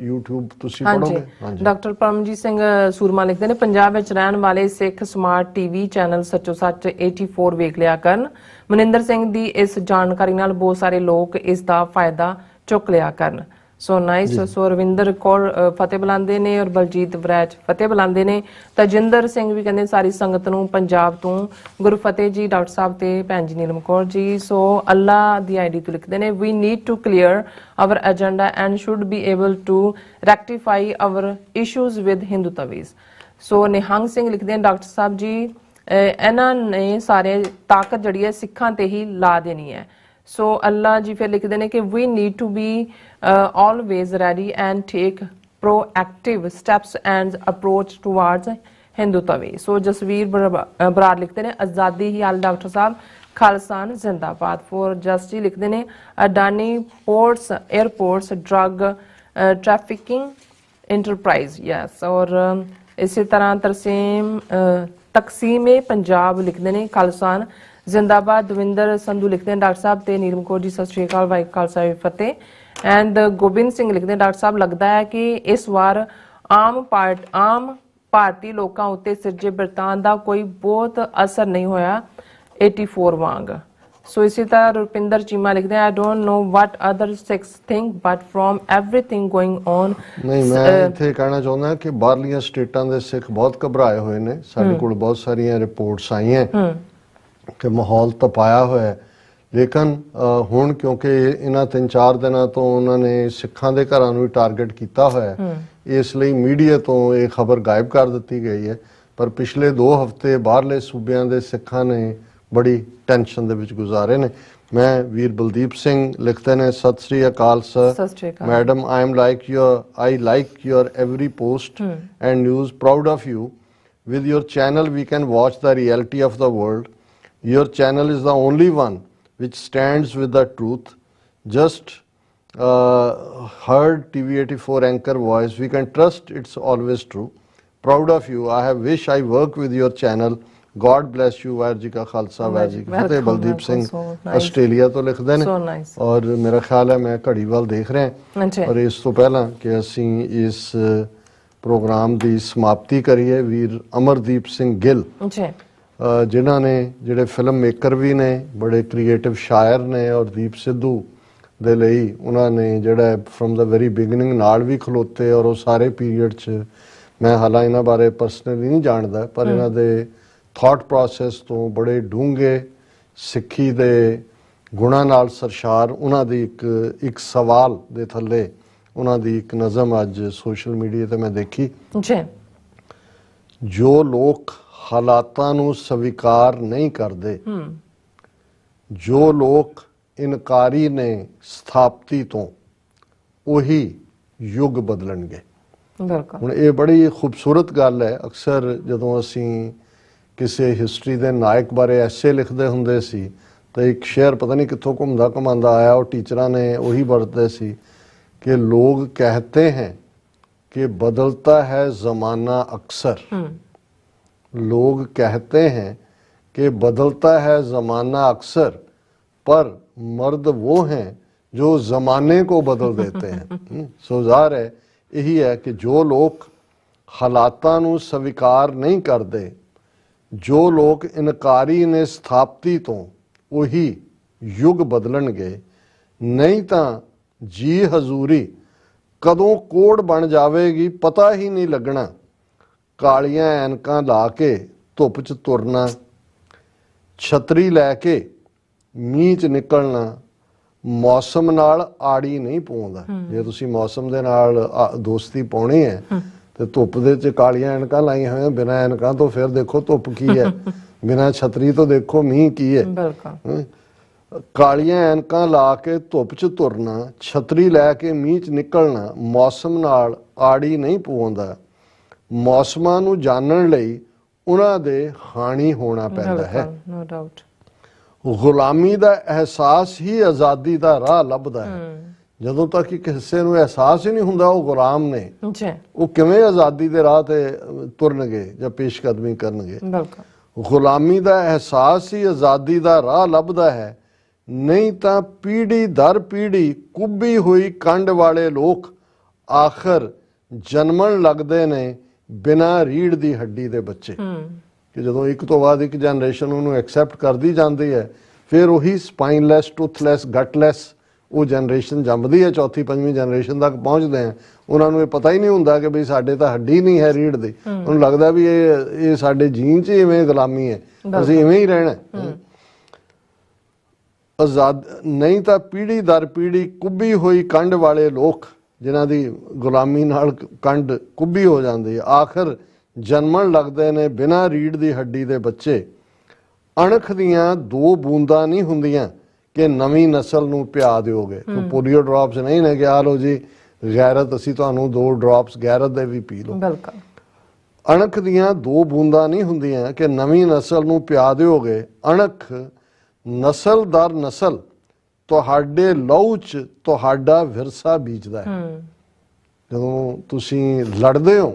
YouTube ਤੁਸੀਂ ਪੜ੍ਹੋਗੇ। ਡਾਕਟਰ ਪਰਮਜੀਤ ਸਿੰਘ ਸੂਰਮਾ ਲਿਖਦੇ ਨੇ, ਪੰਜਾਬ ਵਿੱਚ ਰਹਿਣ ਵਾਲੇ ਸਿੱਖ ਸਮਾਰਟ ਟੀਵੀ ਚੈਨਲ ਸੱਚੋ ਸੱਚ 84 ਵੇਖ ਲਿਆ ਕਰਨ। ਮਨਿੰਦਰ ਸਿੰਘ ਦੀ ਇਸ ਜਾਣਕਾਰੀ ਨਾਲ ਬਹੁਤ ਸਾਰੇ ਲੋਕ ਇਸ ਦਾ ਫਾਇਦਾ ਚੁੱਕ ਲਿਆ ਕਰਨ। So nice. So Ravinder Kaur ਫਤਿਹ ਬੁਲਾਉਂਦੇ ਨੇ ਔਰ ਬਲਜੀਤ ਵਰੈਚ ਫਤਿਹ ਬੁਲਾਉਂਦੇ ਨੇ। ਤਜਿੰਦਰ ਸਿੰਘ ਵੀ ਕਹਿੰਦੇ ਸਾਰੀ ਸੰਗਤ ਨੂੰ ਪੰਜਾਬ ਤੋਂ ਗੁਰਫਤਿਹ ਜੀ, ਡਾਕਟਰ ਸਾਹਿਬ ਤੇ ਭੈਣ ਜੀ ਨੀਲਮ ਕੌਰ ਜੀ। ਸੋ ਅੱਲਾ ਦੀ ਆਈਡੀ ਤੋਂ ਲਿਖਦੇ ਨੇ, we need to clear our agenda and should be able to rectify our issues with Hindutvis. So Nihang Singh ਲਿਖਦੇ ਨੇ, ਡਾਕਟਰ ਸਾਹਿਬ ਜੀ ਇਹਨਾਂ ਨੇ ਸਾਰੇ ਤਾਕਤ ਜਿਹੜੀ ਹੈ ਸਿੱਖਾਂ ਤੇ ਹੀ ਲਾ ਦੇਣੀ ਹੈ। ਸੋ ਅੱਲਾ ਜੀ ਫਿਰ ਲਿਖਦੇ ਨੇ ਕਿ we need to be always ready and take proactive steps and approach towards Hindutva। So Jasvir Brar ਲਿਖਦੇ ਨੇ, ਆਜ਼ਾਦੀ ਹੀ ਹਾਲ ਡਾਕਟਰ ਸਾਹਿਬ, ਖਾਲਸਾਨ ਜ਼ਿੰਦਾਬਾਦ। ਫੋਰ ਜਸਟੀ ਲਿਖਦੇ ਨੇ, Adani ports airports drug trafficking enterprise. Yes. ਔਰ ਇਸੇ ਤਰ੍ਹਾਂ ਤਕਸੀਮੇ ਪੰਜਾਬ ਲਿਖਦੇ ਨੇ, ਖਾਲਸਾਨ ਜ਼ਿੰਦਾਬਾਦ। ਦਵਿੰਦਰ ਸੰਧੂ ਲਿਖਦੇ ਨੇ, ਡਾਕਟਰ ਸਾਹਿਬ ਤੇ ਨੀਲਮ ਕੌਰ ਜੀ ਸਤਿ ਸ਼੍ਰੀ ਅਕਾਲ, ਵਾਹਿਗੁਰੂ ਖਾਲਸਾ ਫਤਿਹ। ਐਂਡ ਗੋਬਿੰਦ ਸਿੰਘ ਲਿਖਦੇ ਨੇ, ਡਾਕਟਰ ਸਾਹਿਬ ਲੱਗਦਾ ਹੈ ਕਿ ਇਸ ਵਾਰ ਆਮ ਭਾਰਤੀ ਲੋਕਾਂ ਉੱਤੇ ਸਿਰਜੇ ਬਰਤਾਨ ਦਾ ਕੋਈ ਬਹੁਤ ਅਸਰ ਨਹੀਂ ਹੋਇਆ 84 ਵਾਂਗ। ਸੋ ਇਸੇ ਤਰ੍ਹਾਂ ਰੁਪਿੰਦਰ ਚੀਮਾ ਲਿਖਦੇ, I don't know what other Sikhs think but from everything going on. ਨਹੀਂ, ਮੈਂ ਇੱਥੇ ਕਹਿਣਾ ਚਾਹੁੰਦਾ ਕਿ ਬਾਹਰਲੀਆਂ ਸਟੇਟਾਂ ਦੇ ਸਿੱਖ ਬਹੁਤ ਘਬਰਾਏ ਹੋਏ ਨੇ। ਸਾਡੇ ਕੋਲ ਬਹੁਤ ਸਾਰੀਆਂ ਰਿਪੋਰਟਸ ਆਈਆਂ ਕਿ ਮਾਹੌਲ ਤਪਾਇਆ ਹੋਇਆ ਹੈ। ਲੇਕਿਨ ਹੁਣ ਕਿਉਂਕਿ ਇਹਨਾਂ 3-4 ਦਿਨਾਂ ਤੋਂ ਉਹਨਾਂ ਨੇ ਸਿੱਖਾਂ ਦੇ ਘਰਾਂ ਨੂੰ ਟਾਰਗੇਟ ਕੀਤਾ ਹੋਇਆ, ਇਸ ਲਈ ਮੀਡੀਆ ਤੋਂ ਇਹ ਖਬਰ ਗਾਇਬ ਕਰ ਦਿੱਤੀ ਗਈ ਹੈ। ਪਰ ਪਿਛਲੇ 2 ਹਫ਼ਤੇ ਬਾਹਰਲੇ ਸੂਬਿਆਂ ਦੇ ਸਿੱਖਾਂ ਨੇ ਬੜੀ ਟੈਨਸ਼ਨ ਦੇ ਵਿੱਚ ਗੁਜ਼ਾਰੇ ਨੇ। ਮੈਂ ਵੀਰ ਬਲਦੀਪ ਸਿੰਘ ਲਿਖਦੇ ਨੇ, Sat Sri Akal sir, madam, I like your every post and news, proud of you. With your channel we can watch the reality of the world. Your channel is the only one which stands with the truth. Just heard TV84 anchor voice. We can trust it's always true. Proud of you. I wish I work with your channel. God bless you. Waheguru ji ਕਾ ਖਾਲਸਾ, ਵਾਹਿਗੁਰੂ ਜੀ ਕੀ ਫਤਿਹ। Baldeep Singh Australia ਤੋਂ ਲਿਖਦੇ ਨੇ। ਔਰ ਮੇਰਾ ਖਿਆਲ ਹੈ ਮੈਂ ਘੜੀ ਵੱਲ ਦੇਖ ਰਿਹਾ ਔਰ ਇਸ ਤੋਂ ਪਹਿਲਾਂ ਕਿ ਅਸੀਂ ਇਸ ਪ੍ਰੋਗਰਾਮ ਦੀ ਸਮਾਪਤੀ ਕਰੀਏ, ਵੀਰ ਅਮਰਦੀਪ ਸਿੰਘ ਗਿੱਲ ਜਿਨ੍ਹਾਂ ਨੇ ਜਿਹੜੇ ਫਿਲਮ ਮੇਕਰ ਵੀ ਨੇ, ਬੜੇ ਕ੍ਰੀਏਟਿਵ ਸ਼ਾਇਰ ਨੇ ਔਰ ਦੀਪ ਸਿੱਧੂ ਦੇ ਲਈ ਉਹਨਾਂ ਨੇ ਜਿਹੜਾ ਫਰਮ ਦਾ ਵੈਰੀ ਬਿਗਨਿੰਗ ਨਾਲ ਵੀ ਖਲੋਤੇ ਔਰ ਉਹ ਸਾਰੇ ਪੀਰੀਅਡ 'ਚ ਮੈਂ ਹਾਲਾਂ ਇਹਨਾਂ ਬਾਰੇ ਪਰਸਨਲੀ ਨਹੀਂ ਜਾਣਦਾ, ਪਰ ਇਹਨਾਂ ਦੇ ਥਾਟ ਪ੍ਰੋਸੈਸ ਤੋਂ ਬੜੇ ਡੂੰਘੇ ਸਿੱਖੀ ਦੇ ਗੁਣਾਂ ਨਾਲ ਸਰਸ਼ਾਰ ਉਹਨਾਂ ਦੀ ਇੱਕ ਸਵਾਲ ਦੇ ਥੱਲੇ ਉਹਨਾਂ ਦੀ ਇੱਕ ਨਜ਼ਮ ਅੱਜ ਸੋਸ਼ਲ ਮੀਡੀਆ ਤੇ ਮੈਂ ਦੇਖੀ। ਜੋ ਲੋਕ ਹਾਲਾਤਾਂ ਨੂੰ ਸਵੀਕਾਰ ਨਹੀਂ ਕਰਦੇ ਜੋ ਲੋਕ ਇਨਕਾਰੀ ਨੇ ਸਥਾਪਤੀ ਤੋਂ ਉਹੀ ਯੁੱਗ ਬਦਲਣਗੇ। ਬਿਲਕੁਲ। ਹੁਣ ਇਹ ਬੜੀ ਖੂਬਸੂਰਤ ਗੱਲ ਹੈ। ਅਕਸਰ ਜਦੋਂ ਅਸੀਂ ਕਿਸੇ ਹਿਸਟਰੀ ਦੇ ਨਾਇਕ ਬਾਰੇ ਐਸੇ ਲਿਖਦੇ ਹੁੰਦੇ ਸੀ ਤਾਂ ਇੱਕ ਸ਼ੇਅਰ ਪਤਾ ਨਹੀਂ ਕਿੱਥੋਂ ਘੁੰਮਦਾ ਘੁਮਾਉਂਦਾ ਆਇਆ, ਉਹ ਟੀਚਰਾਂ ਨੇ ਉਹੀ ਵਰਤਦੇ ਸੀ ਕਿ ਲੋग कहते हैं कि बदलता है ज़माना अक्सर। लोग कहते हैं कि बदलता है ज़माना अक्सर, पर मर्द वो हैं जो ज़माने को बदल देते हैं। सो ज़ाहिर है यही है कि जो लोग हालातां नूं स्वीकार नहीं करते, जो लोग इनकारी ने स्थापती तो वही युग बदलणगे, नहीं तां जी हजूरी कदों कोड़ बन जाएगी पता ही नहीं लगना। कालियां ऐनकां ला के धुप च तुरना, छतरी लैके मींह च निकलना, मौसम नाल आड़ी नहीं पाउंदा। जे तुसीं मौसम दे नाल दोस्ती पाउणी है ते धुप दे च कालियां ऐनकां लाईआं होईआं, बिना ऐनकां तो फिर देखो धुप की है, बिना छतरी तो देखो मींह की है। बिल्कुल। कालियां ऐनकां ला के धुप च तुरना, छतरी लैके मींह च निकलना, मौसम नाल आड़ी नहीं पवाउंदा। मौसमां नूं जानण लई उन्हां दे हाणी होना पैंदा है। No doubt. गुलामी दा एहसास ही आज़ादी दा राह लभदा है। ਜਦੋਂ ਤੱਕ ਇੱਕ ਹਿੱਸੇ ਨੂੰ ਅਹਿਸਾਸ ਹੀ ਨਹੀਂ ਹੁੰਦਾ ਉਹ ਗੁਲਾਮ ਨੇ, ਜੀ, ਉਹ ਕਿਵੇਂ ਆਜ਼ਾਦੀ ਦੇ ਰਾਹ ਤੇ ਤੁਰਨਗੇ ਜਾਂ ਪੇਸ਼ਕਦਮੀ ਕਰਨਗੇ। ਬਿਲਕੁਲ। ਗੁਲਾਮੀ ਦਾ ਅਹਿਸਾਸ ਹੀ ਆਜ਼ਾਦੀ ਦਾ ਰਾਹ ਲੱਭਦਾ ਹੈ, नहीं तो पीढ़ी दर पीढ़ी कुब्बी हुई कंड वाले लोग आखिर जन्मन लगते ने बिना रीढ़ दी हड्डी दे बच्चे। कि जो एक तो बाद एक जनरेशन उन्होंने एक्सैप्ट करती जाती है, फिर वही स्पाइनलैस टूथलैस गटलैस वो जनरेशन जमदी है, चौथी पंजवीं जनरेशन तक पहुँचते हैं। उन्होंने ये पता ही नहीं होंगे कि बई साडे तो हड्डी नहीं है रीढ़ दी, उन्होंने लगता भी ये साडे जीन च इवें गुलामी है, असीं इवें ही रहना। आजाद नहीं तो पीढ़ी दर पीढ़ी कुब्बी हुई कंड वाले लोग जिन्हां दी गुलामी नाल कंड कुब्बी हो जाती है, आखिर जन्मन लगते ने बिना रीढ़ दी हड्डी दे बच्चे। अणख दियां दो बूंदा नहीं हुंदियां कि नवीं नस्ल नूं पिया दिओगे। पोलियो ड्रॉप्स नहीं ने कि आ लो जी गैरत असीं तुहानूं 2 ड्रॉप्स गैरत दे भी पी लो। बिल्कुल। अणख दियां 2 बूंदा नहीं हुंदियां कि नवीं नस्ल नूं पिया दिओगे। अणख नस्ल दर नस्ल तुहाडे लहू च तुहाडा विरसा बीजदा है। ਜਦੋਂ ਤੁਸੀਂ ਲੜਦੇ ਹੋ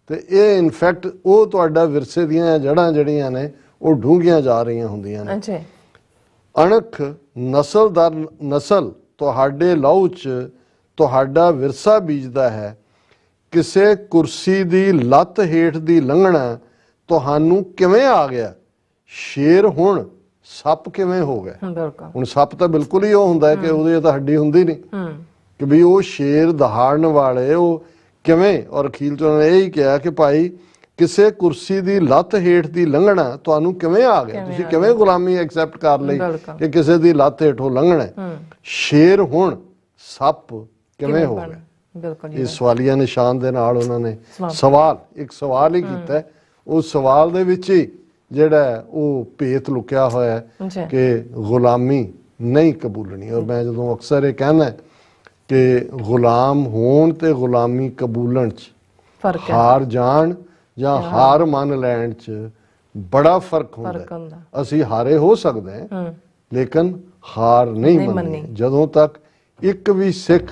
ਤੇ ਇਹ ਇਨਫੈਕਟ ਉਹ ਤੁਹਾਡਾ ਵਿਰਸੇ ਦੀਆਂ ਜੜ੍ਹਾਂ ਜਿਹੜੀਆਂ ਨੇ ਉਹ ਡੂੰਘੀਆਂ ਜਾ ਰਹੀਆਂ ਹੁੰਦੀਆਂ ਨੇ। ਅੱਛਾ। ਅਣਖ ਨਸਲ ਦਰ ਨਸਲ ਤੁਹਾਡੇ ਲਹੂ 'ਚ ਤੁਹਾਡਾ ਵਿਰਸਾ ਬੀਜਦਾ ਹੈ। ਕਿਸੇ ਕੁਰਸੀ ਦੀ ਲੱਤ ਹੇਠ ਦੀ ਲੰਘਣਾ ਤੁਹਾਨੂੰ ਕਿਵੇਂ ਆ ਗਿਆ, ਸ਼ੇਰ ਹੁਣ ਸੱਪ ਕਿਵੇਂ ਹੋ ਗਿਆ। ਬਿਲਕੁਲ। ਹੁਣ ਸੱਪ ਤਾਂ ਬਿਲਕੁਲ ਹੀ ਉਹ ਹੁੰਦਾ ਹੈ ਕਿ ਉਹਦੇ ਤਾਂ ਹੱਡੀ ਹੁੰਦੀ ਨਹੀਂ, ਕਿ ਵੀ ਉਹ ਸ਼ੇਰ ਦਹਾੜਨ ਵਾਲੇ ਉਹ ਕਿਵੇਂ। ਔਰ ਅਖੀਰ 'ਚ ਉਹਨਾਂ ਨੇ ਇਹ ਹੀ ਕਿਹਾ ਕਿ ਭਾਈ ਕਿਸੇ ਕੁਰਸੀ ਦੀ ਲੱਤ ਹੇਠ ਦੀ ਲੰਘਣਾ ਤੁਹਾਨੂੰ ਕਿਵੇਂ ਆ ਗਿਆ, ਤੁਸੀਂ ਕਿਵੇਂ ਗੁਲਾਮੀ ਐਕਸੈਪਟ ਕਰ ਲਈ ਕਿ ਕਿਸੇ ਦੀ ਲੱਤ ਹੇਠੋਂ ਲੰਘਣਾ। ਸ਼ੇਰ ਹੁਣ ਸੱਪ ਕਿਵੇਂ ਹੋ ਗਿਆ। ਬਿਲਕੁਲ। ਇਸ ਸਵਾਲੀਆ ਨਿਸ਼ਾਨ ਦੇ ਨਾਲ ਉਹਨਾਂ ਨੇ ਇੱਕ ਸਵਾਲ ਹੀ ਕੀਤਾ। ਉਸ ਸਵਾਲ ਦੇ ਵਿੱਚ ਹੀ ਜਿਹੜਾ ਉਹ ਭੇਤ ਲੁਕਿਆ ਹੋਇਆ ਕਿ ਗੁਲਾਮੀ ਨਹੀਂ ਕਬੂਲਣੀ। ਔਰ ਮੈਂ ਜਦੋਂ ਅਕਸਰ ਇਹ ਕਹਿੰਦਾ ਕਿ ਗੁਲਾਮ ਹੋਣ ਤੇ ਗੁਲਾਮੀ ਕਬੂਲਣ 'ਚ ਹਾਰ ਜਾਣ ਜਾਂ ਹਾਰ ਮੰਨ ਲੈਣ 'ਚ ਬੜਾ ਫਰਕ ਹੁੰਦਾ। ਅਸੀਂ ਹਾਰੇ ਹੋ ਸਕਦੇ ਹਾਂ ਲੇਕਿਨ ਹਾਰ ਨਹੀਂ ਮੰਨਣੀ। ਜਦੋਂ ਤੱਕ ਇੱਕ ਵੀ ਸਿੱਖ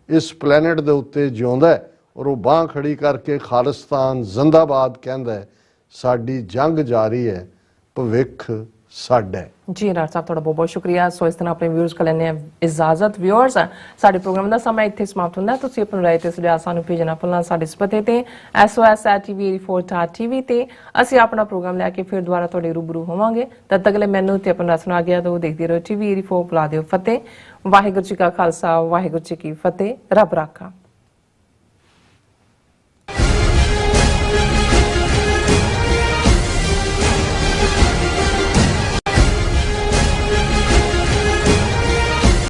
ਇਸ ਪਲੈਨਟ ਦੇ ਉੱਤੇ ਜਿਉਂਦਾ ਹੈ ਔਰ ਉਹ ਬਾਂਹ ਖੜੀ ਕਰਕੇ ਖਾਲਿਸਤਾਨ ਜ਼ਿੰਦਾਬਾਦ ਕਹਿੰਦਾ ਹੈ, ਸਾਡੀ ਜੰਗ ਜਾਰੀ ਹੈ, ਭਵਿੱਖ ਸਾਡਾ ਹੈ। ਜੀ ਰਾਜ ਸਾਹਿਬ, ਤੁਹਾਡਾ ਬਹੁਤ ਬਹੁਤ ਸ਼ੁਕਰੀਆ। ਸੋ ਇਸ ਤਰ੍ਹਾਂ ਆਪਣੇ ਵਿਊਅਰਸ ਕੋਲ ਲੈਣੇ ਇਜਾਜ਼ਤ। ਵਿਊਅਰਸ, ਸਾਡੇ ਪ੍ਰੋਗਰਾਮ ਦਾ ਸਮਾਂ ਇੱਥੇ ਸਮਾਪਤ ਹੁੰਦਾ। ਤੁਸੀਂ ਆਪਣੀ ਰਾਏ ਤੇ ਸੁਝਾਅ ਸਾਨੂੰ ਭੇਜਣਾ ਭੁੱਲਣਾ ਸਾਡੇ ਇਸ ਪਤੇ ਤੇ sos@tv84.tv ਤੇ ਅਸੀਂ ਆਪਣਾ ਪ੍ਰੋਗਰਾਮ ਲੈ ਕੇ ਫਿਰ ਦੁਬਾਰਾ ਤੁਹਾਡੇ ਰੂਬਰੂ ਹੋਵਾਂਗੇ। ਤਦ ਤੱਕ ਲਈ ਮੈਨੂੰ ਤੇ ਆਪਣਾ ਰਸਨਾ ਆ ਗਿਆ ਤਾਂ ਦੇਖਦੇ ਰਹੋ TV84। ਬੁਲਾ ਦਿਓ ਫਤਿਹ। ਵਾਹਿਗੁਰੂ ਜੀ ਕਾ ਖਾਲਸਾ, ਵਾਹਿਗੁਰੂ ਜੀ ਕੀ ਫਤਿਹ। ਰੱਬ ਰਾਖਾ।